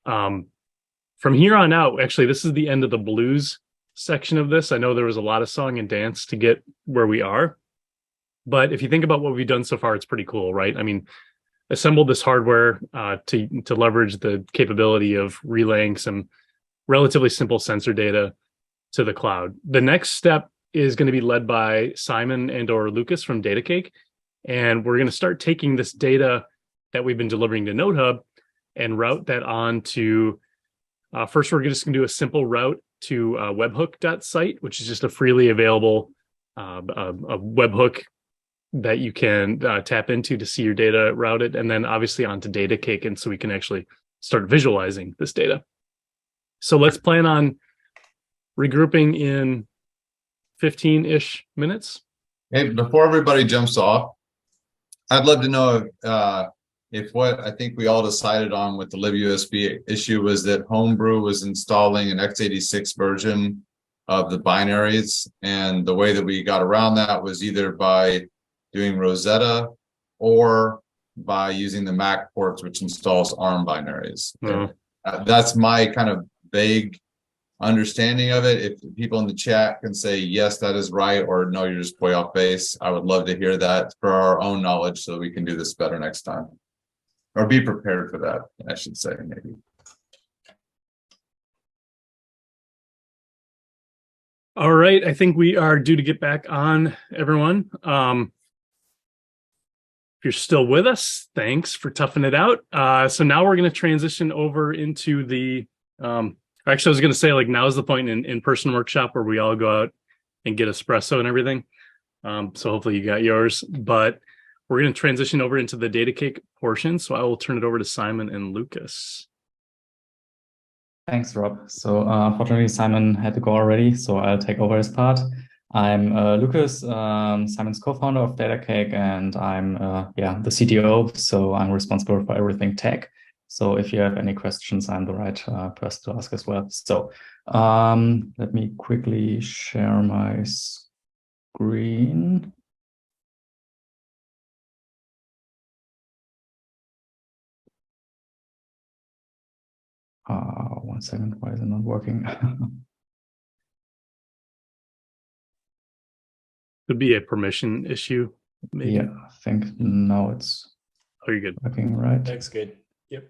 From here on out, actually, this is the end of the blues section of this. I know there was a lot of song and dance to get where we are. But if you think about what we've done so far, it's pretty cool, right? I mean, assembled this hardware to leverage the capability of relaying some relatively simple sensor data to the cloud. The next step is going to be led by Simon and or Lucas from Datacake. And we're going to start taking this data that we've been delivering to NodeHub and route that on to, first, we're just going to do a simple route to webhook.site, which is just a freely available a webhook that you can tap into to see your data routed, and then obviously onto Datacake, and so we can actually start visualizing this data. So let's plan on regrouping in 15-ish minutes. Hey, before everybody jumps off, I'd love to know if what I think we all decided on with the libUSB issue was that Homebrew was installing an x86 version of the binaries, and the way that we got around that was either by doing Rosetta or by using the Mac ports, which installs ARM binaries. That's my kind of vague understanding of it. If people in the chat can say, yes, that is right, or no, you're just way off base, I would love to hear that for our own knowledge so we can do this better next time. Or be prepared for that, I should say, maybe. All right, I think we are due to get back on, everyone. If you're still with us, thanks for toughing it out. So now we're going to transition over into the, actually, I was going to say, like, now is the point in in-person workshop where we all go out and get espresso and everything. So hopefully you got yours, but we're going to transition over into the Datacake portion. So I will turn it over to Simon and Lucas. Thanks, Rob. So unfortunately, Simon had to go already, so I'll take over his part. I'm Lucas, Simon's co-founder of Datacake, and I'm the CTO, so I'm responsible for everything tech. So if you have any questions, I'm the right person to ask as well. So let me quickly share my screen. 1 second, why is it not working? Could be a permission issue, maybe. Yeah, I think now it's you're good. Working right. Looks good. Yep.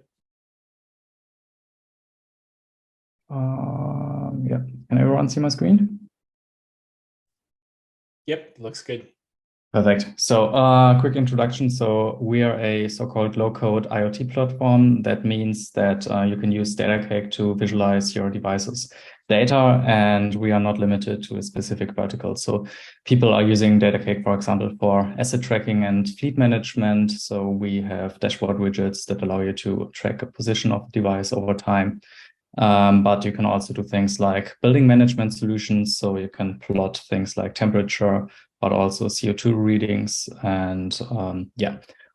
Yeah. Can everyone see my screen? Yep, looks good. Perfect. So quick introduction. So we are a so-called low-code IoT platform. That means that you can use Datacake to visualize your devices' data, and we are not limited to a specific vertical. So people are using Datacake, for example, for asset tracking and fleet management. So we have dashboard widgets that allow you to track a position of the device over time. But you can also do things like building management solutions. So you can plot things like temperature, but also CO2 readings. And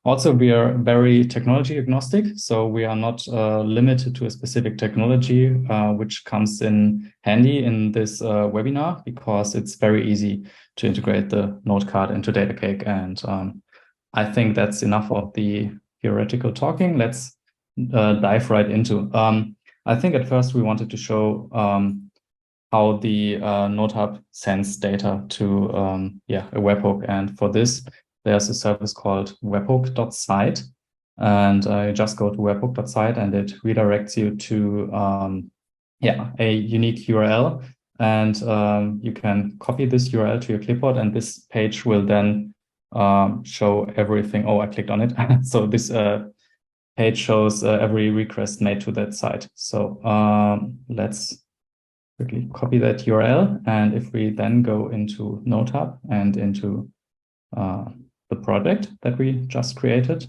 also we are very technology agnostic. So we are not limited to a specific technology, which comes in handy in this webinar, because it's very easy to integrate the Notecard into Datacake. And I think that's enough of the theoretical talking. Let's dive right into. I think at first we wanted to show how the NodeHub sends data to a webhook. And for this, there's a service called webhook.site. And you just go to webhook.site and it redirects you to a unique URL. And you can copy this URL to your clipboard, and this page will then show everything. Oh, I clicked on it. So this page shows every request made to that site. So let's quickly copy that URL. And if we then go into NodeHub and into the project that we just created,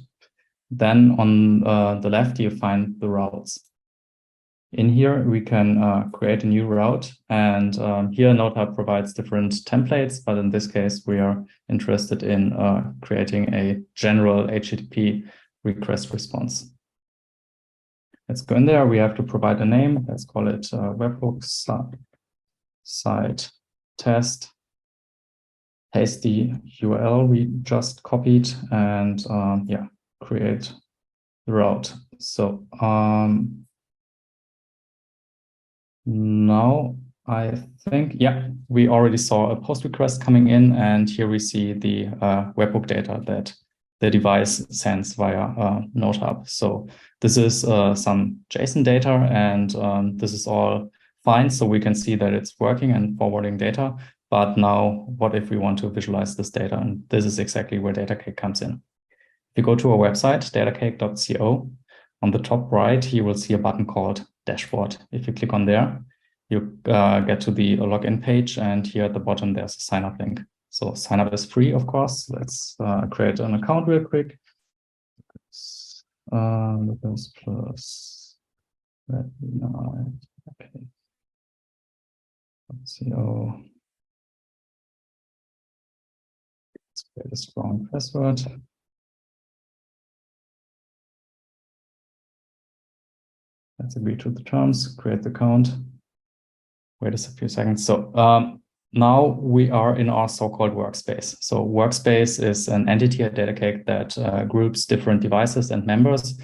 then on the left, you find the routes. In here, we can create a new route. And here, NodeHub provides different templates. But in this case, we are interested in creating a general HTTP request response. let's go in there. We have to provide a name. Let's call it webhook site test. Paste the URL we just copied and yeah, create the route. So now I think, yeah, we already saw a post request coming in, and here we see the webhook data that the device sends via NoteHub. So this is some JSON data, and this is all fine. So we can see that it's working and forwarding data. But now, what if we want to visualize this data? And this is exactly where Datacake comes in. If you go to our website, datacake.co, on the top right, you will see a button called Dashboard. If you click on there, you get to the login page, and here at the bottom, there's a sign up link. So sign up is free, of course. Let's create an account real quick. Lucas plus okay. .co. Let's create a strong password. Let's agree to the terms, create the account. Wait a few seconds. So now we are in our so-called workspace. So workspace is an entity at Datacake that groups different devices and members.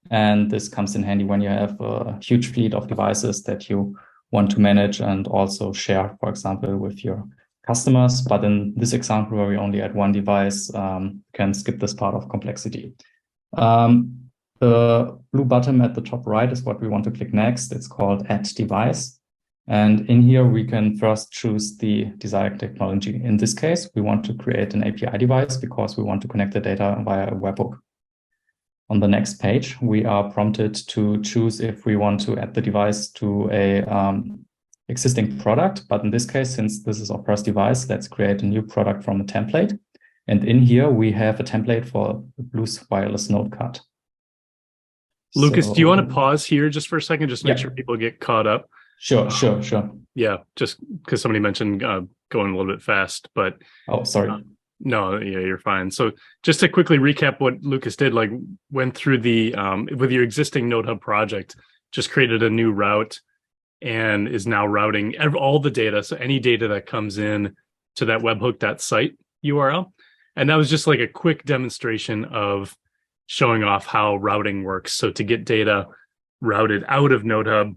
And this comes in handy when you have a huge fleet of devices that you want to manage and also share, for example, with your customers. But in this example, where we only add one device, can skip this part of complexity. The blue button at the top right is what we want to click next. It's called Add Device. And in here, we can first choose the desired technology. In this case, we want to create an API device because we want to connect the data via a webhook. On the next page, we are prompted to choose if we want to add the device to a existing product. But in this case, since this is our first device, let's create a new product from a template. And in here, we have a template for the Bluetooth wireless Notecard. Lucas, do you want to pause here just for a second, just to make sure people get caught up? Sure. Yeah, just because somebody mentioned going a little bit fast, but oh, sorry. No, yeah, you're fine. So just to quickly recap what Lucas did, like went through the with your existing NoteHub project, just created a new route and is now routing all the data. So any data that comes in to that webhook.site URL. And that was just like a quick demonstration of showing off how routing works. So to get data routed out of NoteHub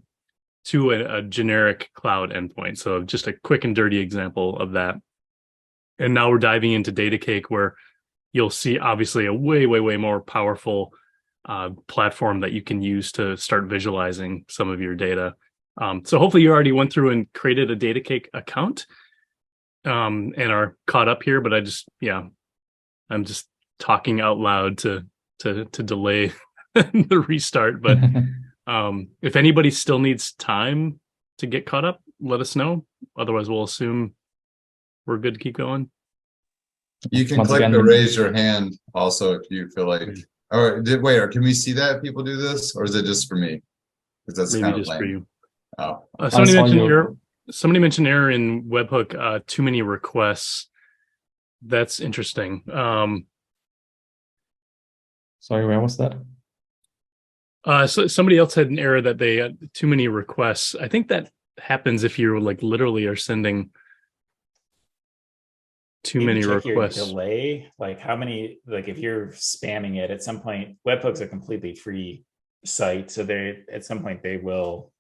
to a generic cloud endpoint. So just a quick and dirty example of that. And now we're diving into Datacake, where you'll see obviously a way more powerful platform that you can use to start visualizing some of your data. So hopefully you already went through and created a Datacake account and are caught up here. But I'm just talking out loud to delay the restart. But if anybody still needs time to get caught up, let us know. Otherwise, we'll assume we're good to keep going. You can click the raise your hand also if you feel like. Or or can we see that if people do this, or is it just for me? Because that's maybe kind of just lame. for you. Oh, somebody mentioned error in webhook. Too many requests. That's interesting. Sorry, where was that? So somebody else had an error that they had too many requests. I think that happens if you like literally are sending too many requests. Your delay, like how many, like if you're spamming it at some point, webhook's a completely free site. So at some point they will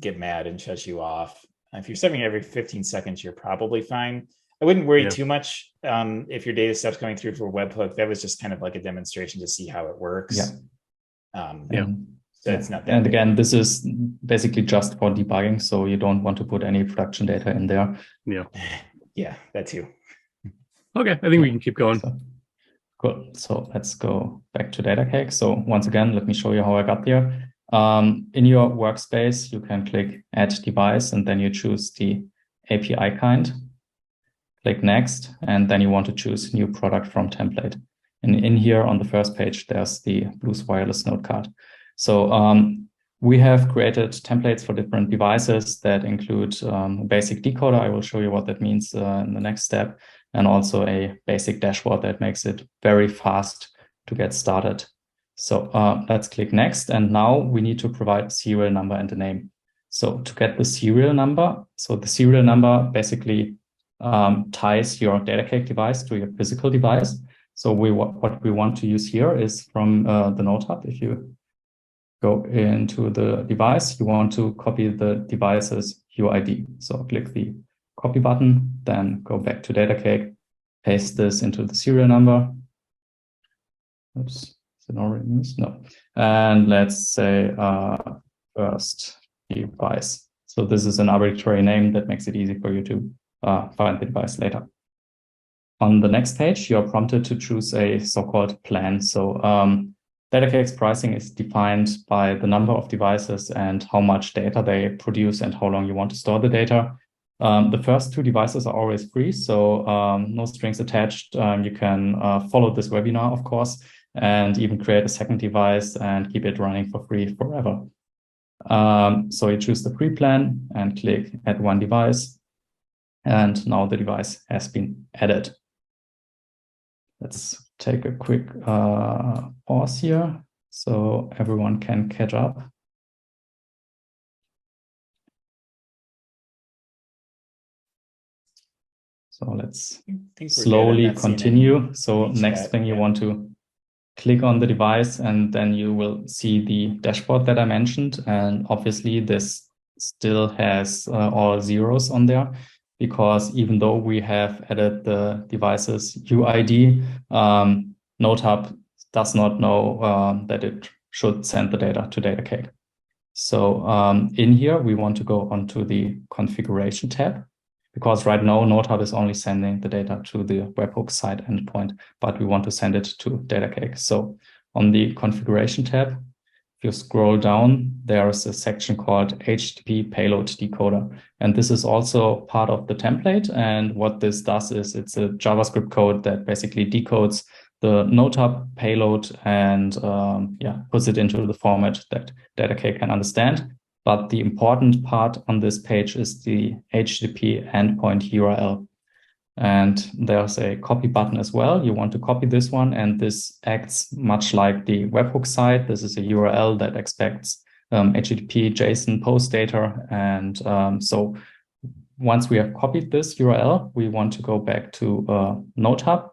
get mad and shut you off. If you're sending every 15 seconds, you're probably fine. I wouldn't worry too much if your data stuff's coming through for webhook. That was just kind of like a demonstration to see how it works. So it's not that and again, this is basically just for debugging, so you don't want to put any production data in there. Yeah, that too. Okay, I think we can keep going. Cool. So let's go back to Datacake. So once again, let me show you how I got there. In your workspace, you can click Add Device, and then you choose the API kind. Click Next, and then you want to choose New Product from Template. And in here on the first page, there's the Bluetooth wireless Notecard. So we have created templates for different devices that include a basic decoder. I will show you what that means in the next step, and also a basic dashboard that makes it very fast to get started. So let's click next. And now we need to provide serial number and a name. So to get the serial number, so the serial number basically ties your Datacake device to your physical device. So what we want to use here is from the Node Hub. If you go into the device, you want to copy the device's UID. So click the copy button, then go back to Datacake, paste this into the serial number. Oops, is it already missed? No. And let's say first device. So this is an arbitrary name that makes it easy for you to find the device later. On the next page, you're prompted to choose a so-called plan. So Datacake's pricing is defined by the number of devices and how much data they produce and how long you want to store the data. The first two devices are always free, so no strings attached. You can follow this webinar, of course, and even create a second device and keep it running for free forever. So you choose the free plan and click add one device. And now the device has been added. Let's take a quick pause here so everyone can catch up. So let's slowly continue. So next thing you want to click on the device and then you will see the dashboard that I mentioned. And obviously this still has all zeros on there, because even though we have added the device's UID, Node Hub does not know that it should send the data to Datacake. So in here, we want to go onto the configuration tab, because right now Node Hub is only sending the data to the webhook side endpoint, but we want to send it to Datacake. So on the configuration tab, if you scroll down, there's a section called HTTP payload decoder. And this is also part of the template. And what this does is it's a JavaScript code that basically decodes the Node Hub payload and puts it into the format that Datacake can understand. But the important part on this page is the HTTP endpoint URL. And there's a copy button as well. You want to copy this one, and this acts much like the webhook side. This is a URL that expects HTTP JSON post data. And so once we have copied this URL, we want to go back to Node Hub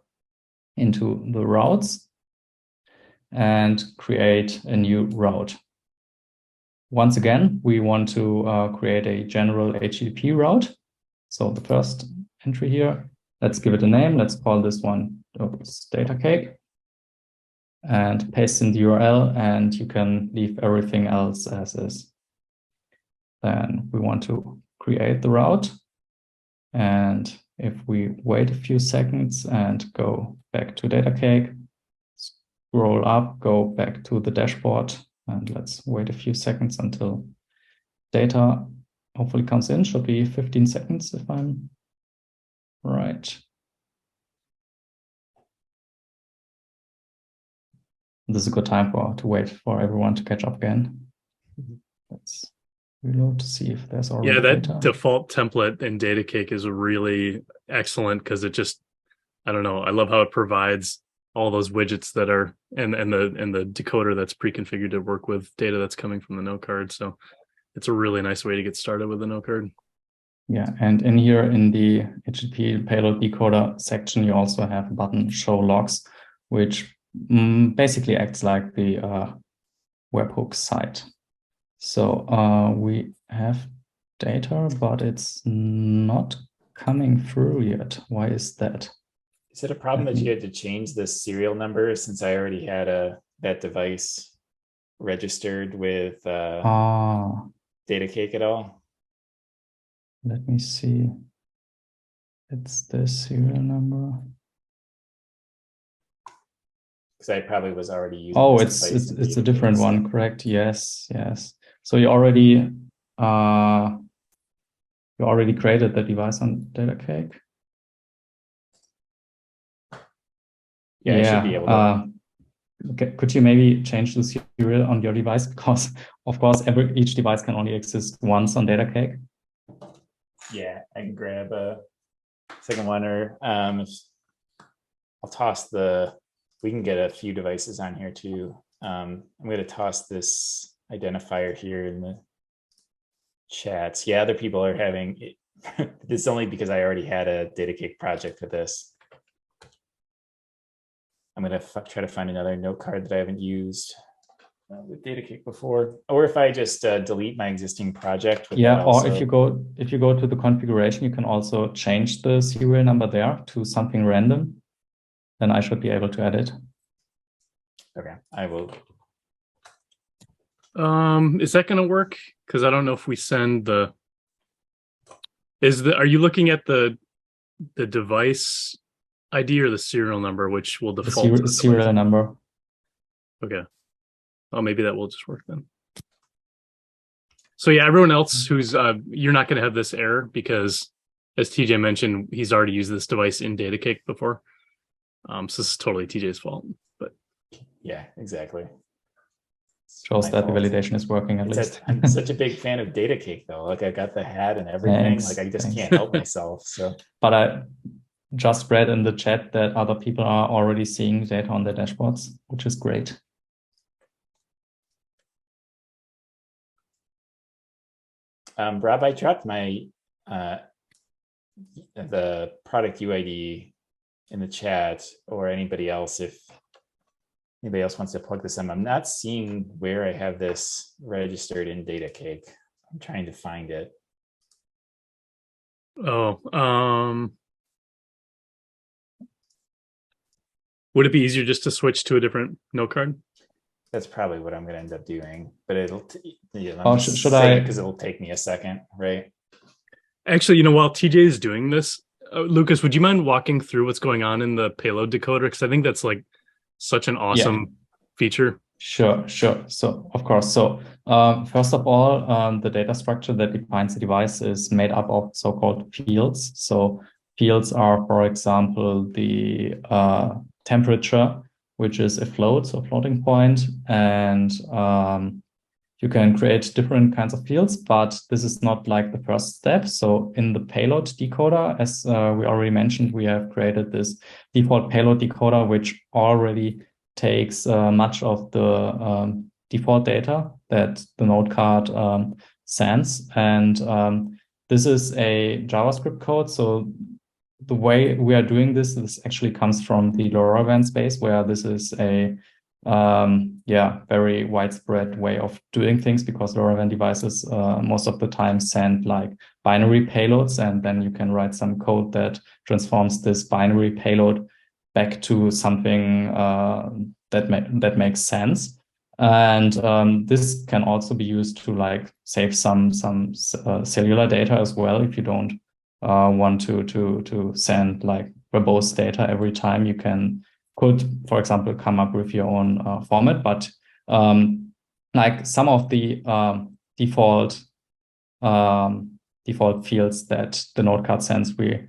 into the routes and create a new route. Once again, we want to create a general HTTP route. So the first entry here, let's give it a name. Let's call this one Datacake and paste in the URL, and you can leave everything else as is. Then we want to create the route. And if we wait a few seconds and go back to Datacake, scroll up, go back to the dashboard, and let's wait a few seconds until data hopefully comes in. Should be 15 seconds if I'm right. This is a good time to wait for everyone to catch up again. Let's reload to see if there's already that default template in Datacake is really excellent, because it just, I don't know, I love how it provides all those widgets that are and the decoder that's pre-configured to work with data that's coming from the Notecard. So it's a really nice way to get started with the Notecard. Yeah, and in here in the HTTP payload decoder section, you also have a button show logs, which basically acts like the webhook site. So we have data, but it's not coming through yet. Why is that? Is it a problem that you had to change the serial number, since I already had that device registered with Datacake at all? Let me see. It's the serial number. Because I probably was already using. Oh, it's a different one, correct? Yes. So you already created the device on Datacake. Yeah, I should be able to. Okay. Could you maybe change the serial on your device? Because of course, each device can only exist once on Datacake. Yeah, I can grab a second one, or I'll toss we can get a few devices on here too. I'm going to toss this identifier here in the chats. Yeah, other people are having it. This is only because I already had a Datacake project for this. I'm going to try to find another note card that I haven't used with Datacake before, or if I just delete my existing project. Yeah, or if you go to the configuration, you can also change the serial number there to something random. Then I should be able to add it. Okay, I will. Is that going to work? Because I don't know if we send the. Are you looking at the device ID or the serial number, which will default to the serial number? Okay. Oh, maybe that will just work then. So yeah, everyone else who's you're not going to have this error because, as TJ mentioned, he's already used this device in Datacake before. So this is totally TJ's fault. But yeah, exactly. Shows that the validation is working at least. I'm such a big fan of Datacake though. Like I got the hat and everything. Like I just can't help myself. So, but I just read in the chat that other people are already seeing data on their dashboards, which is great. Rob, I dropped my the product UID in the chat, or anybody else, if anybody else wants to plug this in. I'm not seeing where I have this registered in Datacake. I'm trying to find it. Oh, would it be easier just to switch to a different note card? That's probably what I'm going to end up doing, but it'll. Should I? Because it'll take me a second, right? Actually, while TJ is doing this, Lucas, would you mind walking through what's going on in the payload decoder? Because I think that's like such an awesome feature. Sure. So of course. So first of all, the data structure that defines the device is made up of so-called fields. So fields are, for example, the temperature, which is a float, so floating point, and you can create different kinds of fields, but this is not like the first step. So in the payload decoder, as we already mentioned, we have created this default payload decoder, which already takes much of the default data that the node card sends. And this is a JavaScript code. So the way we are doing this actually comes from the LoRaWAN space, where this is a very widespread way of doing things, because LoRaWAN devices most of the time send like binary payloads, and then you can write some code that transforms this binary payload back to something that makes sense. And this can also be used to like save some cellular data as well. If you don't want to send like verbose data every time, you could, for example, come up with your own format. But like some of the default fields that the node card sends, we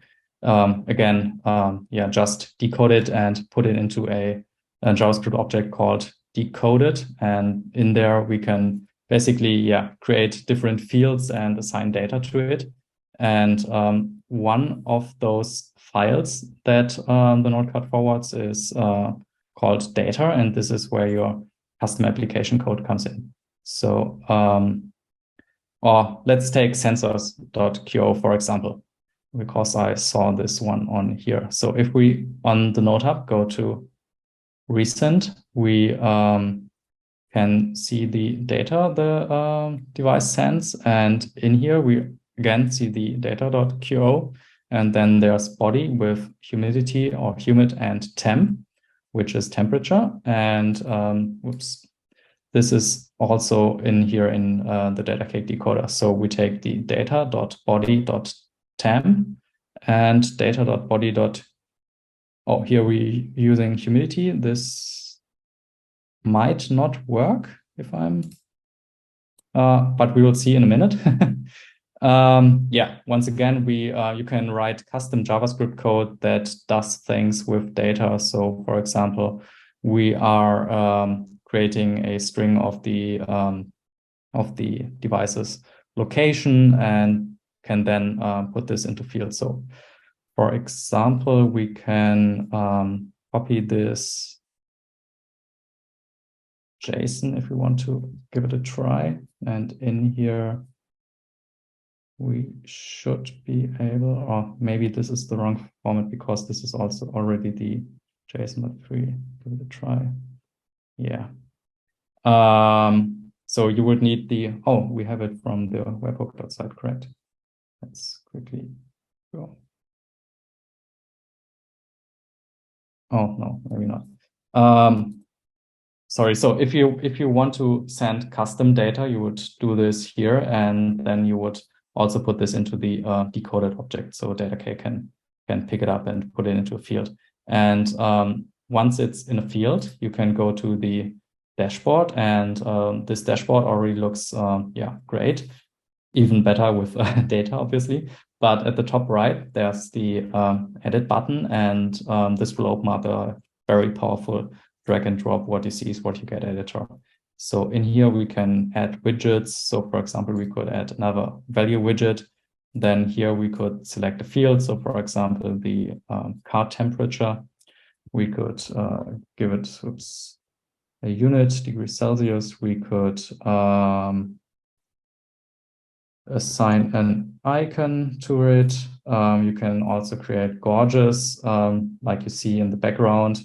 just decode it and put it into a JavaScript object called decoded, and in there we can basically create different fields and assign data to it. And one of those files that the node card forwards is called data, and this is where your custom application code comes in. So or let's take sensors.qo, for example, because I saw this one on here. So if we on the Node Hub go to recent, we can see the data the device sends, and in here we again see the data.qo, and then there's body with humidity or humid and temp, which is temperature, and this is also in here in the Datacake decoder. So we take the data.body.temp and data.body. Oh, here we're using humidity. This might not work if I'm, but we will see in a minute. Once again, you can write custom JavaScript code that does things with data. So for example, we are creating a string of the device's location and can then put this into fields. So for example, we can copy this JSON if we want to give it a try. And in here, we should be able, or maybe this is the wrong format because this is also already the JSON, but if we give it a try. Yeah. So you would need the, oh, we have it from the webhook.site, correct? Let's quickly go. Oh, no, maybe not. Sorry, so if you want to send custom data, you would do this here, and then you would also put this into the decoded object. So Datacake can pick it up and put it into a field. And once it's in a field, you can go to the dashboard, and this dashboard already looks great, even better with data, obviously. But at the top right, there's the edit button, and this will open up a very powerful drag and drop what you see is what you get editor. So in here, we can add widgets. So for example, we could add another value widget. Then here we could select a field. So for example, the car temperature, we could give it a unit, degrees Celsius. We could assign an icon to it. You can also create gorgeous, like you see in the background.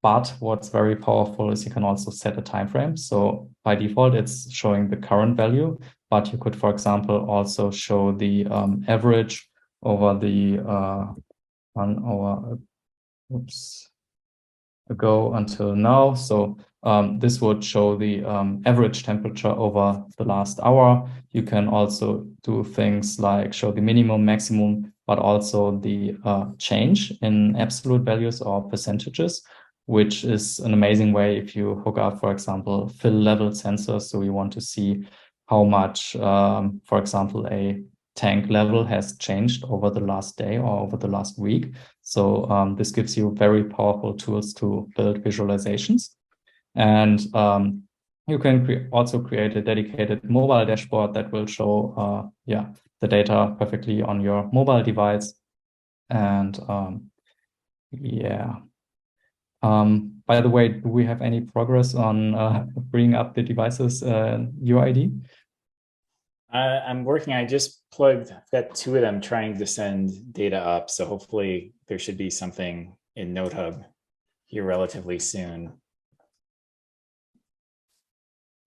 But what's very powerful is you can also set a time frame. So by default, it's showing the current value, but you could, for example, also show the average over the 1 hour ago until now. So this would show the average temperature over the last hour. You can also do things like show the minimum, maximum, but also the change in absolute values or percentages, which is an amazing way if you hook up, for example, fill level sensors. So you want to see how much, for example, a tank level has changed over the last day or over the last week. So this gives you very powerful tools to build visualizations. And you can also create a dedicated mobile dashboard that will show the data perfectly on your mobile device. And by the way, do we have any progress on bringing up the devices UID? I'm working. I just plugged. I've got 2 of them trying to send data up. So hopefully there should be something in NoteHub here relatively soon.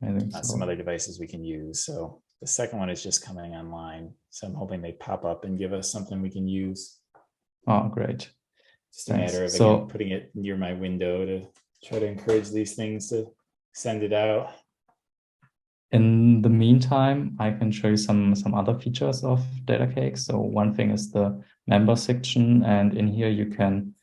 I think so. Some other devices we can use. So the second one is just coming online. So I'm hoping they pop up and give us something we can use. Oh, great. Just a matter of again, putting it near my window to try to encourage these things to send it out. In the meantime, I can show you some other features of Datacake. So one thing is the member section, and in here you can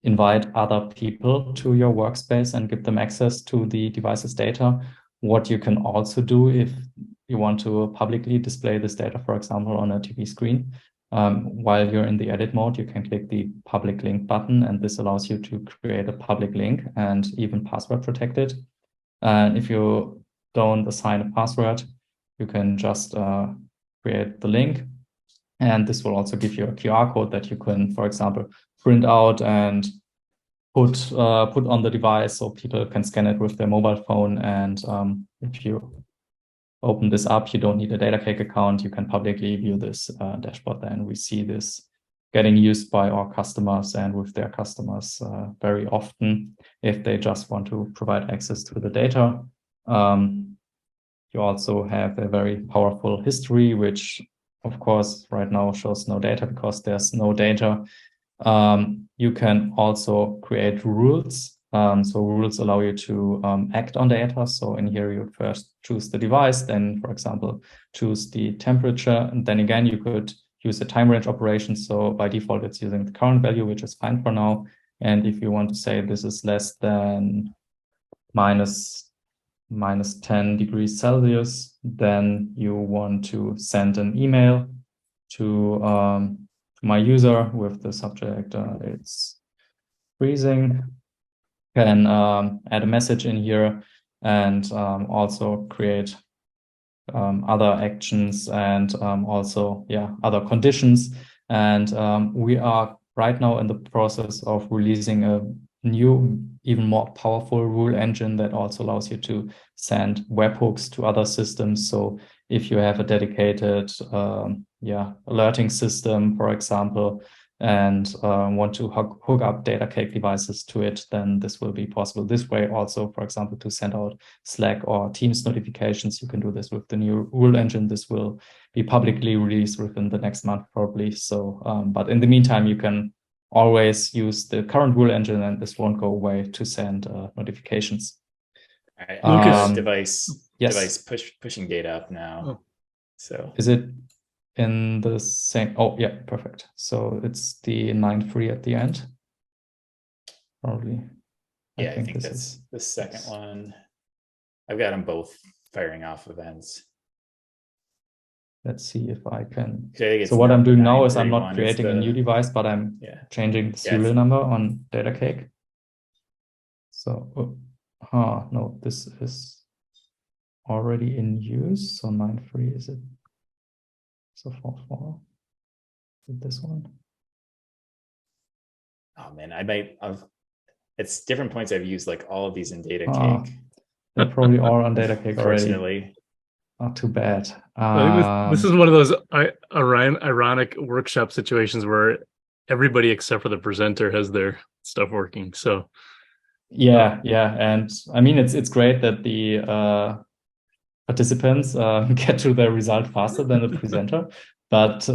invite other people to your workspace and give them access to the device's data. What you can also do if you want to publicly display this data, for example, on a TV screen, while you're in the edit mode, you can click the public link button, and this allows you to create a public link and even password protect it. And if you don't assign a password, you can just create the link. And this will also give you a QR code that you can, for example, print out and put on the device so people can scan it with their mobile phone. And if you open this up, you don't need a Datacake account. You can publicly view this dashboard. Then we see this getting used by our customers and with their customers very often if they just want to provide access to the data. You also have a very powerful history, which of course right now shows no data because there's no data. You can also create rules. So rules allow you to act on data. So in here, you first choose the device, then, for example, choose the temperature. And then again, you could use a time range operation. So by default, it's using the current value, which is fine for now. And if you want to say this is less than minus 10 degrees Celsius, then you want to send an email to my user with the subject, it's freezing. Can add a message in here and also create other actions and also other conditions. And we are right now in the process of releasing a new, even more powerful rule engine that also allows you to send webhooks to other systems. So if you have a dedicated alerting system, for example, and want to hook up Datacake devices to it, then this will be possible. This way also, for example, to send out Slack or Teams notifications, you can do this with the new rule engine. This will be publicly released within the next month, probably. So, but in the meantime, you can always use the current rule engine, and this won't go away to send notifications. All right. Lucas. Device pushing data up now. Oh. So is it in the same? Oh, yeah, perfect. So it's the 9.3 at the end, probably. I think that's the second one. I've got them both firing off events. Let's see if I can. So what I'm doing now is I'm not creating a new device, but I'm changing the serial Yes. number on Datacake. So, no, this is already in use. So 9.3 is it? So 4.4. Is it this one? Oh man, I might have. It's different points I've used like all of these in Datacake. They probably are on Datacake already. Unfortunately. Not too bad. I think this is one of those ironic workshop situations where everybody except for the presenter has their stuff working. So yeah, and I mean it's great that the participants get to the result faster than the presenter, but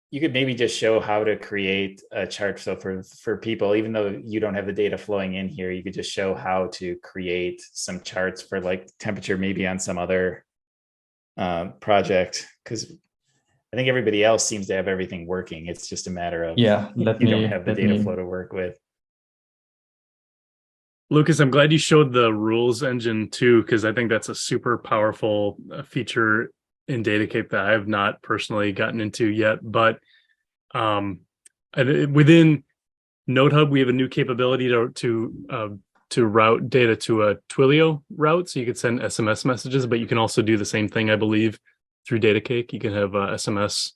you could maybe just show how to create a chart. So for people, even though you don't have the data flowing in here, you could just show how to create some charts for like temperature, maybe on some other project. Because I think everybody else seems to have everything working. It's just a matter of you don't have the data flow to work with. Lucas, I'm glad you showed the rules engine too, because I think that's a super powerful feature in Datacake that I have not personally gotten into yet. But within NodeHub, we have a new capability to route data to a Twilio route. So you could send SMS messages, but you can also do the same thing, I believe, through Datacake. You can have SMS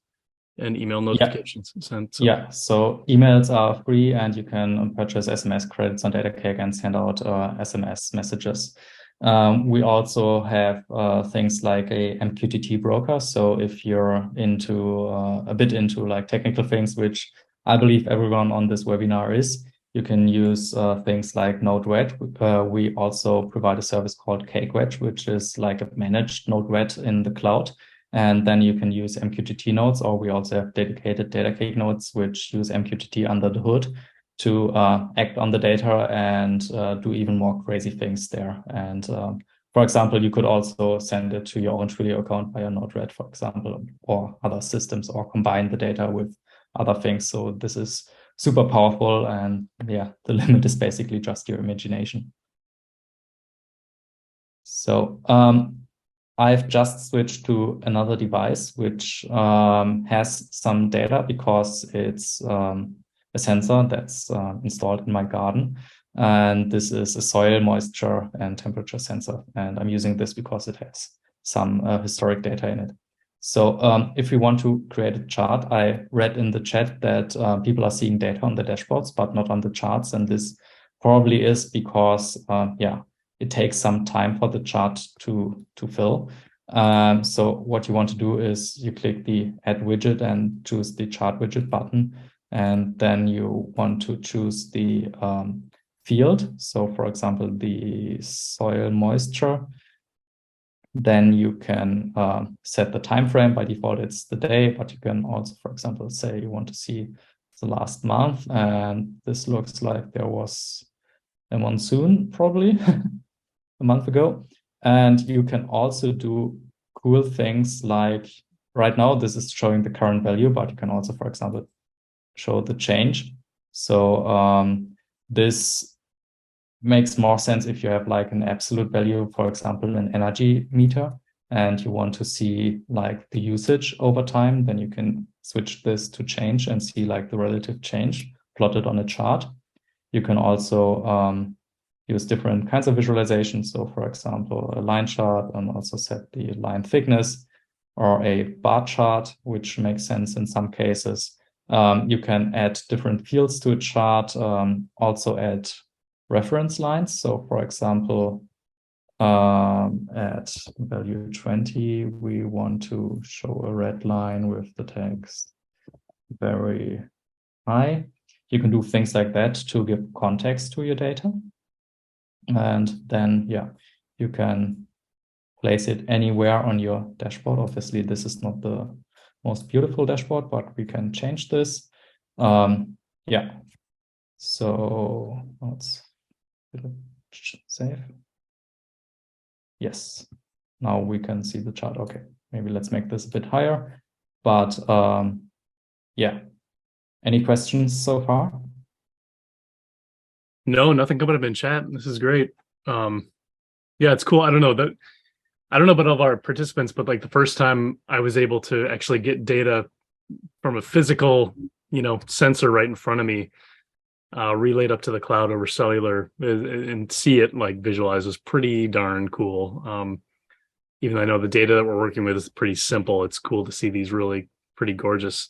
and email notifications sent. So. Yeah, so emails are free, and you can purchase SMS credits on Datacake and send out SMS messages. We also have things like a MQTT broker. So if you're into a bit into like technical things, which I believe everyone on this webinar is, you can use things like Node-RED. We also provide a service called CakeWedge, which is like a managed Node-RED in the cloud. And then you can use MQTT nodes, or we also have dedicated Datacake nodes, which use MQTT under the hood to act on the data and do even more crazy things there. And for example, you could also send it to your own Twilio account via Node-RED, for example, or other systems, or combine the data with other things. So this is super powerful. And yeah, the limit is basically just your imagination. So I've just switched to another device, which has some data because it's a sensor that's installed in my garden. And this is a soil moisture and temperature sensor. And I'm using this because it has some historic data in it. So if we want to create a chart, I read in the chat that people are seeing data on the dashboards, but not on the charts. And this probably is because, it takes some time for the chart to fill. So what you want to do is you click the Add Widget and choose the Chart Widget button. And then you want to choose the field. So for example, the soil moisture. Then you can set the time frame. By default, it's the day, but you can also, for example, say you want to see the last month. And this looks like there was a monsoon, probably. A month ago. And you can also do cool things like right now, this is showing the current value, but you can also, for example, show the change. So this makes more sense if you have like an absolute value, for example, an energy meter, and you want to see like the usage over time, then you can switch this to change and see like the relative change plotted on a chart. You can also use different kinds of visualizations. So for example, a line chart, and also set the line thickness, or a bar chart, which makes sense in some cases. You can add different fields to a chart, also add reference lines. So for example, at value 20, we want to show a red line with the text very high. You can do things like that to give context to your data. And then, yeah, you can place it anywhere on your dashboard. Obviously, this is not the most beautiful dashboard, but we can change this. Yeah, so let's save. Yes, now we can see the chart. Okay, maybe let's make this a bit higher. But yeah, any questions so far? No, nothing coming up in chat. This is great. Yeah, it's cool. I don't know about all of our participants, but like the first time I was able to actually get data from a physical, sensor right in front of me, relayed up to the cloud over cellular and see it like visualized was pretty darn cool. Even though I know the data that we're working with is pretty simple, it's cool to see these really pretty gorgeous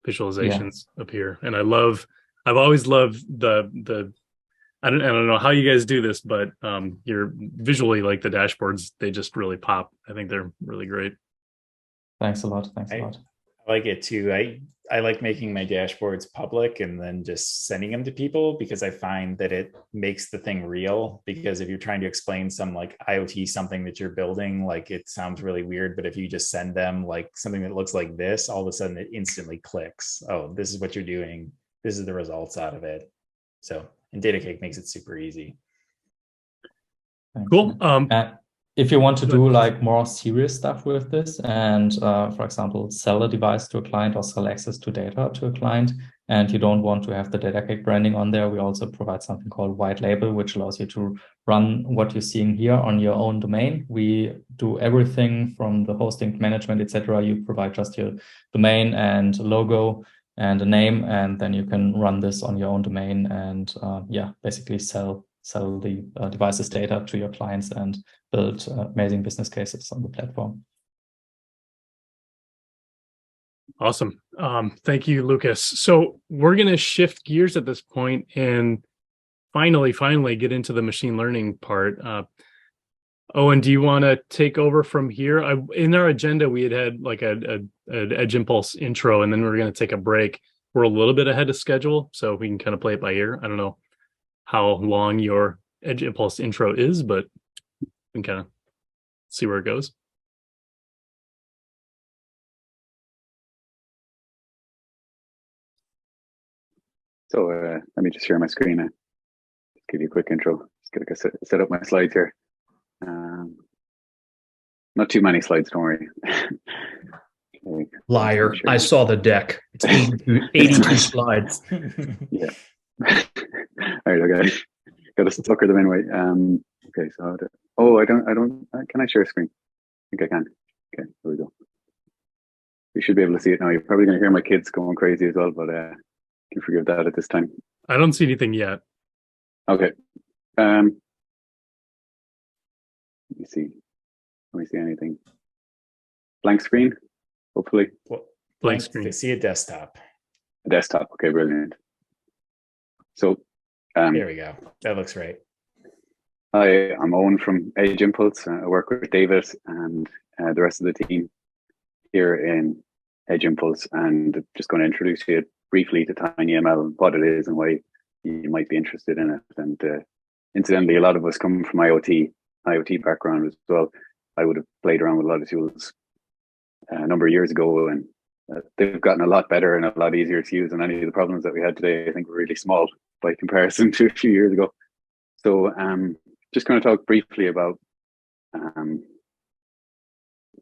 visualizations appear. And I've always loved the I don't know how you guys do this, but you're visually like the dashboards, they just really pop. I think they're really great. Thanks a lot. Thanks a lot. I like it too. I like making my dashboards public and then just sending them to people because I find that it makes the thing real. Because if you're trying to explain some like IoT something that you're building, like it sounds really weird, but if you just send them like something that looks like this, all of a sudden it instantly clicks. Oh, this is what you're doing. This is the results out of it. So, and Datacake makes it super easy. Thanks. Cool. If you want to do like more serious stuff with this and, for example, sell a device to a client or sell access to data to a client, and you don't want to have the Datacake branding on there, we also provide something called white label, which allows you to run what you're seeing here on your own domain. We do everything from the hosting management, etc. You provide just your domain and logo and a name, and then you can run this on your own domain and basically sell the devices data to your clients and build amazing business cases on the platform. Awesome. Thank you, Lucas. So we're going to shift gears at this point and finally get into the machine learning part. Owen, do you want to take over from here? In our agenda, we had like an Edge Impulse intro, and then we're going to take a break. We're a little bit ahead of schedule, so we can kind of play it by ear. I don't know how long your Edge Impulse intro is, but we can kind of see where it goes. So let me just share my screen. Just give you a quick intro. Just gotta set up my slides here. Not too many slides, don't worry. Okay. Liar. I saw the deck. It's 82 slides. Yeah. All right, okay. Gotta sucker them anyway. Okay, so can I share a screen? I think I can. Okay, here we go. You should be able to see it now. You're probably gonna hear my kids going crazy as well, but can forgive that at this time. I don't see anything yet. Okay. Let me see. Let me see anything. Blank screen, hopefully. Well, Blank screen. I see a desktop. A desktop. Okay, brilliant. So there we go. That looks right. I'm Owen from Edge Impulse. I work with David and the rest of the team here in Edge Impulse, and just going to introduce you briefly to TinyML, what it is and why you might be interested in it. And incidentally, a lot of us come from IoT background as well. I would have played around with a lot of tools a number of years ago, and they've gotten a lot better and a lot easier to use. And any of the problems that we had today, I think, were really small by comparison to a few years ago. So just going to talk briefly about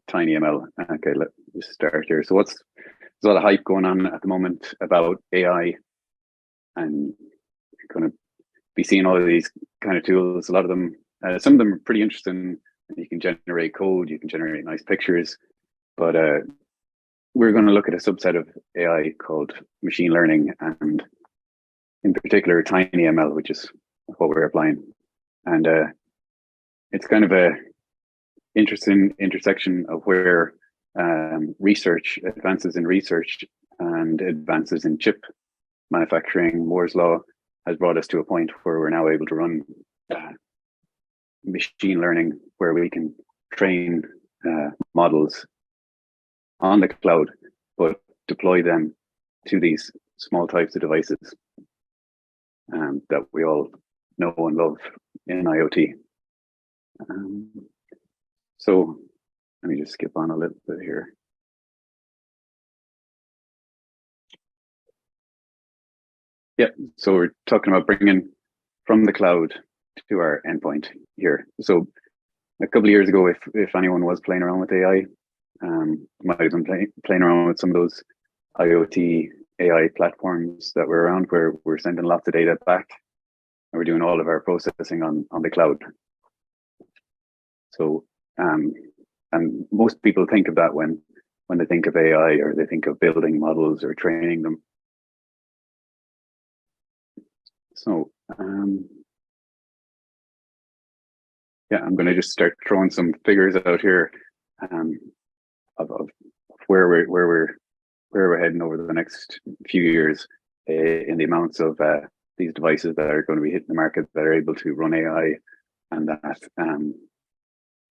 TinyML. Okay, let's just start here. So there's a lot of hype going on at the moment about AI, and you're going to be seeing all of these kind of tools. A lot of them, some of them are pretty interesting. You can generate code, you can generate nice pictures, but we're going to look at a subset of AI called machine learning, and in particular TinyML, which is what we're applying. And it's kind of a interesting intersection of where advances in research and advances in chip manufacturing, Moore's law, has brought us to a point where we're now able to run machine learning, where we can train models on the cloud, but deploy them to these small types of devices that we all know and love in IoT. So let me just skip on a little bit here. Yeah, so we're talking about bringing from the cloud to our endpoint here. So a couple of years ago, if anyone was playing around with AI, might have been playing around with some of those IoT AI platforms that were around, where we're sending lots of data back and we're doing all of our processing on the cloud. So, and most people think of that when they think of AI, or they think of building models or training them. So, yeah, I'm going to just start throwing some figures out here of where we're heading over the next few years in the amounts of these devices that are going to be hitting the market that are able to run AI and that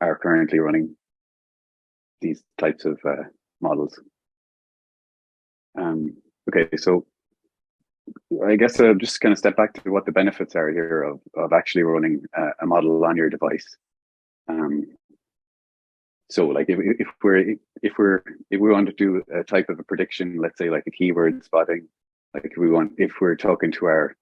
are currently running these types of models. Okay, so I guess I'll just kind of step back to what the benefits are here of actually running a model on your device. So like if we want to do a type of a prediction, let's say like a keyword spotting, like if we're talking to our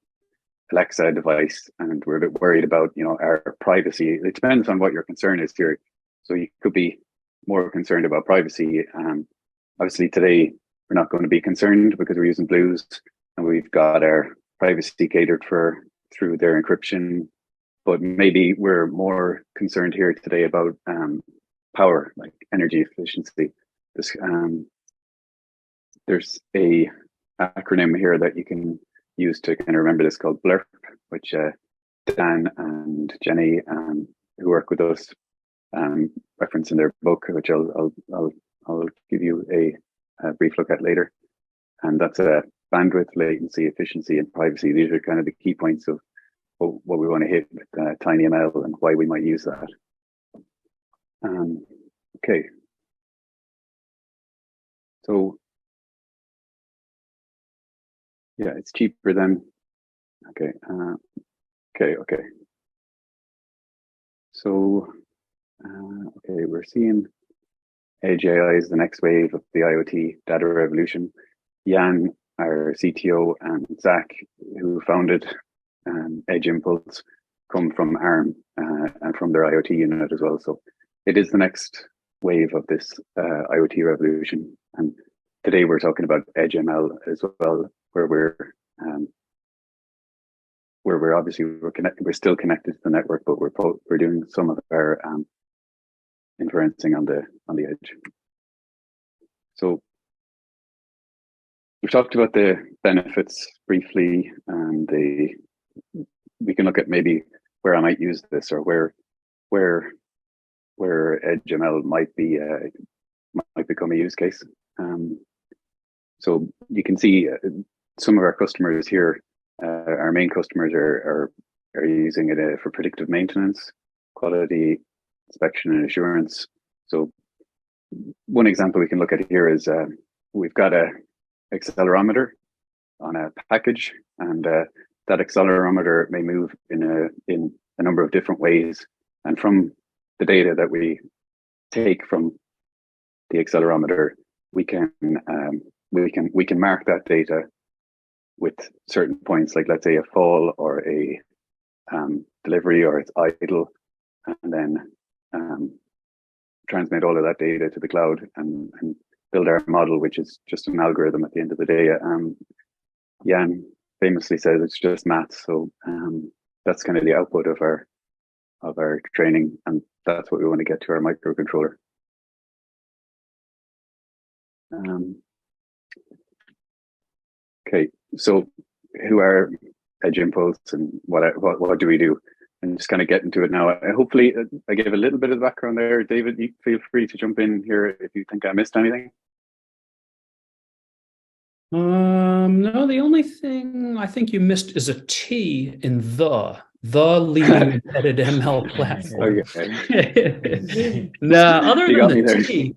Alexa device and we're a bit worried about, you know, our privacy, it depends on what your concern is here. So you could be more concerned about privacy. Obviously today we're not going to be concerned because we're using Blues and we've got our privacy catered for through their encryption. But maybe we're more concerned here today about power, like energy efficiency. There's a acronym here that you can use to kind of remember this, called BLERP, which Dan and Jenny, who work with us, reference in their book, which I'll give you a brief look at later. And that's bandwidth, latency, efficiency, and privacy. These are kind of the key points of what we want to hit with TinyML and why we might use that. Okay. So yeah, it's cheaper than, okay. Okay. So, okay, we're seeing Edge AI is the next wave of the IoT data revolution. Jan, our CTO, and Zach, who founded Edge Impulse, come from ARM and from their IoT unit as well. So it is the next wave of this IoT revolution. And today we're talking about Edge ML as well, where we're obviously we're still connected to the network, but we're doing some of our inferencing on the edge. So we've talked about the benefits briefly, and we can look at maybe where I might use this, or where Edge ML might become a use case. So you can see some of our customers here. Our main customers are using it for predictive maintenance, quality inspection, and assurance. So one example we can look at here is we've got a accelerometer on a package, and that accelerometer may move in a number of different ways. And from the data that we take from the accelerometer, we can mark that data with certain points, like let's say a fall or a delivery, or it's idle, and then transmit all of that data to the cloud and build our model, which is just an algorithm at the end of the day. Jan famously says it's just maths. So that's kind of the output of our training, and that's what we want to get to our microcontroller. Okay, so who are Edge Impulse and what do we do? And just kind of get into it now. Hopefully, I gave a little bit of the background there. David, you feel free to jump in here if you think I missed anything. No, the only thing I think you missed is a T in the leading embedded ML platform. Okay. No, other You than got me the there. T,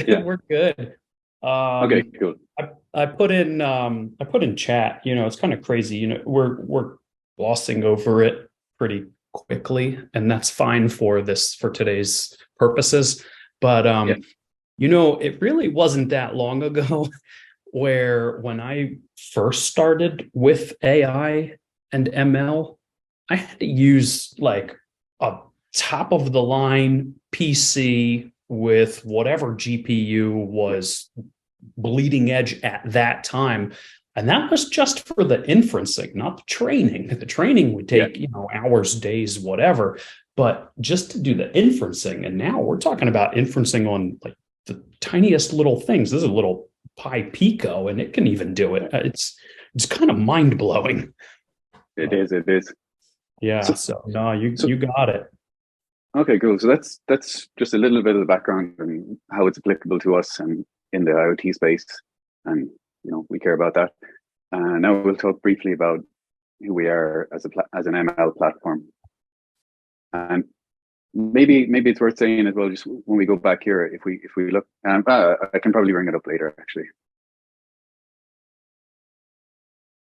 Yeah. we're good. Okay, cool. I put in chat, it's kind of crazy. We're glossing over it pretty quickly, and that's fine for today's purposes. But Yeah. it really wasn't that long ago where when I first started with AI and ML, I had to use like a top of the line PC with whatever GPU was bleeding edge at that time. And that was just for the inferencing, not the training. The training would take, hours, days, whatever. But just to do the inferencing, and now we're talking about inferencing on like the tiniest little things. This is a little Pi Pico, and it can even do it. It's kind of mind blowing. It is. Yeah. So no, you got it. Okay, cool. So that's just a little bit of the background and how it's applicable to us and in the IoT space, and we care about that. Now we'll talk briefly about who we are as an ML platform, and maybe it's worth saying as well. Just when we go back here, if we look, I can probably bring it up later. Actually,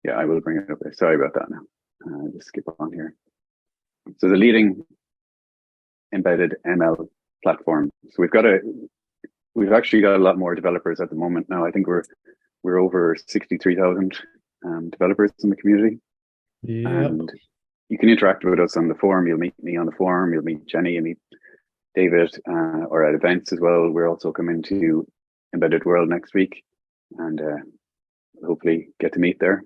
yeah, I will bring it up there. Sorry about that. Now, just skip on here. So the leading embedded ML platform. So we've actually got a lot more developers at the moment now. I think we're over 63,000 developers in the community. Yep. And you can interact with us on the forum. You'll meet me on the forum. You'll meet Jenny. You'll meet David, or at events as well. We're also coming to Embedded World next week, and hopefully get to meet there.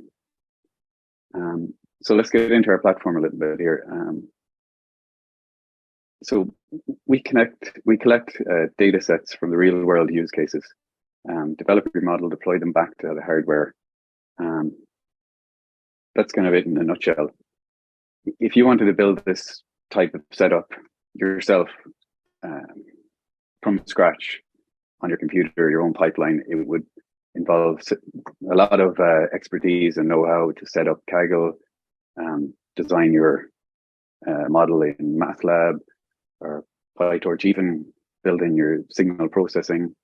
So let's get into our platform a little bit here. So we collect data sets from the real world use cases, develop your model, deploy them back to the hardware. That's kind of it in a nutshell. If you wanted to build this type of setup yourself from scratch on your computer, your own pipeline, it would involve a lot of expertise and know-how to set up Kaggle, design your model in MATLAB or PyTorch, even building your signal processing,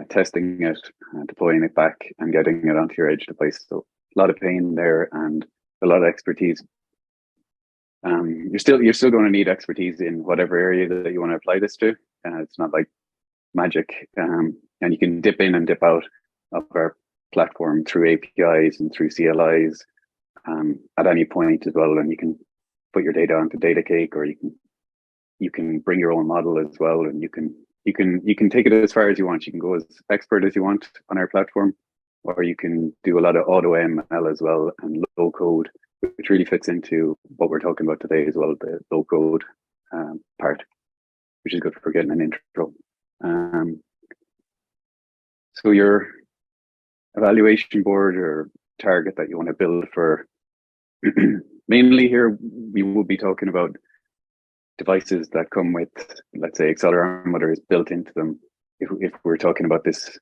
testing it, deploying it back, and getting it onto your edge device. So a lot of pain there and a lot of expertise. You're still going to need expertise in whatever area that you want to apply this to. It's not like magic, and you can dip in and dip out of our platform through APIs and through CLIs at any point as well. And you can put your data onto Datacake, or you can bring your own model as well, and you can take it as far as you want. You can go as expert as you want on our platform, or you can do a lot of auto ML as well and low code, which really fits into what we're talking about today as well, the low code part, which is good for getting an intro. So your evaluation board or target that you want to build for, mainly here, we will be talking about devices that come with, let's say, accelerometer is built into them. If we're talking about this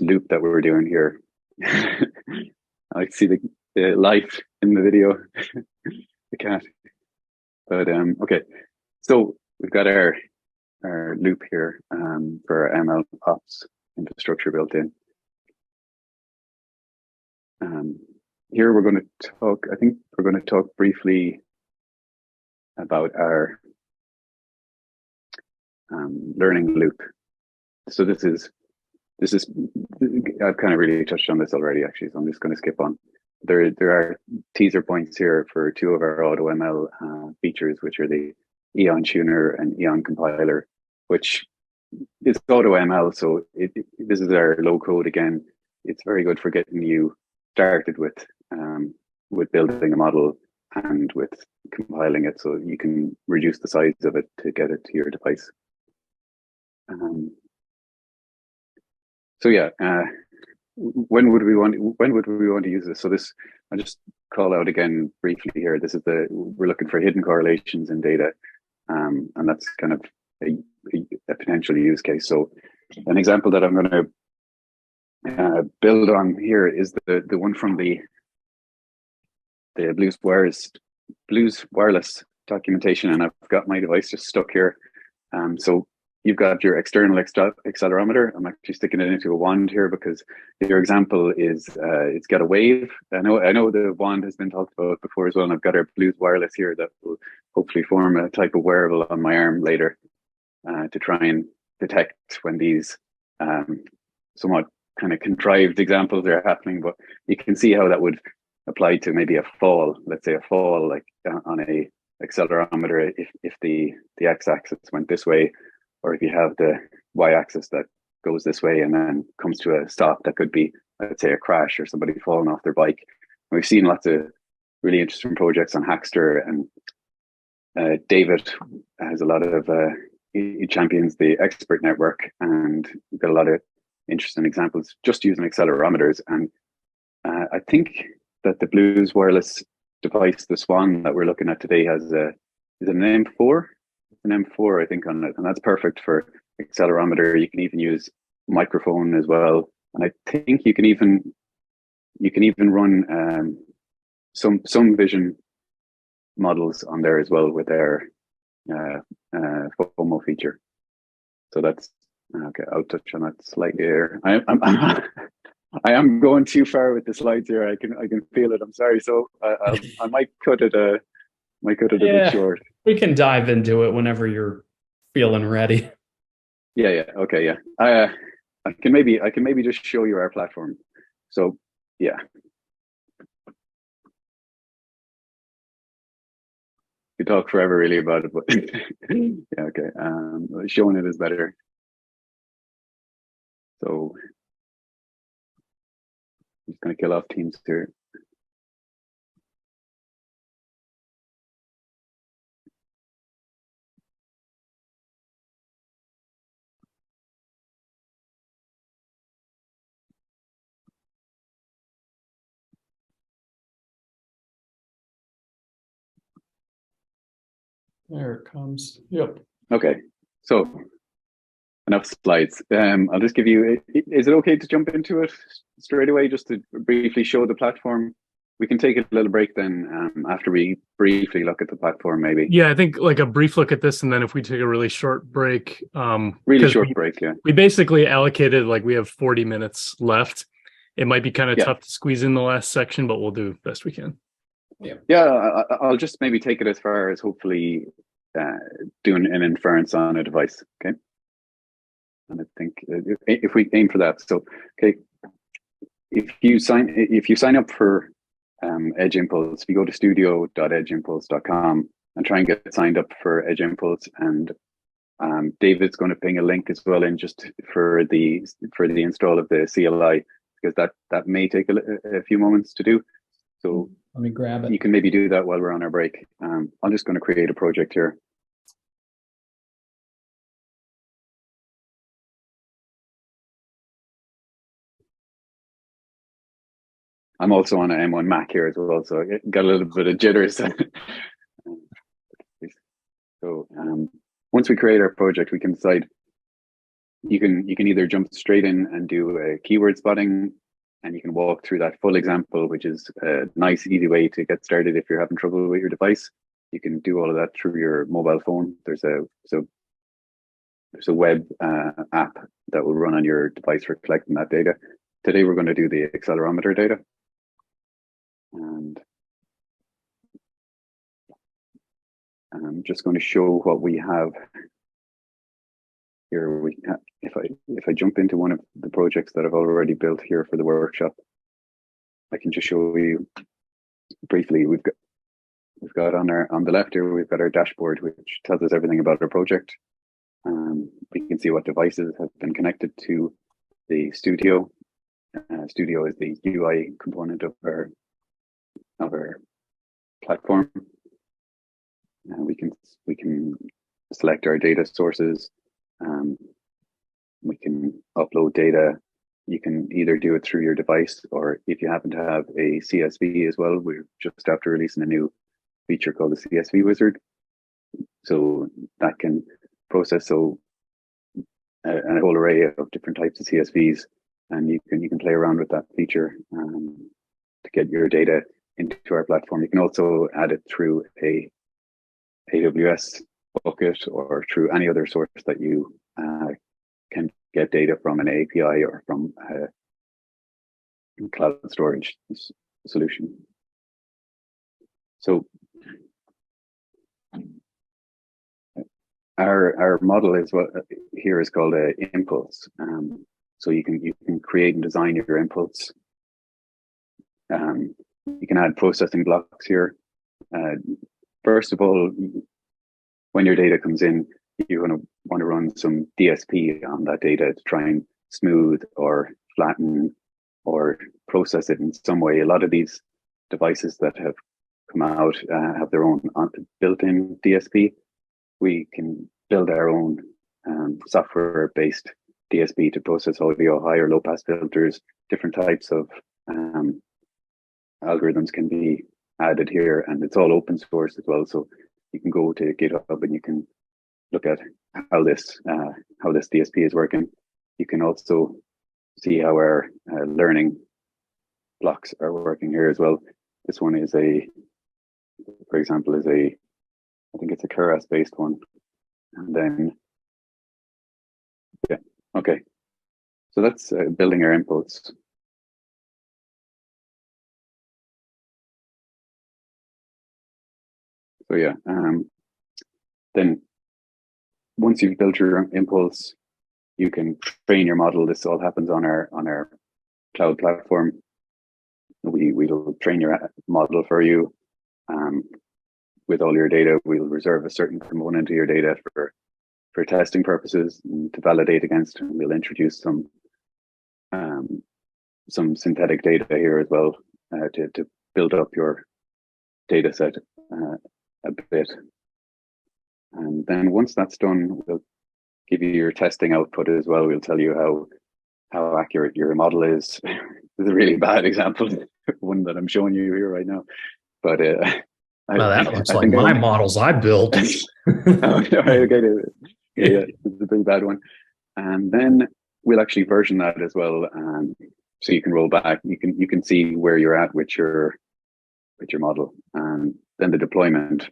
loop that we're doing here, I see the life in the video, the cat. But okay, so we've got our loop here for our ML ops infrastructure built in. Here we're going to talk. I think we're going to talk briefly about our learning loop. So this is I've kind of really touched on this already, actually, so I'm just going to skip on. There are teaser points here for two of our AutoML features, which are the Eon Tuner and Eon Compiler, which is AutoML. So this is our low code again. It's very good for getting you started with building a model and with compiling it, so you can reduce the size of it to get it to your device. So yeah, when would we want to use this? So this, I'll just call out again briefly here. This is we're looking for hidden correlations in data, and that's kind of a potential use case. So an example that I'm going build on here is the one from the Blues Wireless documentation, and I've got my device just stuck here. So you've got your external accelerometer. I'm actually sticking it into a wand here because your example is it's got a wave. I know the wand has been talked about before as well, and I've got our Blues Wireless here that will hopefully form a type of wearable on my arm later to try and detect when these somewhat kind of contrived examples are happening. But you can see how that would apply to maybe a fall. Let's say a fall like on a accelerometer if the x-axis went this way, or if you have the y-axis that goes this way and then comes to a stop, that could be, let's say, a crash or somebody falling off their bike. And we've seen lots of really interesting projects on Hackster, and David has a lot of he champions the expert network, and we've got a lot of interesting examples just using accelerometers. And I think that the Blues Wireless device, the Swan that we're looking at today, has is an M4. It's an M4, I think, on it, and that's perfect for accelerometer. You can even use microphone as well, and I think you can even run some vision models on there as well with their FOMO feature. So that's okay. I'll touch on that slightly here. I am going too far with the slides here. I can feel it. I'm sorry. So I might cut it a bit short. We can dive into it whenever you're feeling ready. Yeah. Okay. Yeah. I can maybe just show you our platform. So yeah. We talk forever really about it, but yeah. Okay. Showing it is better. So I'm just going to kill off Teams here. There it comes. Yep. Okay. So enough slides. I'll just give you, is it okay to jump into it straight away just to briefly show the platform? We can take a little break then after we briefly look at the platform maybe. Yeah, I think like a brief look at this, and then if we take a really short break. Really short break, yeah. We basically allocated, like we have 40 minutes left. It might be kind of tough to squeeze in the last section, but we'll do best we can. Yeah, I'll just maybe take it as far as hopefully doing an inference on a device, okay? And I think if we aim for that, so okay, if you sign up for Edge Impulse, if you go to studio.edgeimpulse.com and try and get signed up for Edge Impulse, and David's going to ping a link as well in just for the install of the CLI, because that may take a few moments to do. So let me grab it. You can maybe do that while we're on our break. I'm just going to create a project here. I'm also on an M1 Mac here as well, so I got a little bit of jitters. So once we create our project, we can decide. You can either jump straight in and do a keyword spotting, and you can walk through that full example, which is a nice, easy way to get started if you're having trouble with your device. You can do all of that through your mobile phone. There's a web app that will run on your device for collecting that data. Today, we're going to do the accelerometer data. And I'm just going to show what we have here. If I jump into one of the projects that I've already built here for the workshop, I can just show you briefly. We've got on the left here, we've got our dashboard, which tells us everything about our project. We can see what devices have been connected to the studio. Studio is the UI component of our platform. We can select our data sources. We can upload data. You can either do it through your device, or if you happen to have a CSV as well, we're just after releasing a new feature called the CSV wizard. So that can process a whole array of different types of CSVs and you can play around with that feature to get your data into our platform. You can also add it through a AWS bucket or through any other source that you can get data from an API or from a cloud storage solution. So our model is what here is called a impulse. So you can create and design your impulse. You can add processing blocks here. First of all, when your data comes in, you're going to want to run some DSP on that data to try and smooth or flatten or process it in some way. A lot of these devices that have come out have their own built-in DSP. We can build our own software-based DSP to process audio, high or low pass filters. Different types of algorithms can be added here, and it's all open source as well. So you can go to GitHub and you can look at how this DSP is working. You can also see how our learning blocks are working here as well. This one is for example, I think it's a Keras based one. And then, yeah, okay. So that's building our inputs. So yeah, then once you've built your impulse, you can train your model. This all happens on our cloud platform. We'll train your model for you with all your data. We'll reserve a certain component of your data for testing purposes and to validate against. We'll introduce some synthetic data here as well to build up your data set a bit. And then once that's done, we'll give you your testing output as well. We'll tell you how accurate your model is. This is a really bad example, one that I'm showing you here right now. But well, that looks like my models I built. Okay. Yeah, it's a pretty bad one. And then we'll actually version that as well. So you can roll back. You can see where you're at with your model. And then the deployment.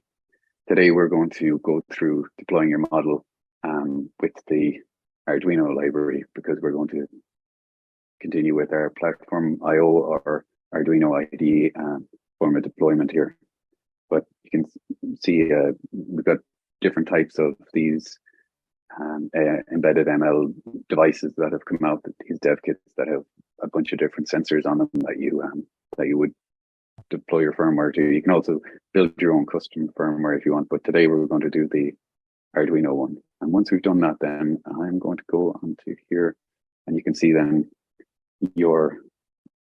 Today we're going to go through deploying your model with the Arduino library, because we're going to continue with our platform IO or Arduino IDE form of deployment here. But you can see we've got different types of these embedded ML devices that have come out, these dev kits that have a bunch of different sensors on them that you would deploy your firmware to. You can also build your own custom firmware if you want, but today we're going to do the Arduino one. And once we've done that, then I'm going to go onto here, and you can see then your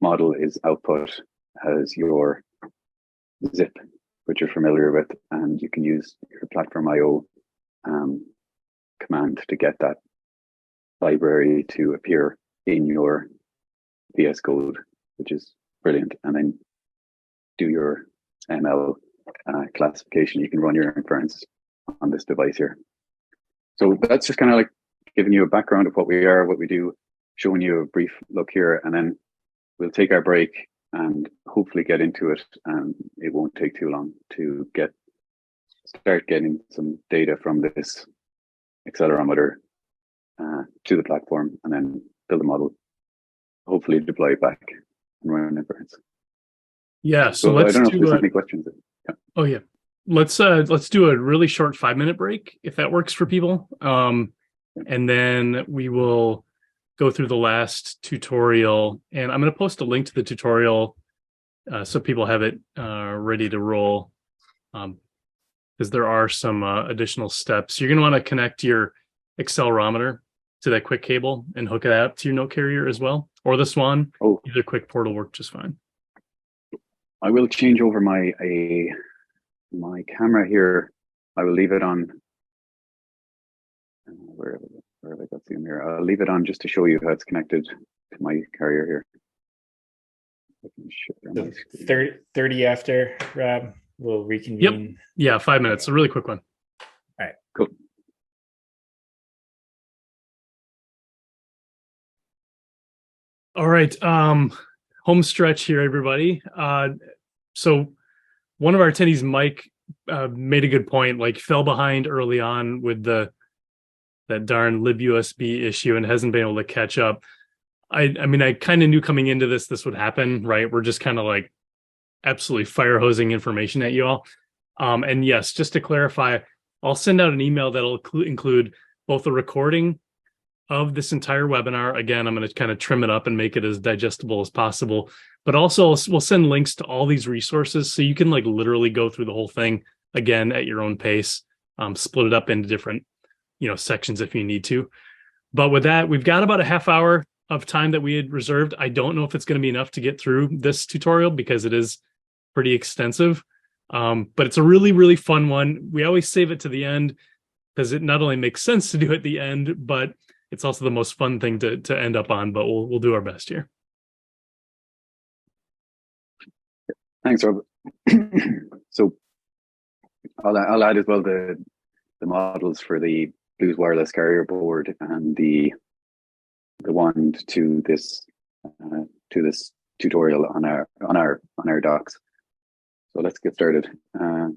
model is output as your zip, which you're familiar with, and you can use your platform IO command to get that library to appear in your VS Code, which is brilliant. And then do your ML classification. You can run your inference on this device here. So that's just kind of like giving you a background of what we are, what we do, showing you a brief look here, and then we'll take our break and hopefully get into it. And it won't take too long to start getting some data from this accelerometer to the platform, and then build a model, hopefully deploy it back and run an inference. Yeah, so let's I don't know do if there's any questions. Yeah. Oh yeah, let's do a really short 5-minute break if that works for people, and then we will go through the last tutorial. And I'm going to post a link to the tutorial so people have it ready to roll, because there are some additional steps. You're going to want to connect your accelerometer to that quick cable and hook it up to your note carrier as well, or the Swan. Either quick port will work just fine. I will change over my camera here. I will leave it on. Where have I got Zoom here? I'll leave it on just to show you how it's connected to my carrier here. I can share my screen. 30 after, Rob, we'll reconvene. Yep. Yeah, 5 minutes. A really quick one. All right. Cool. All right. Home stretch here, everybody. So one of our attendees, Mike, made a good point, like fell behind early on with that darn libUSB issue and hasn't been able to catch up. I mean, I kind of knew coming into this would happen, right? We're just kind of like absolutely fire hosing information at you all. And yes, just to clarify, I'll send out an email that'll include both the recording of this entire webinar. Again, I'm going to kind of trim it up and make it as digestible as possible, but also we'll send links to all these resources so you can like literally go through the whole thing again at your own pace, split it up into different, sections if you need to. But with that, we've got about a half hour of time that we had reserved. I don't know if it's going to be enough to get through this tutorial because it is pretty extensive, but it's a really, really fun one. We always save it to the end because it not only makes sense to do at the end, but it's also the most fun thing to end up on, but we'll do our best here. Thanks, Rob. So I'll add as well the models for the Blues wireless carrier board and the wand to this tutorial on our docs. So let's get started. So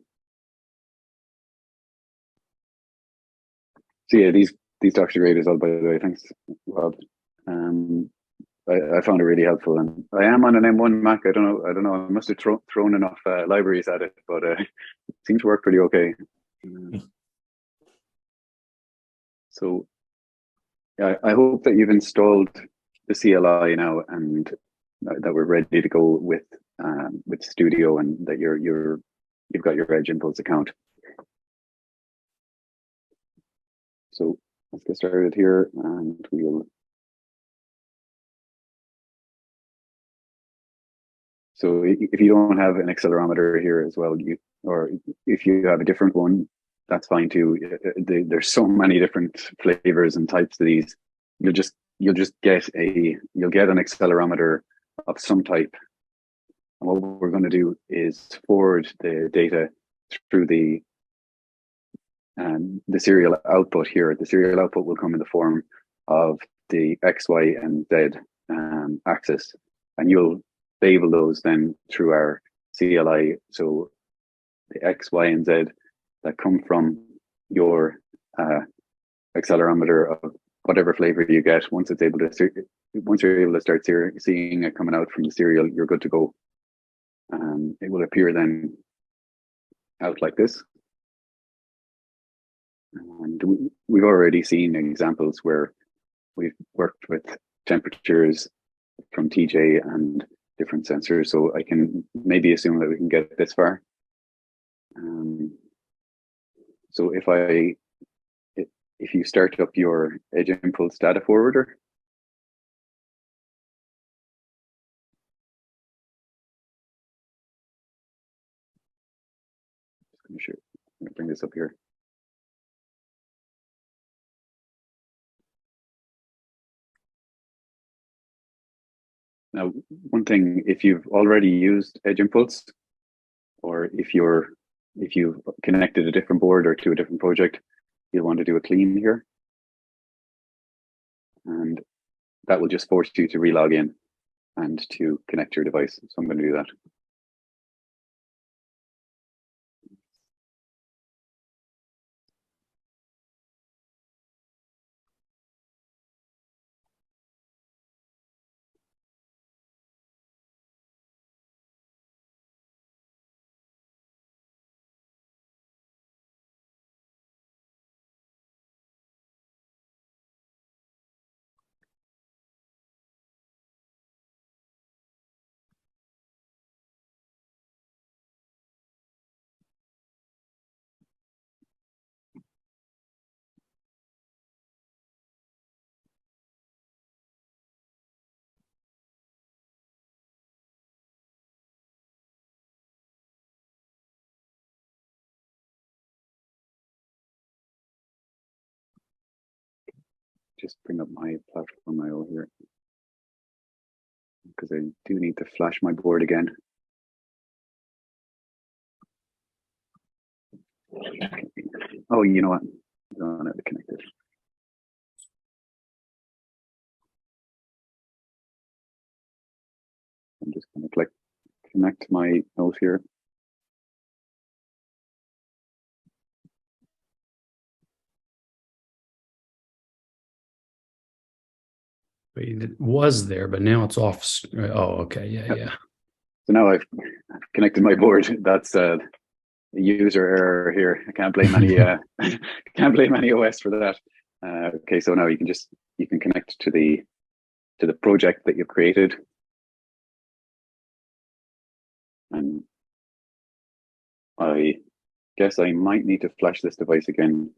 yeah, these docs are great as well, by the way. Thanks, Rob. I found it really helpful, and I am on an M1 Mac. I don't know. I must have thrown enough libraries at it, but it seems to work pretty okay. So yeah, I hope that you've installed the CLI now, and that we're ready to go with Studio, and that you've got your Edge Impulse account. So let's get started here, and we'll. So if you don't have an accelerometer here as well, or if you have a different one, that's fine too. There's so many different flavors and types of these. You'll just get an accelerometer of some type. And what we're going to do is forward the data through the serial output here. The serial output will come in the form of the X, Y, and Z axis, and you'll label those then through our CLI. So the X, Y, and Z that come from your accelerometer of whatever flavor you get. Once you're able to start seeing it coming out from the serial, you're good to go. It will appear then out like this. And we've already seen examples where we've worked with temperatures from TJ and different sensors, so I can maybe assume that we can get this far. So if you start up your Edge Impulse data forwarder, I'm going to bring this up here. Now, one thing, if you've already used Edge Impulse, or if you've connected a different board or to a different project, you'll want to do a clean here. And that will just force you to relog in and to connect your device. So I'm going to do that. Just bring up my platform IO here, because I do need to flash my board again. Oh, you know what? I don't have it connected. just going to click connect my note here. It was there, but now it's off. Oh, okay. Yeah. So now I've connected my board. That's a user error here. I can't blame any can't blame any OS for that. Okay, so now you can connect to the project that you've created. And I guess I might need to flash this device again.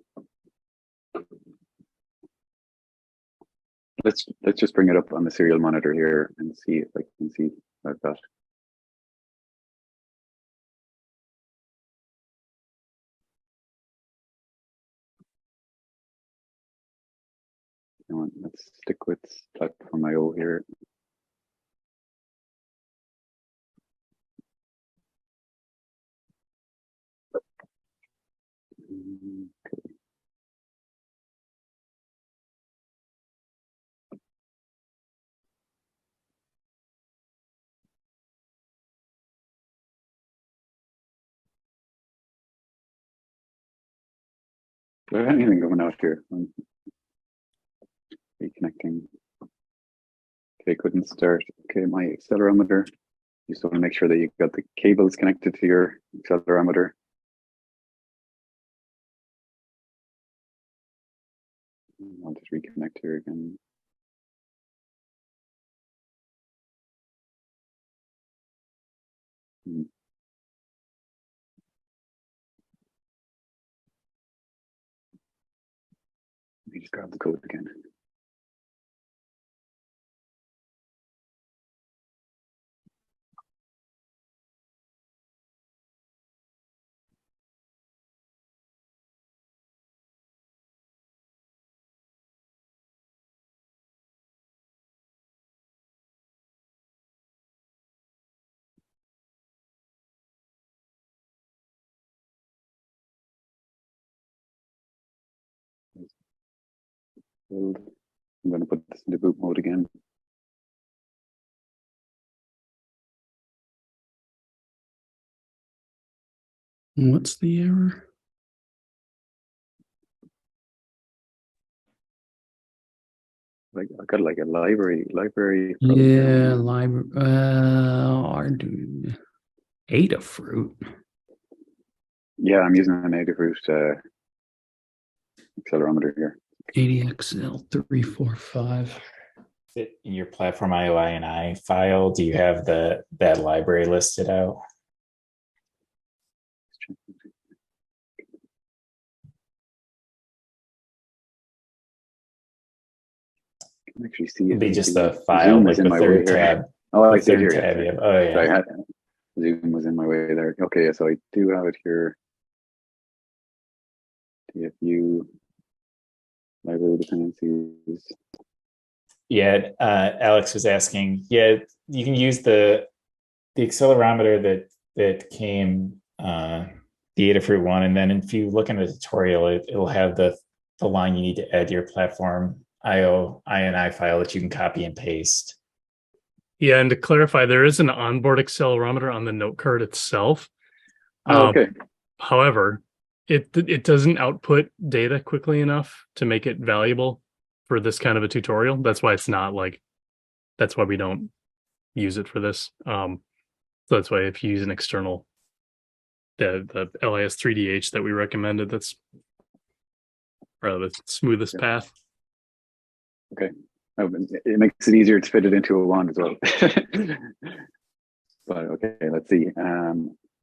Let's just bring it up on the serial monitor here and see if I can see about that. Let's stick with platform IO here. Okay. Do I have anything going out here? Reconnecting. Okay, couldn't start. Okay, my accelerometer. You just want to make sure that you've got the cables connected to your accelerometer. I'll just reconnect here again. Let me just grab the code again. Build. I'm going to put this into boot mode again. What's the error? Like I got like a library. Yeah, library. Arduino. Adafruit. Yeah, I'm using an Adafruit accelerometer here. ADXL345. In your platform IOI file, do you have that library listed out? I can actually see it. It'd be just a Zoom file, was like in the my third way here. tab. Oh, I The see it third here. tab. Yeah. Oh yeah. So Zoom was in my way there. Okay, so I do have it here. DFU library dependencies. Yeah, Alex was asking. Yeah, you can use the accelerometer that came the Adafruit one, and then if you look in the tutorial, it'll have the line you need to add to your platform INI file that you can copy and paste. Yeah, and to clarify, there is an onboard accelerometer on the Notecard itself. Oh, okay. However, it doesn't output data quickly enough to make it valuable for this kind of a tutorial. That's why it's not like, that's why we don't use it for this. So that's why if you use an external, the LIS 3DH that we recommended, that's probably the smoothest path. Okay. Oh, it makes it easier to fit it into a wand as well. But okay, let's see.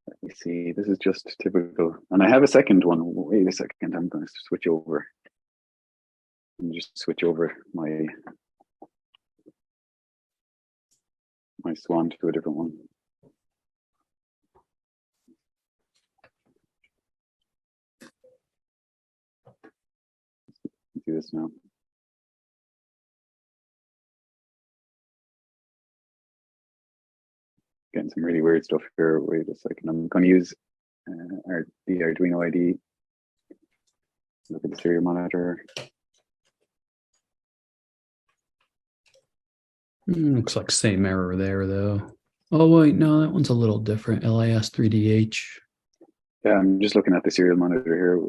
Let me see. This is just typical. And I have a second one. Wait a second. I'm going to switch over. Let me just switch over my Swan to a different one. Let's do this now. Getting some really weird stuff here. Wait a second. I'm going to use the Arduino ID. Look at the serial monitor. Looks like same error there though. Oh, wait, no, that one's a little different. LIS 3DH. Yeah, I'm just looking at the serial monitor here.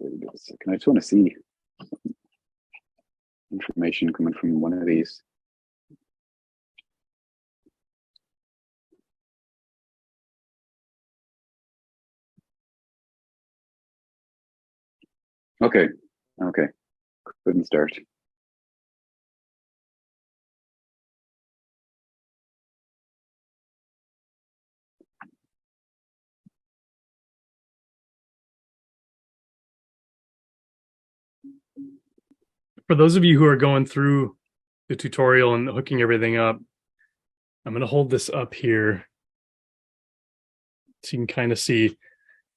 I just want to see information coming from one of these. Okay, couldn't start. For those of you who are going through the tutorial and hooking everything up, I'm going to hold this up here so you can kind of see.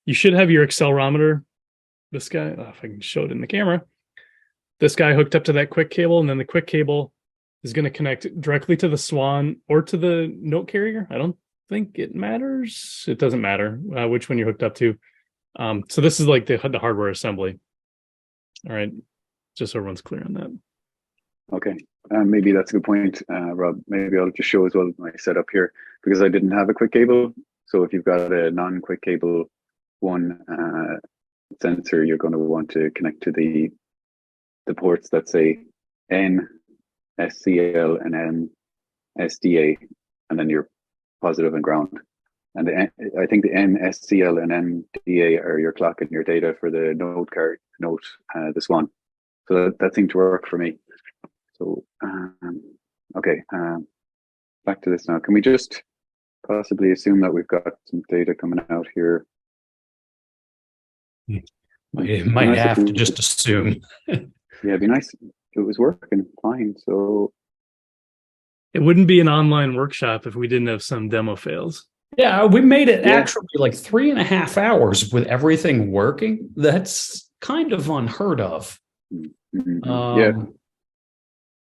You should have your accelerometer. This guy, if I can show it in the camera, this guy hooked up to that quick cable, and then the quick cable is going to connect directly to the Swan or to the note carrier. I don't think it matters. It doesn't matter which one you're hooked up to. So this is like the hardware assembly. All right, just so everyone's clear on that. Okay, maybe that's a good point, Rob. Maybe I'll just show as well my setup here, because I didn't have a quick cable. So if you've got a non-quick cable one sensor, you're going to want to connect to the ports that say N, SCL, and N, SDA, and then your positive and ground. And I think the N, SCL, and NDA are your clock and your data for the Notecard, the Swan. So that seemed to work for me. So, okay, back to this now. Can we just possibly assume that we've got some data coming out here? We might have to just assume. Yeah, it'd be nice if it was working fine. So it wouldn't be an online workshop if we didn't have some demo fails. Yeah, we made it actually like 3.5 hours with everything working. That's kind of unheard of. Yeah.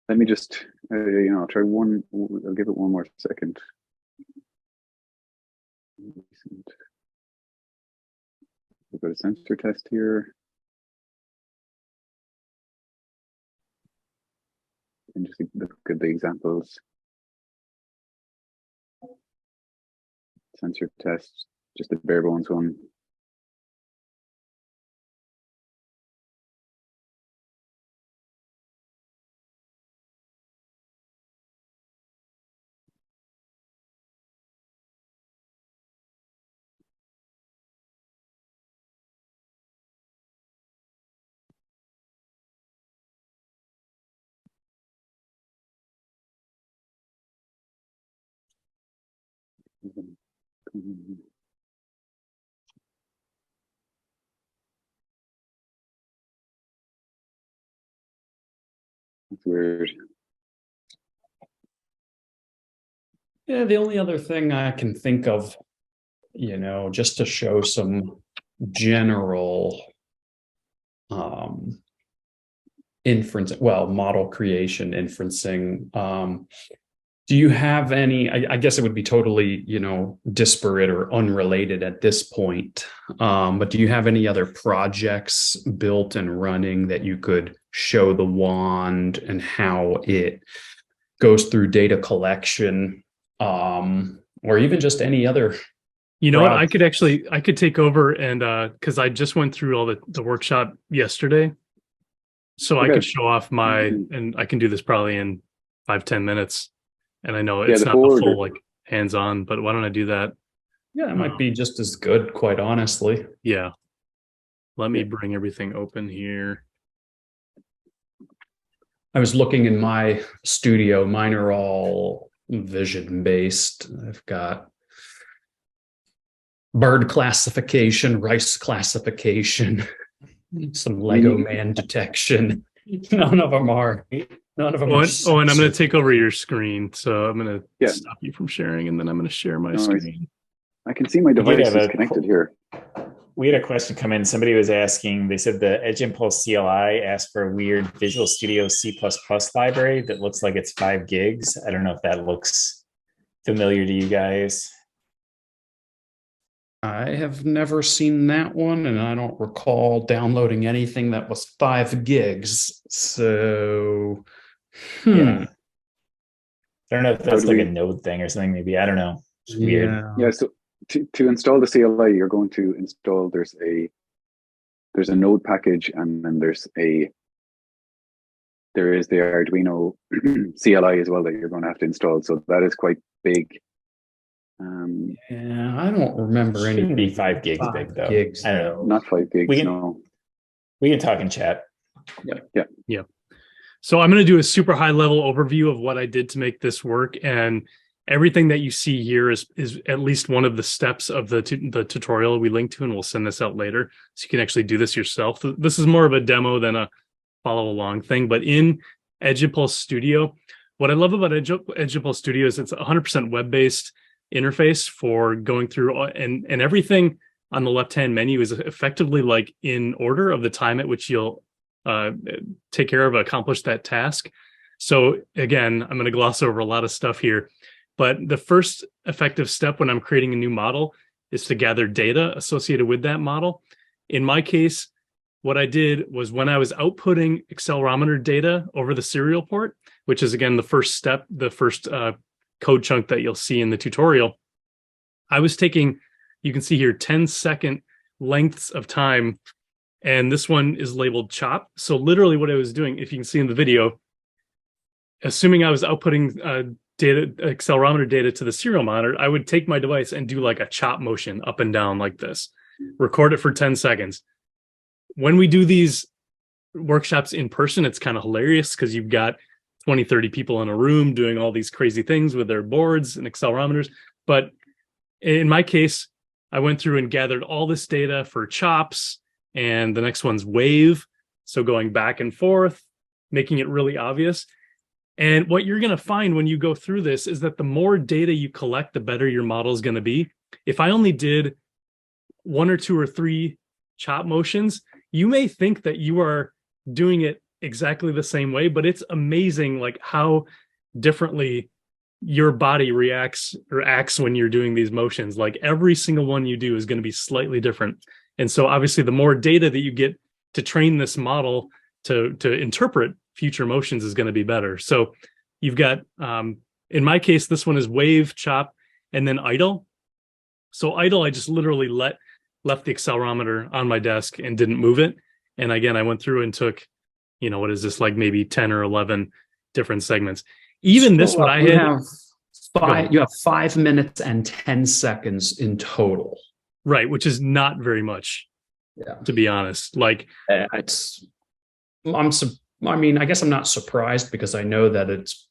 Let me just, I'll try one. I'll give it one more second. We've got a sensor test here. And just look at the examples. Sensor test, just the bare bones one. That's weird. Yeah, the only other thing I can think of, just to show some general model creation, inferencing. Do you have any, I guess it would be totally, disparate or unrelated at this point, but do you have any other projects built and running that you could show the wand and how it goes through data collection, or even just any other? You know what? I could take over and because I just went through all the workshop yesterday. So okay. I could show off and I can do this probably in 5-10 minutes. And I know it's not the full like hands-on, but why don't I do that? Yeah, it might be just as good, quite honestly. Yeah. Let me bring everything open here. I was looking in my studio. Mine are all vision-based. I've got bird classification, rice classification, some Lego man detection. None of them are. And I'm going to take over your screen. So I'm going to stop you from sharing, and then I'm going to share my screen. I can see my device is connected here. We had a question come in. Somebody was asking, they said the Edge Impulse CLI asked for a weird Visual Studio C++ library that looks like it's 5 gigs. I don't know if that looks familiar to you guys. I have never seen that one, and I don't recall downloading anything that was 5 gigs. So, yeah. I don't know if that's like a node thing or something, maybe. I don't know. It's weird. Yeah. So to install the CLI, you're going to install. There's a node package, and then there is the Arduino CLI as well that you're going to have to install. So that is quite big. Yeah, I don't remember any. Shouldn't be 5 gigs big though. I don't know. Not 5 gigs. We can talk in chat. Yeah. So I'm going to do a super high level overview of what I did to make this work, and everything that you see here is at least one of the steps of the tutorial we link to, and we'll send this out later so you can actually do this yourself. This is more of a demo than a follow along thing, but in Edge Impulse Studio, what I love about Edge Impulse Studio is it's 100% web-based interface for going through, and everything on the left-hand menu is effectively like in order of the time at which you'll take care of, accomplish that task. So again, I'm going to gloss over a lot of stuff here, but the first effective step when I'm creating a new model is to gather data associated with that model. In my case, what I did was when I was outputting accelerometer data over the serial port, which is again the first step, the first code chunk that you'll see in the tutorial, I was taking, you can see here, 10-second lengths of time, and this one is labeled chop. So literally what I was doing, if you can see in the video, assuming I was outputting accelerometer data to the serial monitor, I would take my device and do like a chop motion up and down like this, record it for 10 seconds. When we do these workshops in person, it's kind of hilarious because you've got 20, 30 people in a room doing all these crazy things with their boards and accelerometers. But in my case, I went through and gathered all this data for chops, and the next one's wave. So going back and forth, making it really obvious. And what you're going to find when you go through this is that the more data you collect, the better your model is going to be. If I only did 1 or 2 or 3 chop motions, you may think that you are doing it exactly the same way, but it's amazing like how differently your body reacts or acts when you're doing these motions. Like every single one you do is going to be slightly different. And so obviously the more data that you get to train this model to interpret future motions is going to be better. So you've got, in my case, this one is wave, chop, and then idle. So idle, I just literally left the accelerometer on my desk and didn't move it. And again, I went through and took, what is this, like maybe 10 or 11 different segments. Even this one I had. You have 5 minutes and 10 seconds in total. Right, which is not very much, to be honest. Like I guess I'm not surprised because I know that it's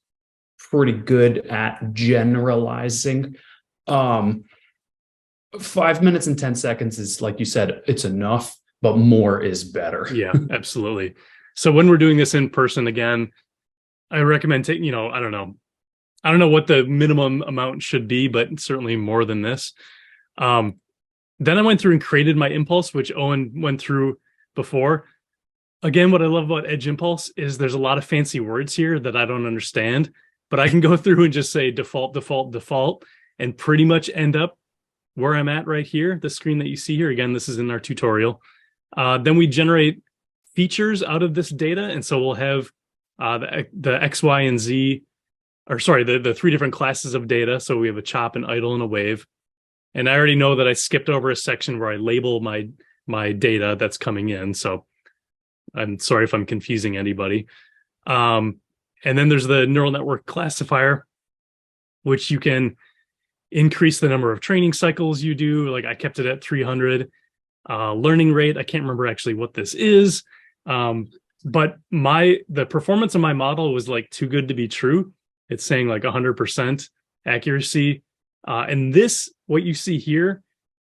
pretty good at generalizing. 5 minutes and 10 seconds is, like you said, it's enough, but more is better. Yeah, absolutely. So when we're doing this in person, again, I recommend taking, I don't know what the minimum amount should be, but certainly more than this. Then I went through and created my impulse, which Owen went through before. Again, what I love about Edge Impulse is there's a lot of fancy words here that I don't understand, but I can go through and just say default, default, default, and pretty much end up where I'm at right here, the screen that you see here. Again, this is in our tutorial. Then we generate features out of this data. And so we'll have the X, Y, and Z, or sorry, the 3 different classes of data. So we have a chop, an idle, and a wave. And I already know that I skipped over a section where I label my data that's coming in. So I'm sorry if I'm confusing anybody. And then there's the neural network classifier, which you can increase the number of training cycles you do. Like I kept it at 300. Learning rate, I can't remember actually what this is. But the performance of my model was like too good to be true. It's saying like 100% accuracy. And this, what you see here,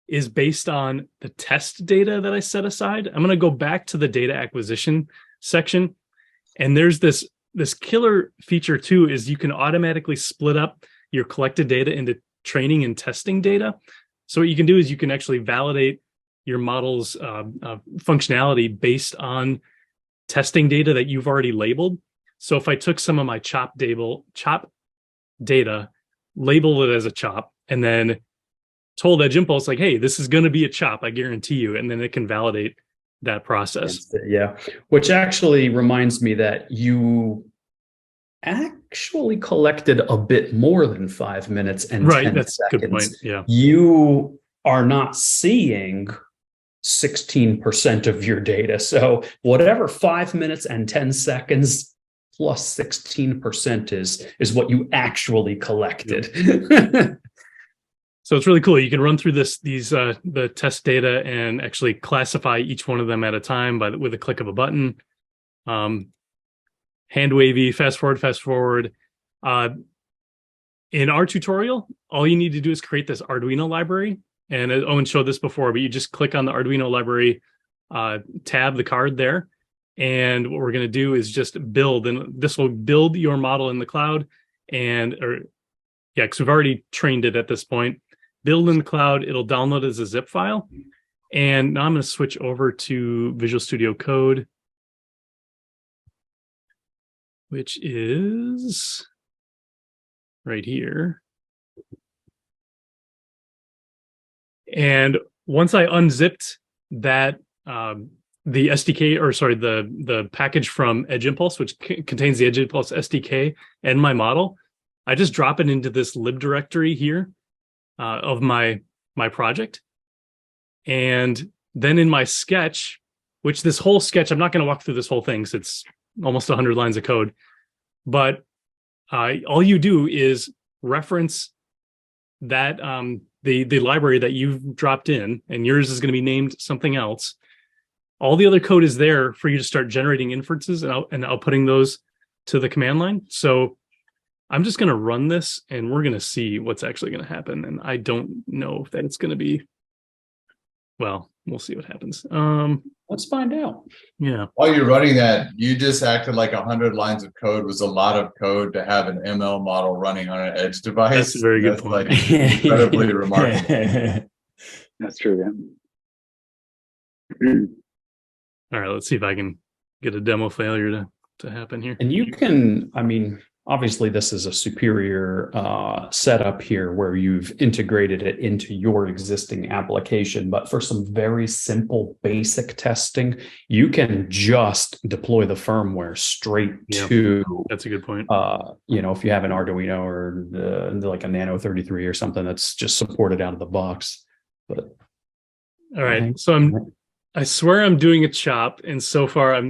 is based on the test data that I set aside. I'm going to go back to the data acquisition section. And there's this killer feature too, is you can automatically split up your collected data into training and testing data. So what you can do is you can actually validate your model's functionality based on testing data that you've already labeled. So if I took some of my chop data, labeled it as a chop, and then told Edge Impulse, like, hey, this is going to be a chop, I guarantee you. And then it can validate that process. Yeah. Which actually reminds me that actually collected a bit more than 5 minutes and Right, 10 that's a good point. seconds. Yeah. You are not seeing 16% of your data. So whatever 5 minutes and 10 seconds plus 16% is what you actually collected. So it's really cool. You can run through the test data and actually classify each one of them at a time with a click of a button. Hand wavy, fast forward. In our tutorial, all you need to do is create this Arduino library. And Owen showed this before, but you just click on the Arduino library tab, the card there. And what we're going to do is just build, and this will build your model in the cloud. Because we've already trained it at this point. Build in the cloud, it'll download as a zip file. And now I'm going to switch over to Visual Studio Code, which is right here. And once I unzipped that, the SDK, or sorry, the package from Edge Impulse, which contains the Edge Impulse SDK and my model, I just drop it into this lib directory here of my project. And then in my sketch, which this whole sketch, I'm not going to walk through this whole thing, because it's almost 100 lines of code. But all you do is reference that the library that you've dropped in, and yours is going to be named something else. All the other code is there for you to start generating inferences and outputting those to the command line. So I'm just going to run this, and we're going to see what's actually going to happen. And I don't know if that's going to be, well, we'll see what happens. Let's find out. Yeah. While you're running that, you just acted like 100 lines of code was a lot of code to have an ML model running on an edge device. That's a very good point. Like incredibly remarkable. That's true. Yeah. All right, let's see if I can get a demo failure to happen here. And you can, I mean, obviously this is a superior setup here where you've integrated it into your existing application. But for some very simple basic testing, you can just deploy the firmware straight to. That's a good point. If you have an Arduino or like a Nano 33 or something that's just supported out of the box. But all right, so I swear I'm doing a chop, and so far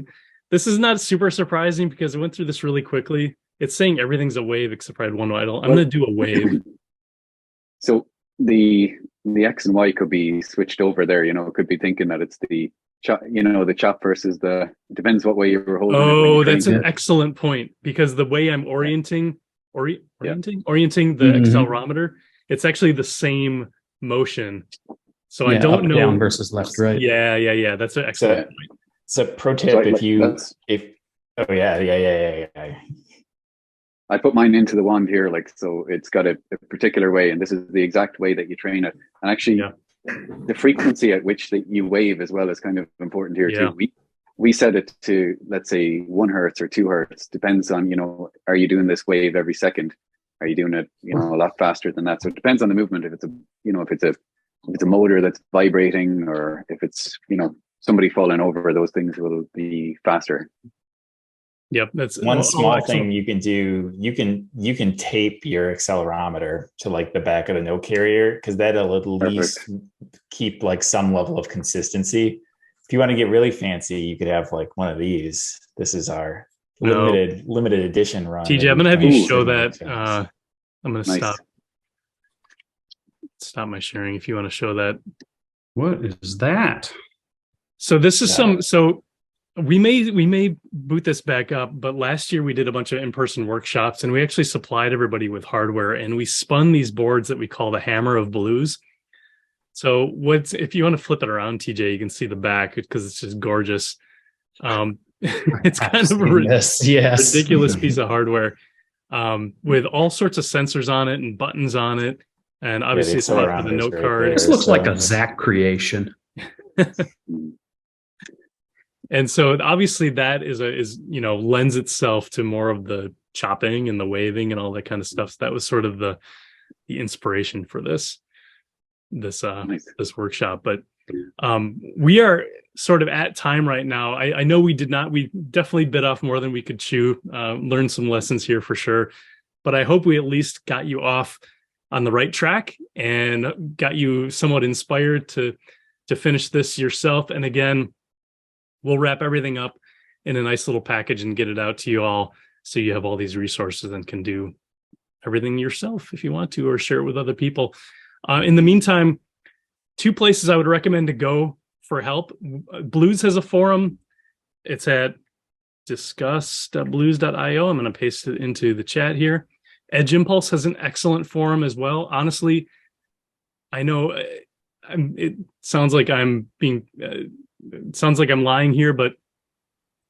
this is not super surprising because I went through this really quickly. It's saying everything's a wave except I had one idle. I'm going to do a wave. So the X and Y could be switched over there. It could be thinking that it's the chop, the chop versus it depends what way you're holding. Oh, that's an excellent point, because the way I'm orienting the accelerometer, it's actually the same motion. So I don't know. Down versus left, right. Yeah. That's an excellent point. So pro tip, I put mine into the wand here, so it's got a particular way, and this is the exact way that you train it. And actually, the frequency at which that you wave as well is kind of important here too. We set it to, let's say, 1 hertz or 2 hertz, depends on, are you doing this wave every second? Are you doing it, a lot faster than that? So it depends on the movement. If it's a motor that's vibrating, or if it's, somebody falling over, those things will be faster. Yep, that's one small thing you can do. You can tape your accelerometer to like the back of the note carrier, because that'll at least keep like some level of consistency. If you want to get really fancy, you could have like one of these. This is our limited edition run. TJ, I'm gonna have you show that. I'm gonna stop my sharing if you want to show that. What is that? So this is so we may boot this back up, but last year we did a bunch of in-person workshops, and we actually supplied everybody with hardware, and we spun these boards that we call the Hammer of Blues. So if you want to flip it around, TJ, you can see the back, because it's just gorgeous. It's kind of a ridiculous piece of hardware with all sorts of sensors on it and buttons on it. And obviously it's not for the note card. This looks like a Zach creation. And so obviously that is lends itself to more of the chopping and the waving and all that kind of stuff. So that was sort of the inspiration for this workshop. But We are sort of at time right now. I know we definitely bit off more than we could chew, learned some lessons here for sure, but I hope we at least got you off on the right track and got you somewhat inspired to finish this yourself. And again, we'll wrap everything up in a nice little package and get it out to you all, so you have all these resources and can do everything yourself if you want to, or share it with other people. In the meantime, 2 places I would recommend to go for help. Blues has a forum. It's at discuss.blues.io. I'm going to paste it into the chat here. Edge Impulse has an excellent forum as well. Honestly, I know it sounds like I'm lying here, but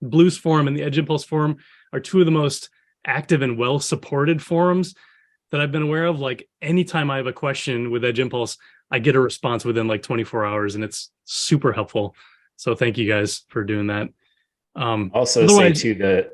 Blues forum and the Edge Impulse forum are 2 of the most active and well-supported forums that I've been aware of. Like, anytime I have a question with Edge Impulse, I get a response within like 24 hours, and it's super helpful. So thank you guys for doing that. Also say too, the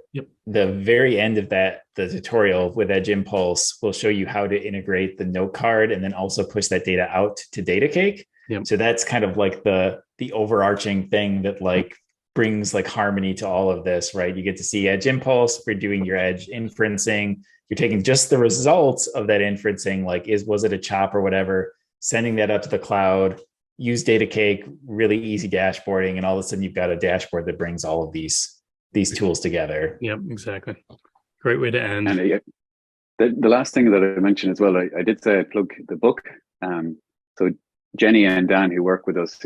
very end of the tutorial with Edge Impulse will show you how to integrate the Notecard and then also push that data out to Datacake. Yep. So that's kind of like the overarching thing that like brings like harmony to all of this, right? You get to see Edge Impulse for doing your edge inferencing. You're taking just the results of that inferencing, like was it a chop or whatever, sending that up to the cloud, use Datacake, really easy dashboarding, and all of a sudden you've got a dashboard that brings all of these tools together. Yep, exactly. Great way to end. And the last thing that I mentioned as well, I did say I'd plug the book. So Jenny and Dan, who work with us,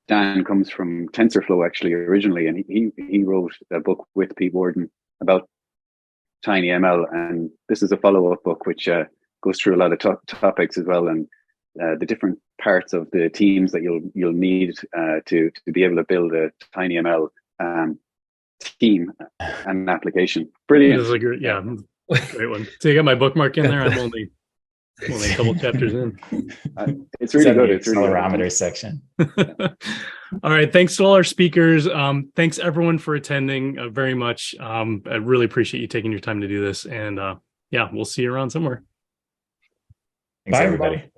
Dan comes from TensorFlow actually originally, and he wrote a book with Pete Worden about TinyML, and this is a follow-up book which goes through a lot of topics as well, and the different parts of the teams that you'll need to be able to build a TinyML team and application. Brilliant. This is a great one. So you got my bookmark in there. I'm only a couple chapters in. It's really good. It's really accelerometer section. All right. Thanks to all our speakers. Thanks everyone for attending very much. I really appreciate you taking your time to do this. And we'll see you around somewhere. Thanks, everybody.